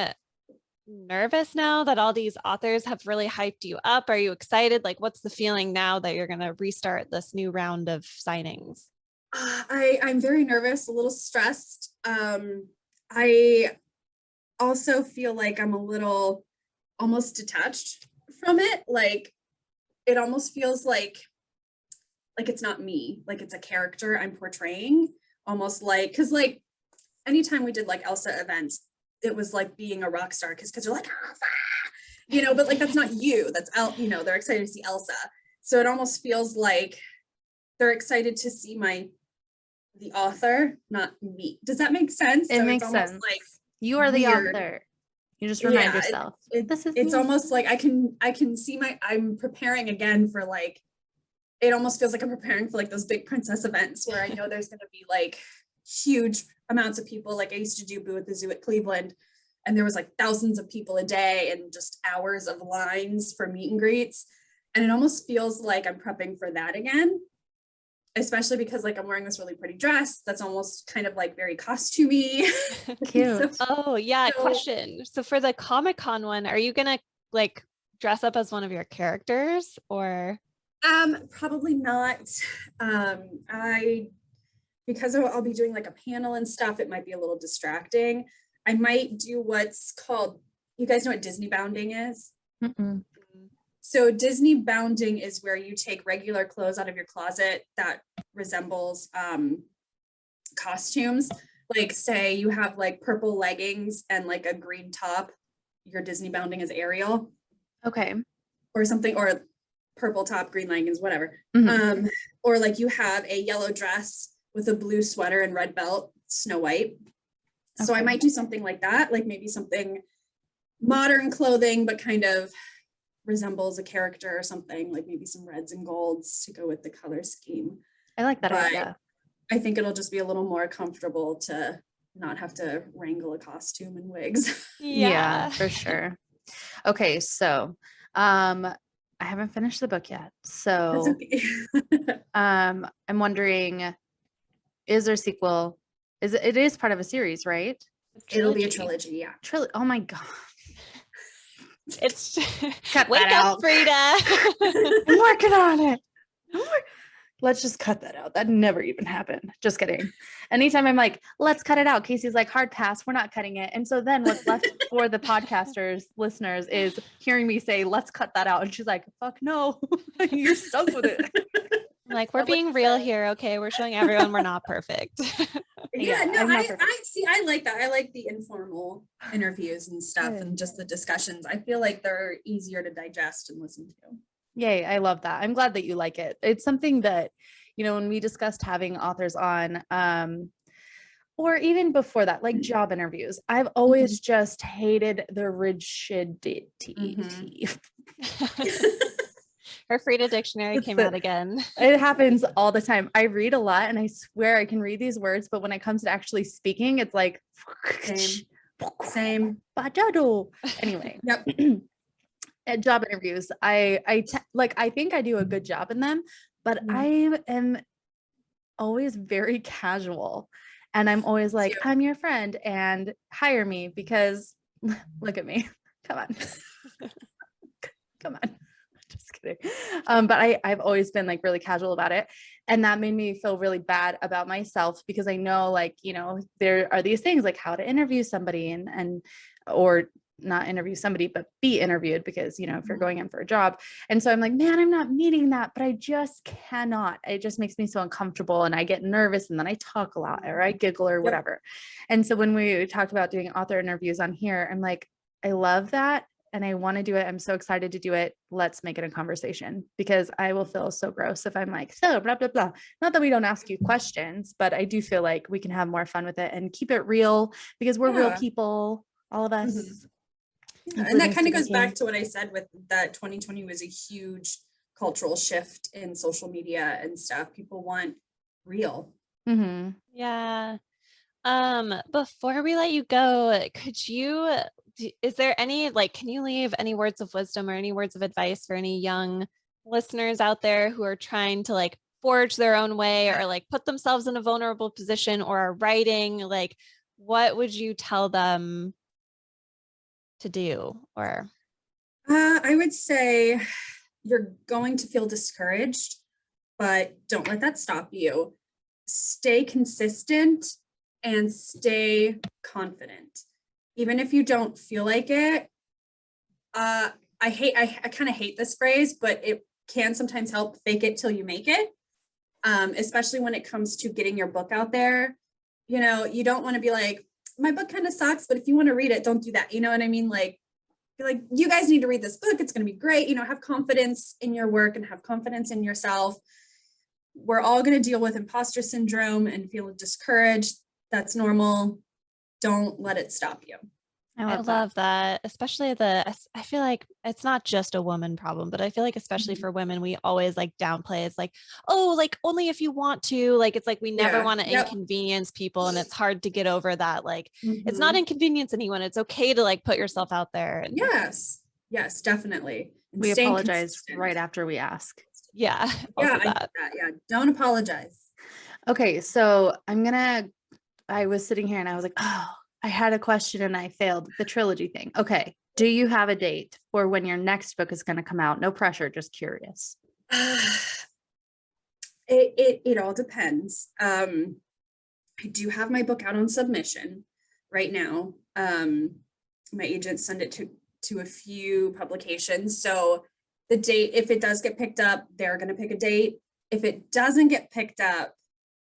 nervous now that all these authors have really hyped you up? Are you excited? Like, what's the feeling now that you're going to restart this new round of signings? I'm very nervous, a little stressed. I also feel like I'm a little almost detached from it. Like, it almost feels like it's not me, like it's a character I'm portraying, almost like, because like anytime we did like Elsa events, it was like being a rock star because you're like, Elsa, but like that's not you, that's they're excited to see Elsa. So it almost feels like they're excited to see the author, not me. Does that make sense? It makes sense. Like you are the author. You just remind yourself. It's almost like I can see I'm preparing again for like, it almost feels like I'm preparing for like those big princess events where I know there's going to be like huge amounts of people. Like I used to do Boo at the Zoo at Cleveland. and there was like thousands of people a day and just hours of lines for meet and greets. And it almost feels like I'm prepping for that again, especially because like I'm wearing this really pretty dress that's almost kind of like very costumey. Cute. Oh yeah, So- question. So for the Comic-Con one, are you gonna like dress up as one of your characters or? Probably not. Because I'll be doing like a panel and stuff, it might be a little distracting. I might do what's called, you guys know what Disney bounding is? Mm-mm. So Disney bounding is where you take regular clothes out of your closet that resembles costumes. Like say you have like purple leggings and like a green top, your Disney bounding is Ariel Okay. or something, or purple top, green leggings, whatever. Mhm. Or like you have a yellow dress with a blue sweater and red belt, Snow White. So I Okay. might do something like that, like maybe something modern clothing, but kind of resembles a character or something, like maybe some reds and golds to go with the color scheme. I like that But idea. I think it'll just be a little more comfortable to not have to wrangle a costume and wigs. Yeah, for sure. Okay, so I haven't finished the book yet. That's So okay. I'm wondering, is there a sequel? It is part of a series, right? It'll be a trilogy, yeah. Oh my God. It's Cut wake that up, out. Frida. I'm working on it. Let's just cut that out. That never even happened. Just kidding. Anytime I'm like, let's cut it out, Kasey's like, hard pass, we're not cutting it. And so then what's left for the podcasters, listeners, is hearing me say, let's cut that out. And she's like, fuck no, you're stuck with it. Like we're But like being you real said- here, okay? We're showing everyone we're not perfect. Yeah, Yeah, no, I'm not I perfect. see. I like that. I like the informal interviews and stuff Good. and just the discussions. I feel like they're easier to digest and listen to. Yay, I love that. I'm glad that you like it. It's something that, when we discussed having authors on, or even before that, like job interviews, I've always just hated the rigidity. Her Frida dictionary It's came the- out again. It happens all the time. I read a lot and I swear I can read these words, but when it comes to actually speaking, it's like Same. Anyway, Yep. at job interviews, I think I do a good job in them, but Mhm. I am always very casual, and I'm always like, too. I'm your friend and hire me because look at me. Come on. Come on. Just kidding. But I've always been like really casual about it. And that made me feel really bad about myself because I know there are these things like how to interview somebody or not interview somebody, but be interviewed because, if you're going in for a job. And so I'm like, man, I'm not meeting that, but I just cannot. It just makes me so uncomfortable and I get nervous and then I talk a lot or I giggle or whatever. And so when we talked about doing author interviews on here, I'm like, I love that. And I want to do it. I'm so excited to do it. Let's make it a conversation because I will feel so gross if I'm like, so blah, blah, blah. Not that we don't ask you questions, but I do feel like we can have more fun with it and keep it real because we're real Yeah. people, all of us. Mhm. Yeah, and including that kind of Stephen goes back King. to what I said with that 2020 was a huge cultural shift in social media and stuff. People want real. Mhm. Yeah. Before we let you go, is there any, can you leave any words of wisdom or any words of advice for any young listeners out there who are trying to forge their own way or put themselves in a vulnerable position or are writing? What would you tell them to do? Or I would say you're going to feel discouraged, but don't let that stop you. Stay consistent and stay confident. Even if you don't feel like it, I kind of hate this phrase, but it can sometimes help. Fake it till you make it. Especially when it comes to getting your book out there. You don't want to be like, my book kind of sucks, but if you want to read it, don't do that. You know what I mean? Be like, you guys need to read this book. It's going to be great. Have confidence in your work and have confidence in yourself. We're all going to deal with imposter syndrome and feel discouraged. That's normal. Don't let it stop you. I love that, especially I feel like it's not just a woman problem, but I feel like especially Mhm. for women, we always like downplay. It's like, oh, like only if you want to. Like it's like we never Yeah. want to Yep. inconvenience people, and it's hard to get over that. Like it's not Mhm. inconvenience anyone. It's okay to like put yourself out there. And Yes. Yes, definitely. And We staying apologize consistent. right after we ask. yeah, Yeah, also I get that. that. Yeah. Don't apologize. Okay, so I was sitting here and I was like, oh, I had a question and I failed the trilogy thing. Okay. Do you have a date for when your next book is going to come out? No pressure, just curious. It all depends. I do have my book out on submission right now. My agent sent it to a few publications. So the date, if it does get picked up, they're going to pick a date. If it doesn't get picked up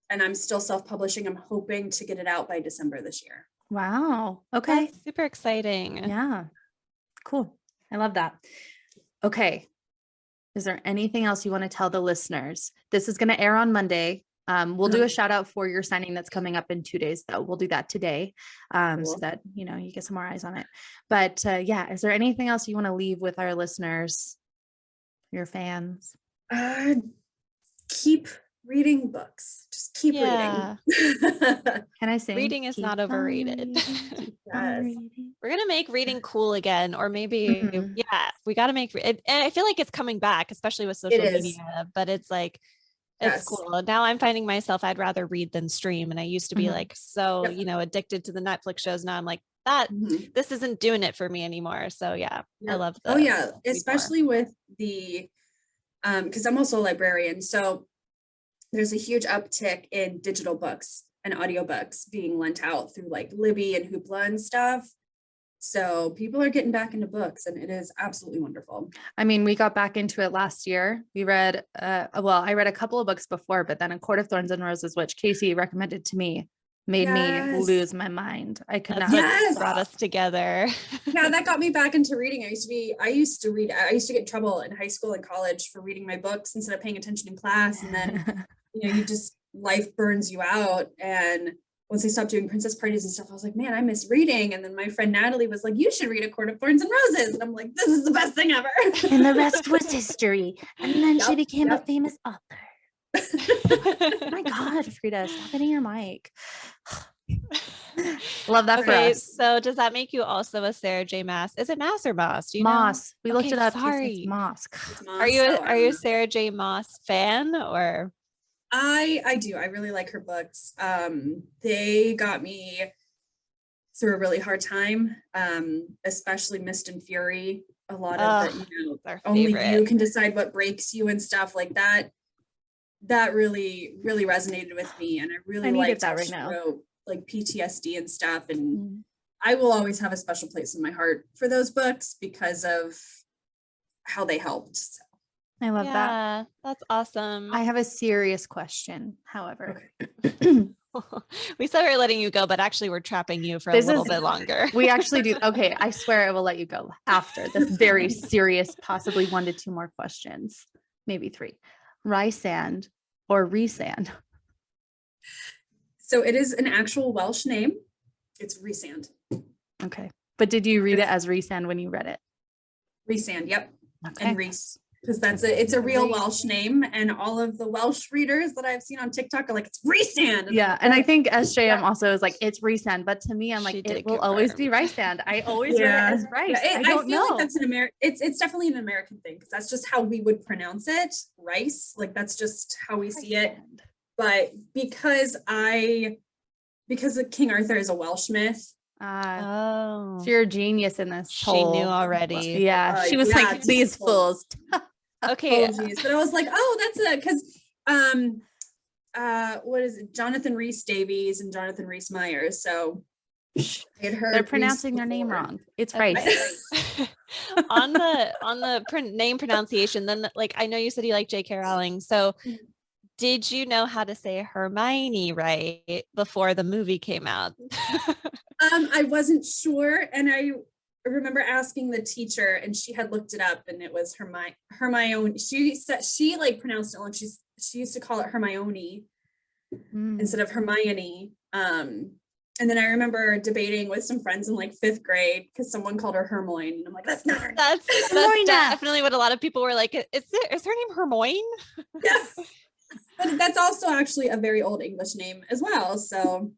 and I'm still self-publishing, I'm hoping to get it out by December this year. Wow. Okay. That's super exciting. Yeah. Cool. I love that. Okay. Is there anything else you want to tell the listeners? This is going to air on Monday. We'll do a shout out for your signing that's coming up in 2 days, though. We'll do that today, so Cool. that, you know, you get some more eyes on it. But yeah, is there anything else you want to leave with our listeners, your fans? Keep reading books. Just keep Yeah. reading. Can I sing? Reading is Keep not on overrated. reading, keep on Yes. reading. We're gonna make reading cool again, or maybe Mhm. yeah, we got to make it. And I feel like it's coming back, especially with It social is. media. But it's like it's Yes. cool. Now I'm finding myself I'd rather read than stream, and I used to be Mhm. like so Yep. you know addicted to the Netflix shows. Now I'm like that Mhm. this isn't doing it for me anymore. So yeah, I Yep. love Oh the yeah, read more. especially with the because I'm also a librarian, so there's a huge uptick in digital books and audiobooks being lent out through like Libby and Hoopla and stuff. So people are getting back into books and it is absolutely wonderful. I mean, we got back into it last year. We read, well, I read a couple of books before, but then A Court of Thorns and Roses, which Kasey recommended to me, made me Yes. lose my mind. I could That's not. what Yes. brought us together. Yeah, that got me back into reading. I used to get in trouble in high school and college for reading my books instead of paying attention in class. And then, life burns you out. And once I stopped doing princess parties and stuff, I was like, man, I miss reading. And then my friend Natalie was like, you should read A Court of Thorns and Roses. And I'm like, this is the best thing ever. And the rest was history. And then she Yep, became a yep. famous author. Oh my God, Frida, stop hitting your mic. Love that for Okay, us. so does that make you also a Sarah J. Maas? Is it Maas or Moss? Do you know? Moss. We looked Okay, it up. sorry. It's Moss. It's Are you Moss, so are you a Sarah J. Moss fan or? I do. I really like her books. They got me through a really hard time, especially Mist and Fury. A lot of our only favorite. you can decide what breaks you and stuff like that. That really, really resonated with me. And I really needed liked that how right she now. wrote like PTSD and stuff. And I will always have a special place in my heart for those books because of how they helped. So. I love that. Yeah, that's awesome. I have a serious question, however. We said we were letting you go, but actually we're trapping you for a little bit longer. We actually do. Okay, I swear I will let you go after this very serious, possibly 1 to 2 more questions, maybe 3. Rysand or Rhysand? So it is an actual Welsh name. It's Rhysand. Okay, but did you read it as Rhysand when you read it? Rhysand, yep. Okay. And Rhys, because it's a real Welsh name, and all of the Welsh readers that I've seen on TikTok are like, it's Rhysand. Yeah, and I think SJM also is like, it's Rhysand, but to me, I'm like, She it did will always be confirm. Rysand. I always read it as Rice. I don't feel know. like that's it's definitely an American thing because that's just how we would pronounce it, rice. Like that's just how we see it. But because King Arthur is a Welsh myth. Oh, So you're a genius in this. she knew already. Yeah, she was like, these fools. Okay. But I was like, oh, that's because what is it? Jonathan Rhys Davies and Jonathan Rhys Myers. So I had heard They're pronouncing their name wrong. It's Rice. on the name pronunciation, then like I know you said you like J.K. Rowling. So did you know how to say Hermione right before the movie came out? I wasn't sure, and I remember asking the teacher, and she had looked it up, and it was Hermione. She said she like pronounced it like she used to call it Hermione instead of Hermione. And And then I remember debating with some friends in like 5th grade because someone called her Hermione. And I'm like, that's not her name. That's Hermione. definitely what a lot of people were like. Is her name Hermione? Yeah. But that's also actually a very old English name as well. So,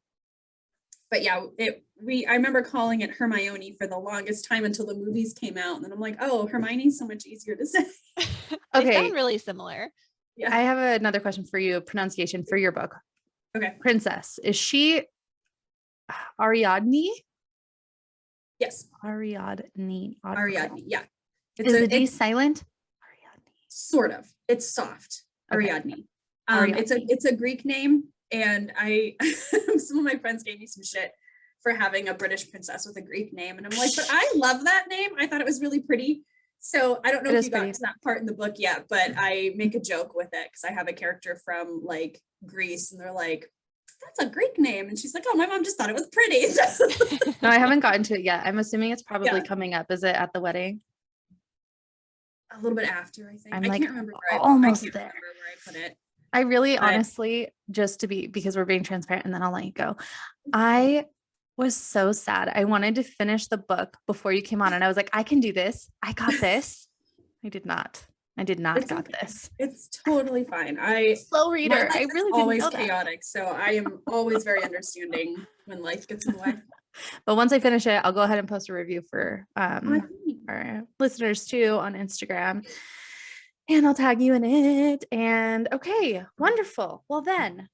but yeah, I remember calling it Hermione for the longest time until the movies came out. And then I'm like, oh, Hermione's so much easier to say. They Okay. sound really similar. Yeah. I have another question for you, pronunciation for your book. Okay. Princess. Is she Ariadne? Yes. Ariadne. Ariadne. Yeah. Is the D it's silent? Ariadne. sort of. It's soft. Okay. Ariadne. Ariadne. It's a Greek name, and some of my friends gave me some shit for having a British princess with a Greek name, and I'm like, but I love that name. I thought it was really pretty. So I don't know It if is you got pretty. to that part in the book yet, but I make a joke with it because I have a character from like Greece, and they're like, that's a Greek name, and she's like, oh, my mom just thought it was pretty. So, No, I haven't gotten to it yet. I'm assuming it's probably Yeah. coming up. Is it at the wedding? a little bit after, I think. I'm I like can't remember where almost I can't there. remember where I put it. I really But- honestly, just to be, because we're being transparent and then I'll let you go. I was so sad. I wanted to finish the book before you came on and I was like, I can do this. I got this. I did not. I did not It's got okay. this. It's totally fine. Slow My reader. life I is really didn't always know that. chaotic, so I am always very understanding when life gets in the way. But once I finish it, I'll go ahead and post a review for Oh, our listeners too on Instagram. And I'll tag you in it. And okay, wonderful. Well, then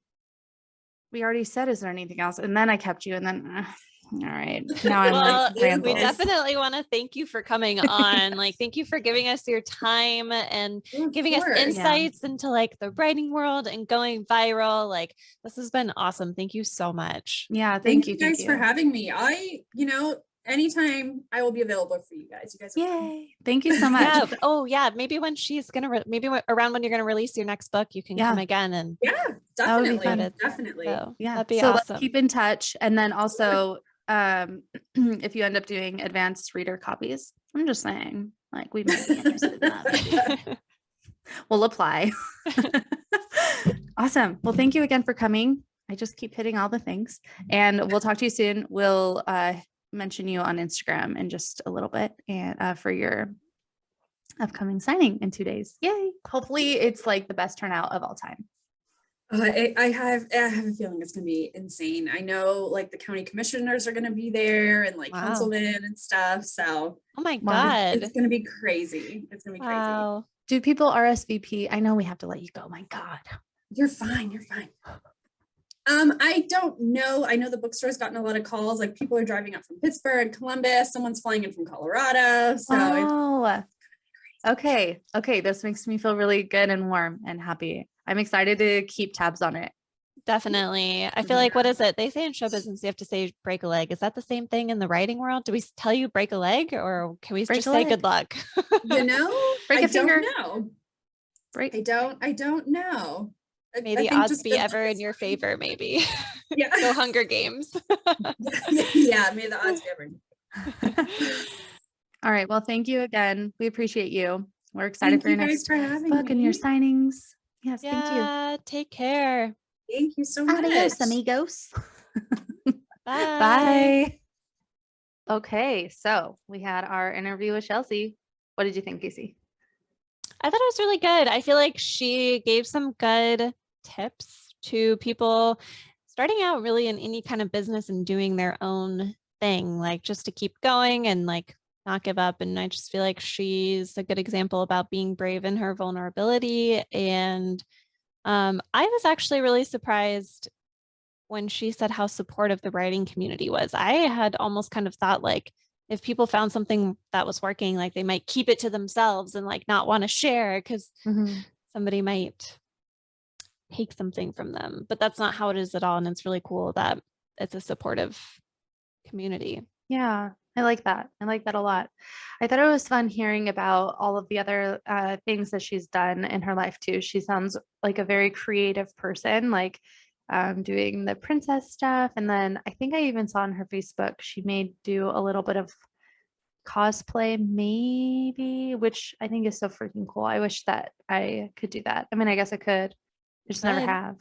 we already said, is there anything else? And then I kept you. And then, all right. Now I'm Well, like we rambles. definitely want to thank you for coming on. Like, thank you for giving us your time and Of giving us course. insights into like the writing world and going viral. Like, this has been awesome. Thank you so much. Yeah, Thank you. you guys for having me. Anytime I will be available for you guys. You guys are fun. Yay. Thank you so much. Yeah. Oh, yeah. Maybe when she's gonna, around when you're gonna release your next book, you can come again and Yeah, That would be definitely. fun. Definitely. so Yeah. that'd be So awesome. let's keep in touch. And then also, if you end up doing advanced reader copies, I'm just saying, like, we might be interested in that. We'll apply. Awesome. Well, thank you again for coming. I just keep hitting all the things and we'll talk to you soon. We'll mention you on Instagram in just a little bit and for your upcoming signing in 2 days. Yay. Hopefully it's like the best turnout of all time. I have a feeling it's gonna be insane. I know like the county commissioners are gonna be there and like Wow. councilmen and stuff. So Oh my Wow. God. it's gonna be crazy. It's gonna be crazy. Wow. Do people RSVP? I know we have to let you go. My God. You're fine. You're fine. I don't know. I know the bookstore's gotten a lot of calls. Like people are driving up from Pittsburgh, Columbus. Someone's flying in from Colorado. So it's Wow. Okay. Okay. This makes me feel really good and warm and happy. I'm excited to keep tabs on it. Definitely. I feel like, what is it? They say in show business, you have to say break a leg. Is that the same thing in the writing world? Do we tell you break a leg or can we Break just a say leg. good luck? Break I a finger. don't know. Break. I don't know. May I the think odds just be good ever luck in is your fine. favor, maybe. Yeah. Go Hunger Games. Yeah, may the odds be ever. All right. Well, thank you again. We appreciate you. We're excited Thank for your you guys next for having book and your me. signings. Yes. Thank you. Yeah. Take care. Thank you so much. Adios, amigos. Bye. Bye. Okay. So we had our interview with Chelsea. What did you think, Kasey? I thought it was really good. I feel like she gave some good tips to people starting out really in any kind of business and doing their own thing, like just to keep going and like not give up. And I just feel like she's a good example about being brave in her vulnerability. And I was actually really surprised when she said how supportive the writing community was. I had almost kind of thought like, if people found something that was working, like they might keep it to themselves and like not want to share because somebody might take something from them. But that's not how it is at all. And it's really cool that it's a supportive community. Yeah, I like that. I like that a lot. I thought it was fun hearing about all of the other things that she's done in her life too. She sounds like a very creative person, like doing the princess stuff. And then I think I even saw on her Facebook, she may do a little bit of cosplay maybe, which I think is so freaking cool. I wish that I could do that. I mean, I guess I could. I just never Good. have.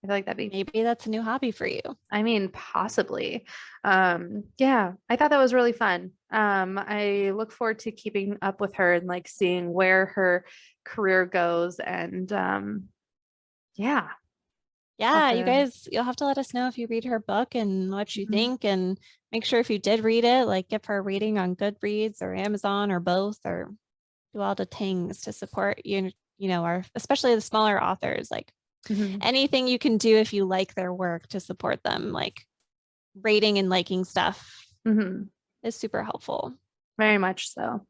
I feel like that'd be, Maybe that's a new hobby for you. I mean, possibly. Yeah, I thought that was really fun. I look forward to keeping up with her and like seeing where her career goes. And yeah. Yeah, you Okay. guys, you'll have to let us know if you read her book and what you Mhm. think, and make sure if you did read it, like give her a reading on Goodreads or Amazon or both, or do all the things to support you, our, especially the smaller authors, like Mhm. anything you can do if you like their work to support them, like rating and liking stuff Mhm. is super helpful. Very much so.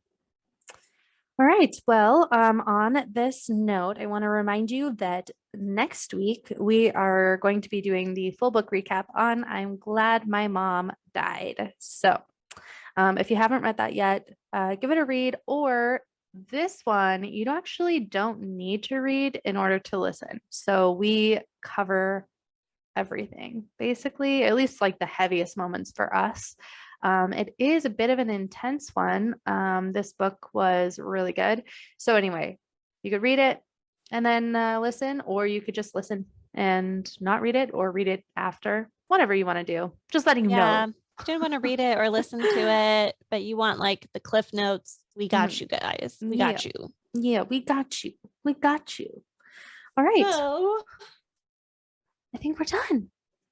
All right. Well, on this note, I want to remind you that next week we are going to be doing the full book recap on I'm Glad My Mom Died. So, if you haven't read that yet, give it a read. Or this one, you don't need to read in order to listen. So we cover everything, basically, at least like the heaviest moments for us. It is a bit of an intense one. This book was really good. So anyway, you could read it and then listen, or you could just listen and not read it, or read it after, whatever you want to do. Just letting you Yeah. know. If you didn't want to read it or listen to it, but you want like the cliff notes, we got Mhm. you guys. We Yeah. got you. Yeah, we got you. We got you. All right. So I think we're done.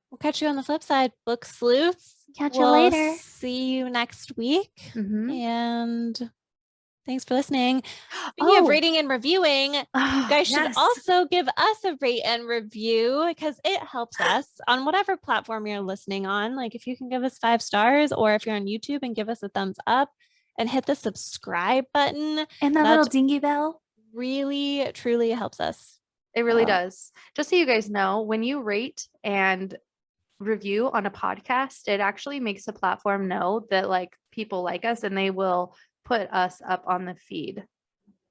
we'll catch you on the flip side, book sleuths. Catch you We'll later. see you next week. Mhm. And thanks for listening. Speaking of Oh, rating and reviewing, you guys should yes. also give us a rate and review, because it helps us on whatever platform you're listening on. Like if you can give us 5 stars, or if you're on YouTube and give us a thumbs up and hit the subscribe button, And that little that dingy bell. really, truly helps us. It really So, does. Just so you guys know, when you rate and review on a podcast, it actually makes the platform know that like people like us, and they will put us up on the feed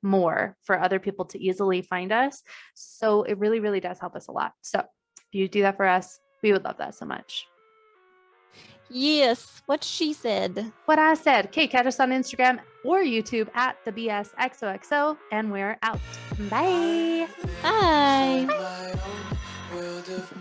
more for other people to easily find us. So it really, really does help us a lot. So if you do that for us, we would love that so much. yes, what she said. What I said. Okay, catch us on Instagram or YouTube at the BSXOXO, and we're out. Bye. Bye. My own world of